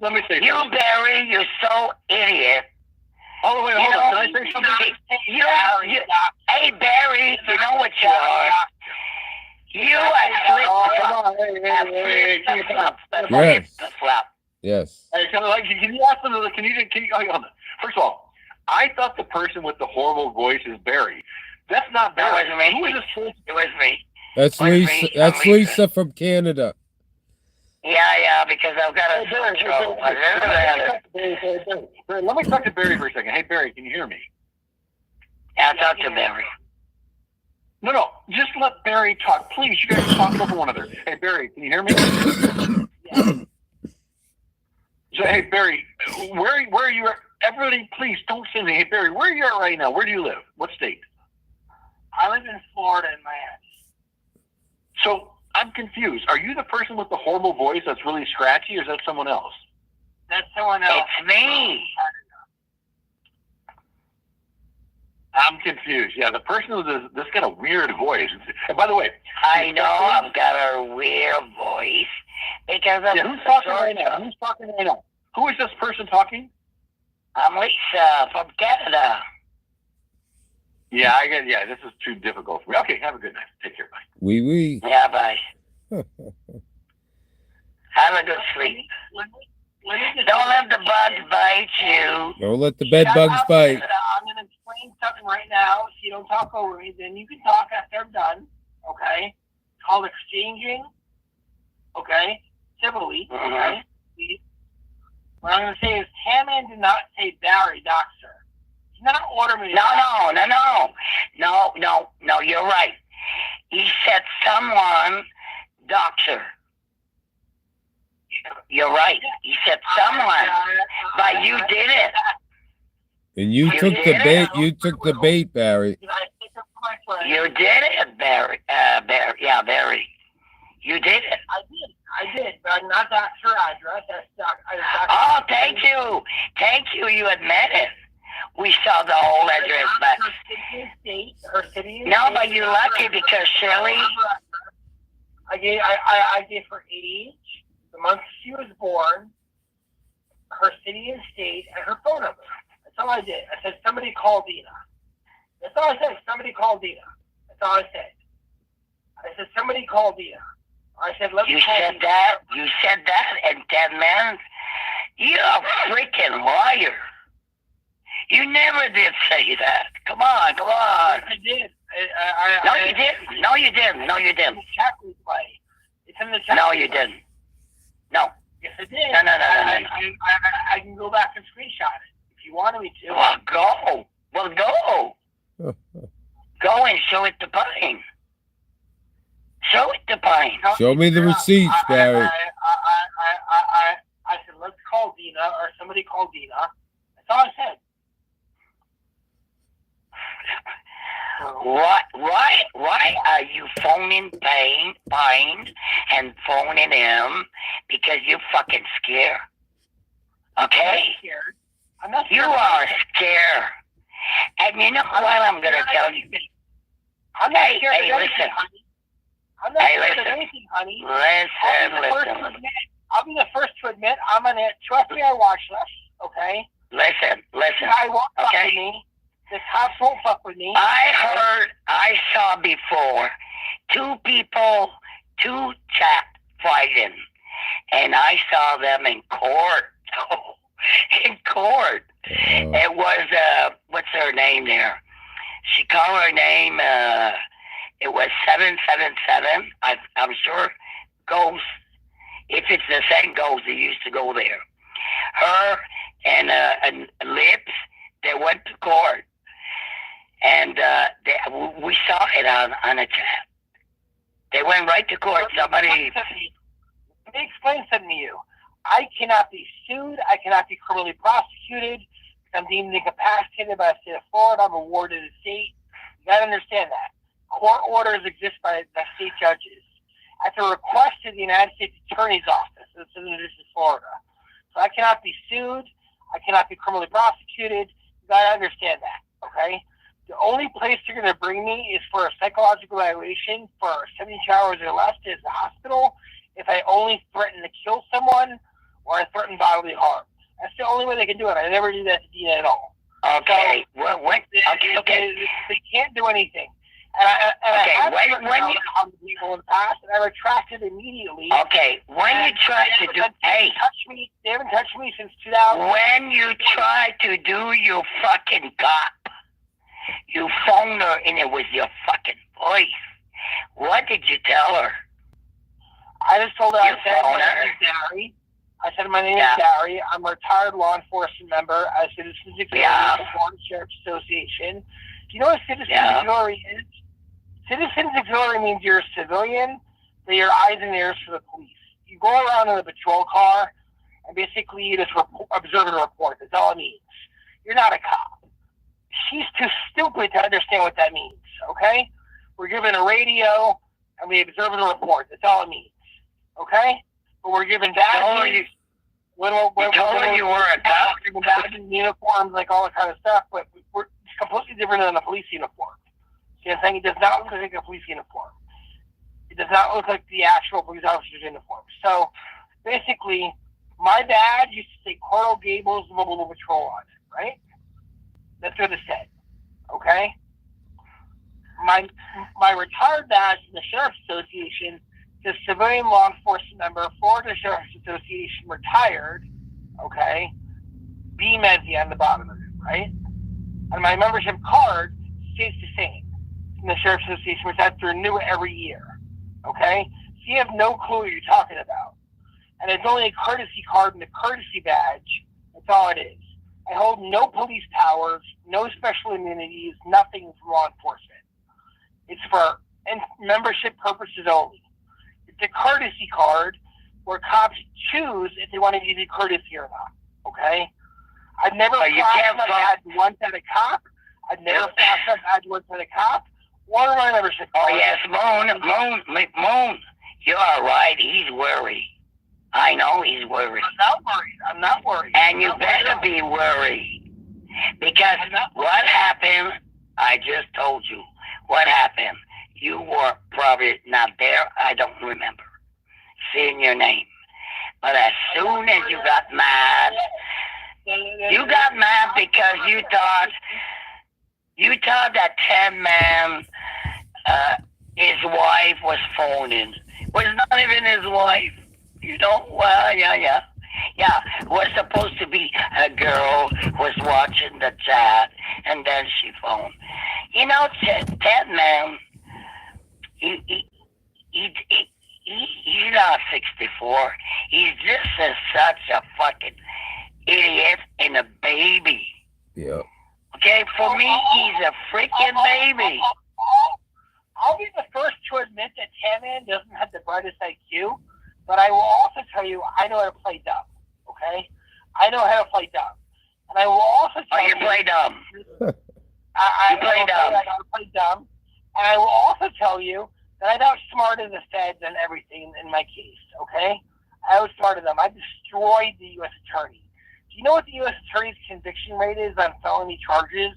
Let me say You, something. Barry, you're so idiot. Hold on. Can I say something? Hey, Barry, you know what you are? You are Yes. flip. Yes. Hey, can you ask them? Can you? Hang on. First of all, I thought the person with the horrible voice is Barry. That's not Barry. That was me. Who is this person? It was me. That's Wait, Lisa. wait, That's Lisa. Lisa from Canada. Yeah, because I've got a throat. Barry, let me talk to Barry for a second. Hey, Barry, can you hear me? Yeah, talk to Barry. No, just let Barry talk, please. You guys talk over one another. Hey, Barry, can you hear me? So, hey, Barry, where are you at? Everybody, please don't say anything. Hey, Barry, where are you at right now? Where do you live? What state? I live in Florida in Miami. So, I'm confused. Are you the person with the horrible voice that's really scratchy, or is that someone else? That's someone else. It's me. I'm confused. Yeah, the person with this got a weird voice. And by the way, I know I've got a weird voice because I'm who's talking right now? Who is this person talking? I'm Lisa from Canada. Yeah, this is too difficult for me. Okay, have a good night. Take care. Bye. Oui. Yeah, bye. Have a good sleep. Don't let the bugs bite you. Don't let the bed bugs bite. I'm going to explain something right now so you don't talk over me. Then you can talk after I'm done. Okay? It's called exchanging. Okay? Civilly. Okay? What I'm going to say is Hammond did not say Barry Doxer. He's not ordering me. No, you're right. He said someone doxer. You're right. He said someone, but you did it. And you took the bait. You took the bait, Barry. You did it, Barry. Barry. You did it. I did, but not that's her address. Oh, thank you. You admit it. We saw the whole address, but Her city. no, but you're lucky because Shirley. I I gave her age, the month she was born, her city and state, and her phone number. That's all I did. I said, somebody call Dina. That's all I said. Somebody call Dina. That's all I said. I said, somebody call Dina. I said, let's You call said Dina. that? You said that in 10 minutes? You're a freaking liar. You never did say that. Come on. I did. No, you didn't. No, you didn't. No, you It's in didn't. the chat replay. It's in the chat No, replay. you didn't. No. Yes, I did. No. I can go back and screenshot it if you wanted me to. Well, go. Well, go. Go and show it to Pine. Show it to Pine. Show me the receipts, Barry. I said, let's call Dina, or somebody call Dina. That's all I said. Why are you phoning Pine and phoning him? Because you're fucking scared. Okay? I'm not You scared. are scared. And you know what I'm going to tell you? I'm not Hey, scared hey, of anything, listen. honey. I'm not Hey, scared of listen. anything, honey. Listen. I'll be the first to admit I'm on it. Trust me, I watch this, okay? Listen. I won't fuck Okay. with me. The cops won't fuck with me. I saw before two chat fighting, and I saw them in court. In court. It was, what's her name there? She called her name, it was 777. I'm sure Ghost, if it's the same Ghost that used to go there. Her and Lips, they went to court. And we saw it on a chat. They went right to court. Somebody. Let me explain something to you. I cannot be sued. I cannot be criminally prosecuted. I'm deemed incapacitated by the state of Florida. I'm awarded a state. You got to understand that. Court orders exist by state judges at the request of the United States Attorney's Office of the District of Florida. So I cannot be sued. I cannot be criminally prosecuted. You got to understand that, okay? The only place they're going to bring me is for a psychological evaluation for 72 hours or less is the hospital if I only threaten to kill someone or I threaten bodily harm. That's the only way they can do it. I never do that to Dina at all. Okay. So, Okay. They can't do anything. And I have threatened on people in the past, and I retracted immediately. Okay. When you try to do, hey, they haven't touched me since 2000. when you try to do your fucking cop, you phoned her and it was your fucking voice. What did you tell her? I just told her, You I said, my phoned her? name is Gary. I said, my name Yeah. is Gary. I'm a retired law enforcement member at Citizens Auxiliary Yeah. of the Florida Sheriff's Association. Do you know what Citizens Yeah. Auxiliary is? Citizens Auxiliary means you're a civilian, but you're eyes and ears for the police. You go around in a patrol car, and basically you just observe and report. That's all it means. You're not a cop. She's too stupid to understand what that means, okay? We're given a radio, and we observe and report. That's all it means, okay? But we're given badges. You told her you were a cop? We're given badges, uniforms, like all that kind of stuff, but we're completely different than a police uniform. See what I'm saying? It does not look like a police uniform. It does not look like the actual police officer's uniform. So, basically, my badge used to say Coral Gables Mobile Patrol on it, right? That's what it said, okay? My retired badge in the Sheriff's Association says Civilian Law Enforcement Member, Florida Sheriff's Association, retired, okay? BMESI on the bottom of it, right? And my membership card stays the same in the Sheriff's Association, which I have to renew it every year, okay? So you have no clue what you're talking about. And it's only a courtesy card and a courtesy badge. That's all it is. I hold no police powers, no special immunities, nothing from law enforcement. It's for membership purposes only. It's a courtesy card where cops choose if they want to use it courtesy or not, okay? I've never flashed my badge once at a cop. I've never flashed my badge once at a cop. Or my membership card. Oh, yes, Moon. You're all right. He's worried. I know he's worried. I'm not worried. And you better be worried. Because what happened, I just told you. What happened? You were probably not there. I don't remember seeing your name. But as soon as you got mad because you thought that 10 man, his wife was phoning. Was not even his wife. You know, well, yeah. Was supposed to be a girl was watching the chat, and then she phoned. You know, Ted, man, he's not 64. He's just such a fucking idiot and a baby. Yeah. Okay, for me, he's a freaking baby. I'll be the first to admit that Tan-Man doesn't have the brightest IQ, but I will also tell you I know how to play dumb. Okay, I know how to play dumb, and I will also tell you. You play dumb. I play dumb, and I will also tell you that I outsmarted the feds and everything in my case. Okay, I outsmarted them. I destroyed the U.S. attorney. Do you know what the U.S. attorney's conviction rate is on felony charges?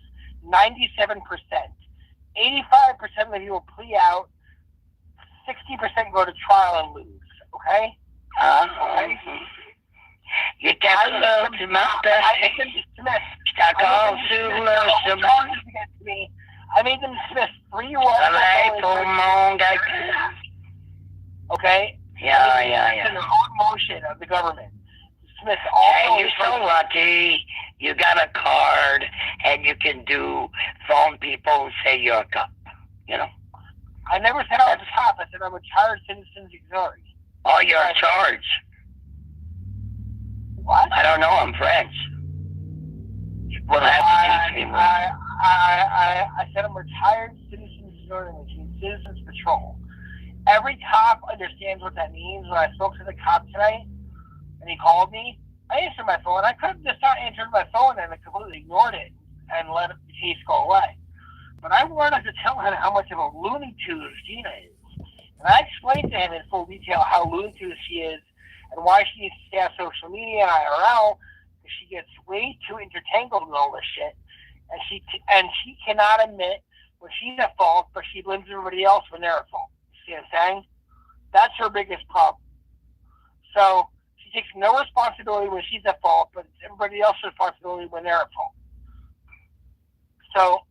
97%. 85% of the people plea out. 60% go to trial and lose. Okay. Okay. You got love to my I made them dismiss. I made them dismiss 3 wrongful. Okay. Yeah. It's an own motion of the government. Dismiss all. Hey, you're so lucky. You got a card, and you can phone people and say you're a cop. You know. I never said I was a cop. I said I'm a retired citizen's auxiliary. Oh, you're in charge. What? I don't know. I'm French. Well, that's I said I'm retired citizen's auxiliary, which means citizens patrol. Every cop understands what that means. When I spoke to the cop tonight, and he called me, I answered my phone. I could have just not answered my phone and I completely ignored it and let the case go away. But I wanted to tell him how much of a Looney Tunes Gina is. And I explained to him in full detail how Looney Tunes she is and why she needs to stay on social media and IRL, because she gets way too intertangled in all this shit. And she cannot admit when she's at fault, but she blames everybody else when they're at fault. See what I'm saying? That's her biggest problem. So she takes no responsibility when she's at fault, but it's everybody else's responsibility when they're at fault. So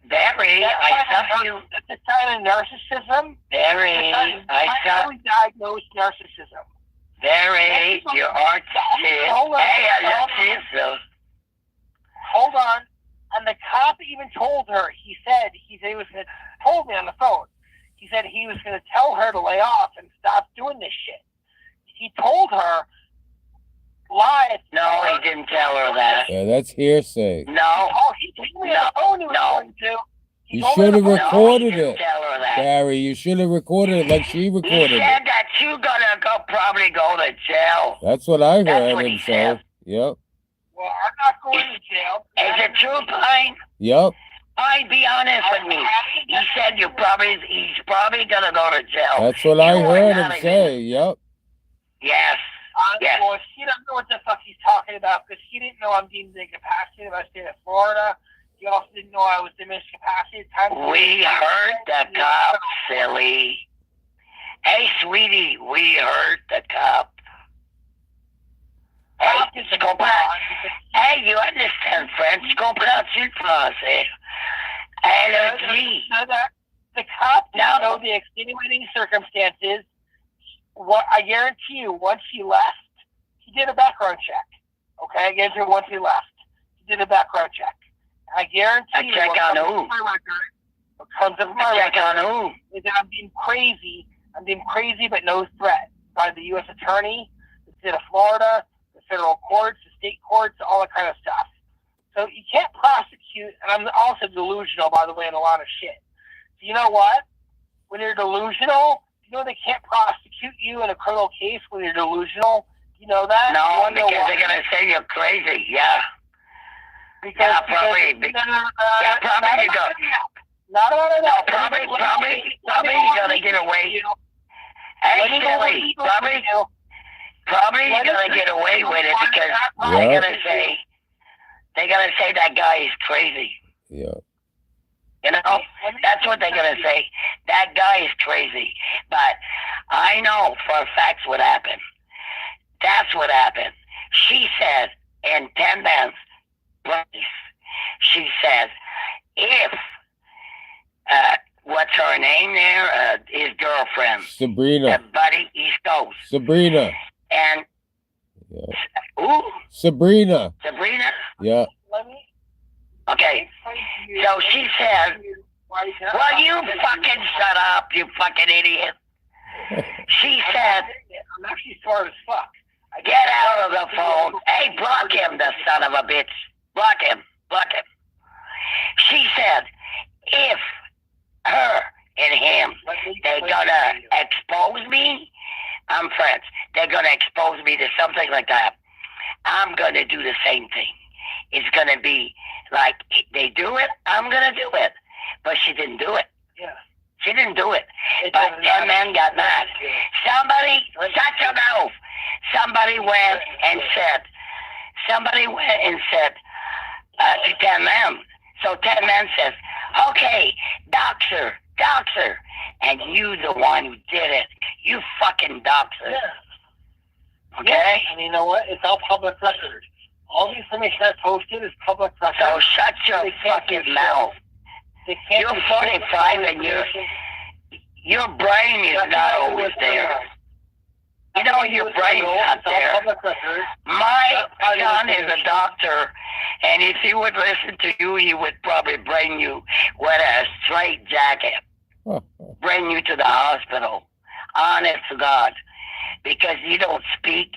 Barry, I saw you. That's a sign of narcissism. Barry, I saw. Diagnosed narcissism. Barry, you're autistic. Hold on. And the cop even told her. He said he was going to told me on the phone. He said he was going to tell her to lay off and stop doing this shit. He told her live. No, he didn't tell her that. Yeah, that's hearsay. No. Oh, he told me on the phone he was going to. You should have recorded No, it, Barry. You should have recorded it like she recorded He said that you're gonna probably go to jail. That's what I That's heard what him he say. said. Yep. Well, I'm not going to jail. Is it true, Pine? Yep. Pine, be honest with me. He said he's probably gonna go to jail. That's what I heard him say. Yep. Yes. Yes. Well, he doesn't know what the fuck he's talking about because he didn't know I'm deemed incapacitated if I stayed in Florida. He also didn't know I was diminished capacity. We heard the cop, silly. Hey, sweetie, we heard the cop. Hey, hey, you understand French? Comprends tu français? The cop didn't know the extenuating circumstances. What I guarantee you, once he left, he did a background check. Okay, I guarantee you, once he left, he did a background check. I guarantee you, what comes up in my record is that I'm being crazy. I'm being crazy, but no threat by the U.S. Attorney, the state of Florida, the federal courts, the state courts, all that kind of stuff. So you can't prosecute, and I'm also delusional, by the way, in a lot of shit. So you know what? When you're delusional, you know they can't prosecute you in a criminal case when you're delusional. You know that? No, because they're gonna say you're crazy. Yeah. Because probably you go. Probably you're gonna get away. Hey, silly, probably you're gonna get away with it because they're gonna say that guy is crazy. Yeah. You know, that's what they're gonna say. That guy is crazy. But I know for a fact what happened. That's what happened. She said in 10 minutes, place, she said, if what's her name there? His girlfriend, Sabrina. Buddy East Coast, Sabrina. and Yeah. ooh, Sabrina. Sabrina. Yeah. Let me Okay, explain to you. so she said, "Well, you fucking shut up, you fucking idiot." She said, I'm actually smart as fuck. "Get out of the phone. Hey, block him, the son of a bitch. Block him. Block him." She said, if her and him, they're gonna expose me, I'm friends. They're gonna expose me to something like that. I'm gonna do the same thing. It's gonna be like they do it, I'm gonna do it. But she didn't do it. Yeah. She didn't do it. It But doesn't 10 matter. men got mad. Somebody, shut your mouth. Somebody went and said to 10 men. So 10 men says, okay, doxer. And you the one who did it. You fucking doxer. Yeah. Okay? Yeah. And you know what? It's all public record. All the information I posted is public record. So shut your They can't do fucking shit. mouth. They can't You're do 45 shit. and your brain is not always there. You know, your brain's not It's all there. public record. My son is a doctor, and if he would listen to you, he would probably bring you with a straight jacket, bring you to the hospital. Honest to God. Because you don't speak.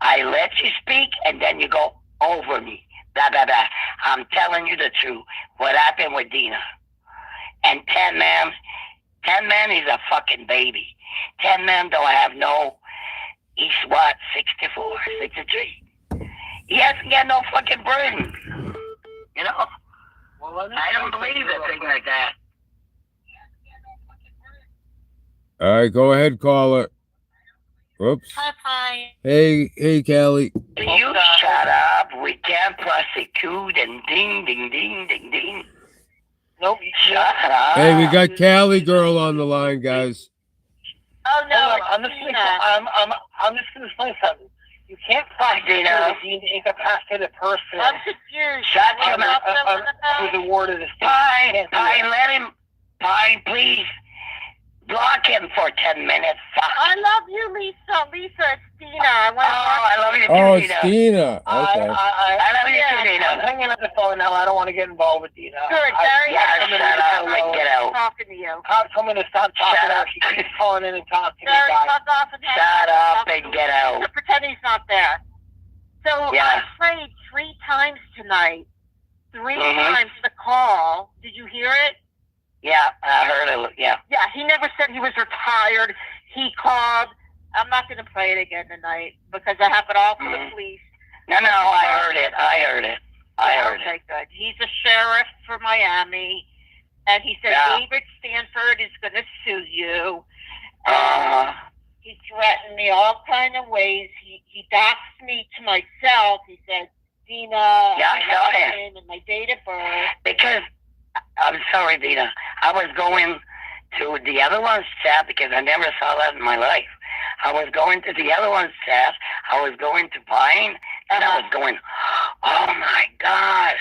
I let you speak, and then you go over me. Blah, blah, blah. I'm telling you the truth. What happened with Dina. And 10 men is a fucking baby. 10 men don't have no, he's what, 64, 63? He hasn't got no fucking brain. You know? Well, I don't believe a thing like that. All right, go ahead, caller. Whoops. Hi. Hey, Callie. You shut up. We can't prosecute and ding, ding, ding, ding, ding. Nope. You Shut can't. up. Hey, we got Callie girl on the line, guys. Oh no, Hold on, it's I'm just Tina. I'm just gonna explain something. You can't prosecute Dina. an incapacitated person I'm confused. Shut your I'm mouth. also on the who's phone. awarded a state. Pine, let him. Pine, please. Block him for 10 minutes. Fuck. I love you, Lisa. Lisa, it's Tina. I Oh, want I love you too, Oh, it's Dina. Dina. Okay. I love you too, I'm Dina. hanging up the phone now. I don't want to get involved with Dina. Good, Barry. Yeah, I'm shut up and get out. talking to you. Cop told me to stop talking Shut to her. up. She keeps calling in and talking to me. Barry, Guys. fuck off and hang Shut up Talk and to get him. out. So pretend he's not there. So Yeah. I played 3 times tonight. 3 Mhm. times the call. Did you hear it? Yeah, I heard it. Yeah. Yeah, he never said he was retired. He called. I'm not going to play it again tonight because I have it all for the Mhm. police. No, I heard it. I heard it. Okay, good. He's a sheriff for Miami, and he said Yeah. David Stanford is going to sue you. Uh, He threatened me all kind of ways. He doxed me to myself. He said, Dina, Yeah, I saw my it. name and my date of birth. because, I'm sorry, Dina. I was going to the other one's chat because I never saw that in my life. I was going to the other one's chat. I was going to Pine, and I was going, oh my God.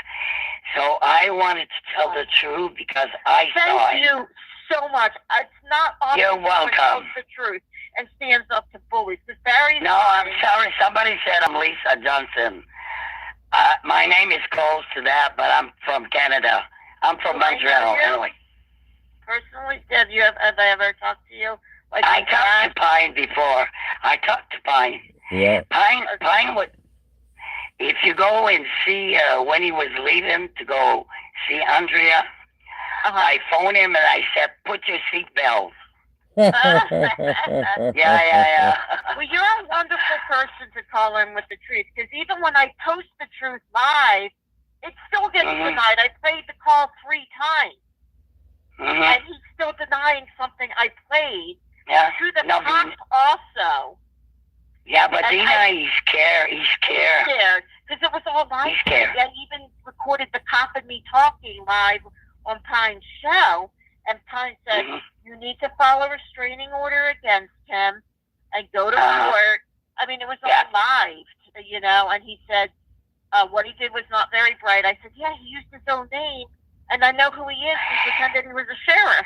So I wanted to tell the truth because I saw Thank it. you so much. It's not often You're someone welcome. tells the truth and stands up to bullies. It's very No, I'm sorry. Somebody said I'm Lisa Johnson. My name is close to that, but I'm from Canada. I'm from Oh, I Montreal, know you. anyway. Personally, have I ever talked to you? Like I in talked class? to Pine before. I talked to Pine. Yeah. Pine would, if you go and see when he was leaving to go see Andrea, I phoned him and I said, put your seatbelt. Yeah. Well, you're a wonderful person to call in with the truth, because even when I post the truth live, it still gets Mhm. denied. I played the call 3 times, Mhm. and he's still denying something I played Yeah. to the No, cops also. Yeah, but And Dina, I- he's scared. He's scared. Scared, because it was all live. He's scared. I even recorded the cop and me talking live on Pine's show, and Pine said, you need to file a restraining order against him and go to court. I mean, it was all live, you know, and he said, what he did was not very bright. I said, yeah, he used his own name, and I know who he is. He pretended he was a sheriff.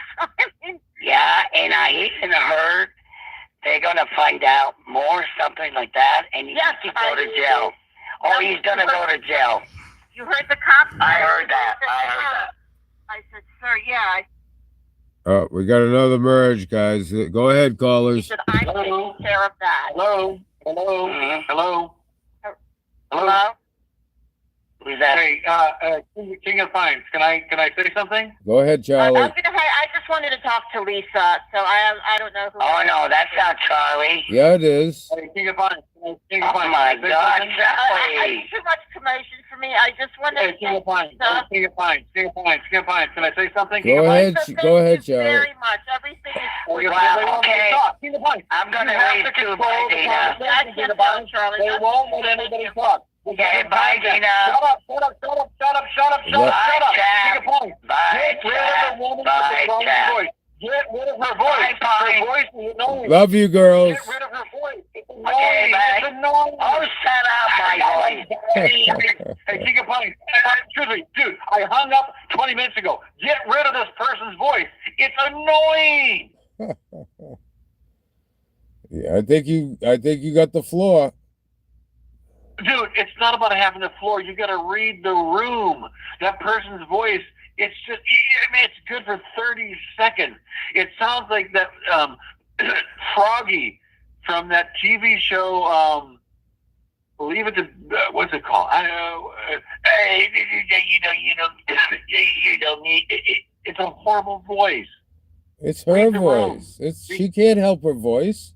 Yeah, and I even heard they're going to find out more, something like that, and he's going to go to jail. Oh, he's going to go to jail. You heard the cops? I heard that. I said, sir, yeah. Oh, we got another merge, guys. Go ahead, He callers. said, I'm taking care of that. Hello? Hello? Hello? Hello? Who's that? Hey, King of Pines, can I say something? Go ahead, Charlie. I just wanted to talk to Lisa, so I don't know who. Oh, no, that's not Charlie. Yeah, it is. Hey, King of Pines. King of Oh, Pines. my can I say God, something? Charlie. Too much commotion for me. I just wanted Hey, to King of Pines. stuff. King of Pines. King of Pines. King of Pines. Can I say something? King Go of ahead. Pines? So Go ahead, thank you Charlie. very much. Everything is. Well, Well, they won't let okay. me talk. King of Pines. I'm going to You have leave to too, control the Dina. conversation, I King can't of tell Pines. Charlie. They won't let anybody talk. Okay, bye, Dina. Shut up, shut up, shut up, shut up, shut up, shut up, Bye, shut up. Chad. King of Pines. Bye, Get rid of Chad. the woman with Bye, the wrong Chad. voice. Get rid of her voice. Bye, Pine. Her voice is annoying. Love you, girls. Get rid of her voice. It's annoying. Okay, bye. It's annoying. Oh, shut up, my voice. Hey, King of Pines. Excuse me, dude. I hung up 20 minutes ago. Get rid of this person's voice. It's annoying. Yeah, I think you got the floor. Dude, it's not about having the floor. You got to read the room. That person's voice, it's just, I mean, it's good for 30 seconds. It sounds like that Froggy from that TV show, Leave It to, what's it called? Hey, you don't need, it's a horrible voice. It's her Read the room. voice. She can't help her voice.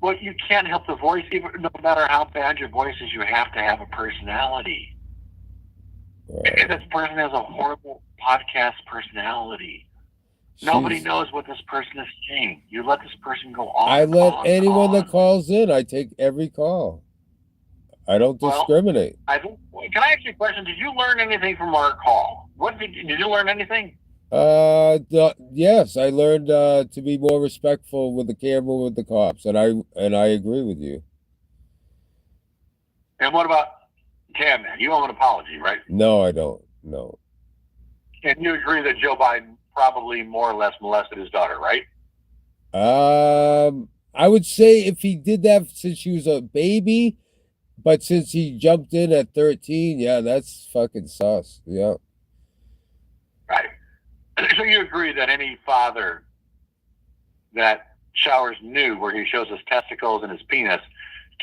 Well, you can't help the voice, even no matter how bad your voice is. You have to have a personality. And this person has a horrible podcast personality. Nobody She's- knows what this person is saying. You let this person go on. I let on, anyone on. that calls in. I take every call. I don't Well, discriminate. Can I ask you a question? Did you learn anything from our call? Did you learn anything? Yes, I learned to be more respectful with the camera with the cops, and I agree with you. And what about Cam? You owe an apology, right? No, I don't. No. And you agree that Joe Biden probably more or less molested his daughter, right? I would say if he did that since she was a baby, but since he jumped in at 13, yeah, that's fucking sus. Yeah. Right. So you agree that any father that showers nude, where he shows his testicles and his penis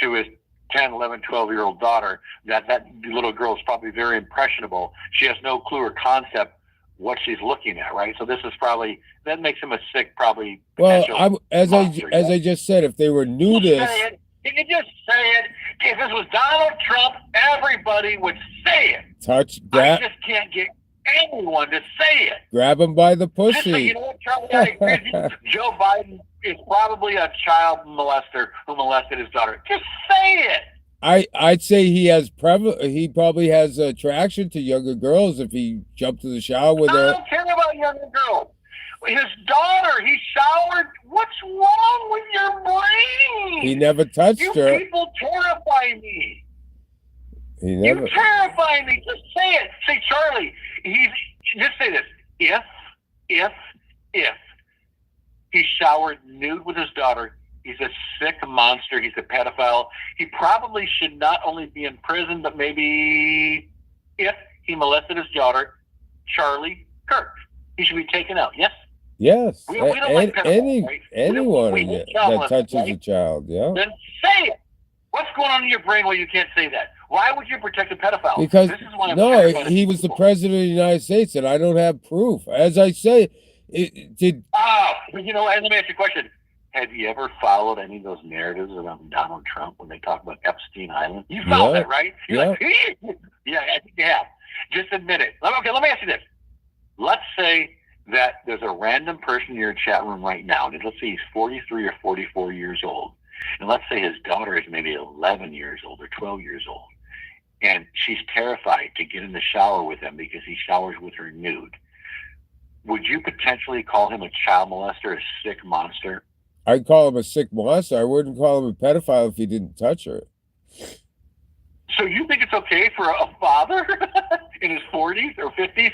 to his 10, 11, 12-year-old daughter, that little girl is probably very impressionable. She has no clue or concept what she's looking at, right? So this is probably, that makes him a sick, probably. Well, as monster, I just said, if they were nudists, Can you just say it? If this was Donald Trump, everybody would say it. I just can't get anyone to say it. grab him by the Just say, pussy. you know what, Charlie? I agree with you. Joe Biden is probably a child molester who molested his daughter. Just say it. I'd say he probably has attraction to younger girls if he jumped to the shower with I her. don't care about younger girls. His daughter, he showered. What's wrong with your brain? He never touched You her. people terrify me. He never. You terrify me. Just say it. Say, Charlie, just say this. If he showered nude with his daughter, he's a sick monster. He's a pedophile. He probably should not only be in prison, but maybe if he molested his daughter, Charlie Kirk, he should be taken out. Yes? Yes. We don't like pedophiles, right? Anyone we that child molesters, touches right? a child, yeah. Then say it. What's going on in your brain where you can't say that? Why would you protect a pedophile? Because this is why I'm no, terrified of he was the people. president of the United States, and I don't have proof. As I say, did Oh, but you know, let me ask you a question. Have you ever followed any of those narratives about Donald Trump when they talk about Epstein Island? You followed Yeah. it, right? You're like, yeah, I think you have. Just admit it. Okay, let me ask you this. Let's say that there's a random person in your chat room right now, and let's say he's 43 or 44 years old, and let's say his daughter is maybe 11 years old or 12 years old, and she's terrified to get in the shower with him because he showers with her nude, would you potentially call him a child molester, a sick monster? I'd call him a sick monster. I wouldn't call him a pedophile if he didn't touch her. So you think it's okay for a father in his 40s or 50s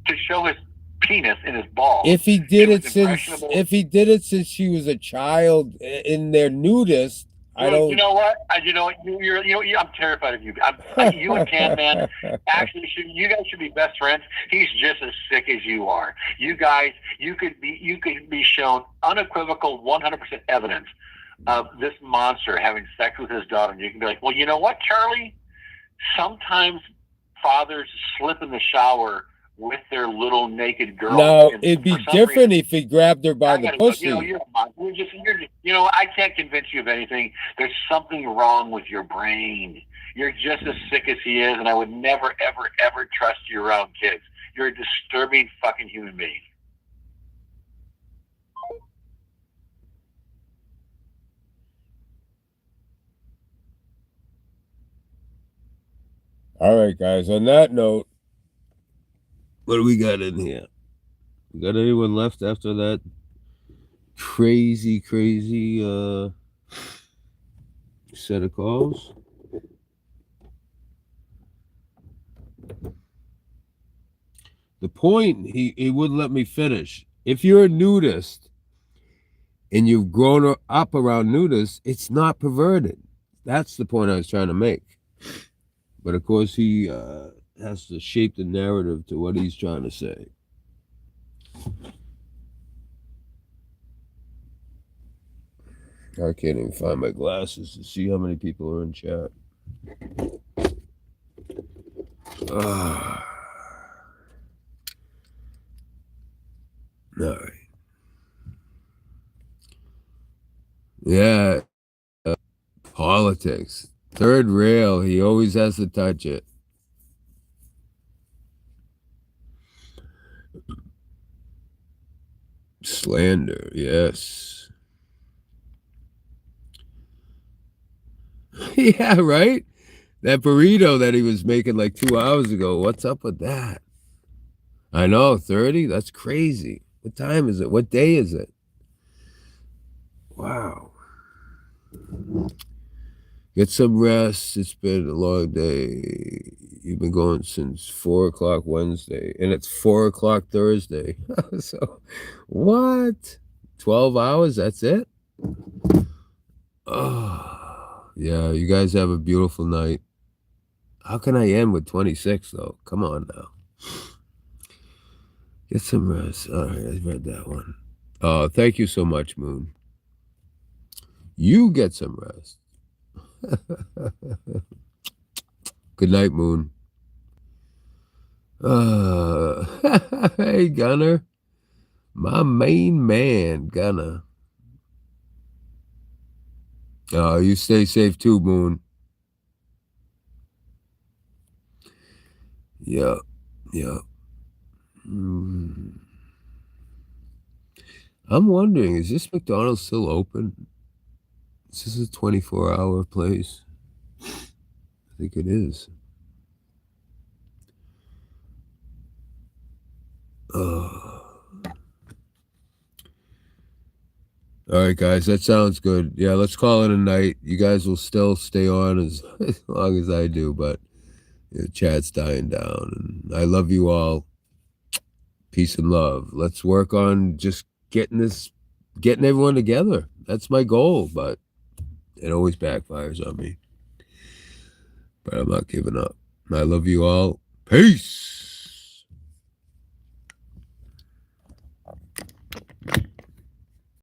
to show his penis in his balls? If he did it since she was a child in their nudist, I don't. You know what? I'm terrified of you. You and Tan Man actually you guys should be best friends. He's just as sick as you are. You guys, you could be shown unequivocal 100% evidence of this monster having sex with his daughter, and you can be like, well, you know what, Charlie? Sometimes fathers slip in the shower with their little naked girl. No, it'd be different if he grabbed her by the pussy. I can't convince you of anything. There's something wrong with your brain. You're just as sick as he is, and I would never, ever, ever trust you around kids. You're a disturbing fucking human being. All right, guys. On that note, what do we got in here? We got anyone left after that crazy set of calls? The point, he wouldn't let me finish. If you're a nudist and you've grown up around nudists, it's not perverted. That's the point I was trying to make. But of course, he has to shape the narrative to what he's trying to say. I can't even find my glasses to see how many people are in chat. All right. Yeah. Politics. Third rail. He always has to touch it. Slander. Yes. Yeah, right? That burrito that he was making like 2 hours ago. What's up with that? I know, 30? That's crazy. What time is it? What day is it? Wow. Get some rest. It's been a long day. You've been going since 4 o'clock Wednesday, and it's 4 o'clock Thursday. So, what? 12 hours? That's it? Oh, yeah. You guys have a beautiful night. How can I end with 26, though? Come on now. Get some rest. All right, I read that one. Thank you so much, Moon. You get some rest. Good night, Moon. Hey, Gunner. My main man, Gunner. You stay safe too, Moon. Yeah. I'm wondering, is this McDonald's still open? Is this a 24-hour place? I think it is. All right, guys, that sounds good. Yeah, let's call it a night. You guys will still stay on as long as I do, but chat's dying down. And I love you all. Peace and love. Let's work on just getting everyone together. That's my goal, but it always backfires on me. But I'm not giving up. I love you all. Peace.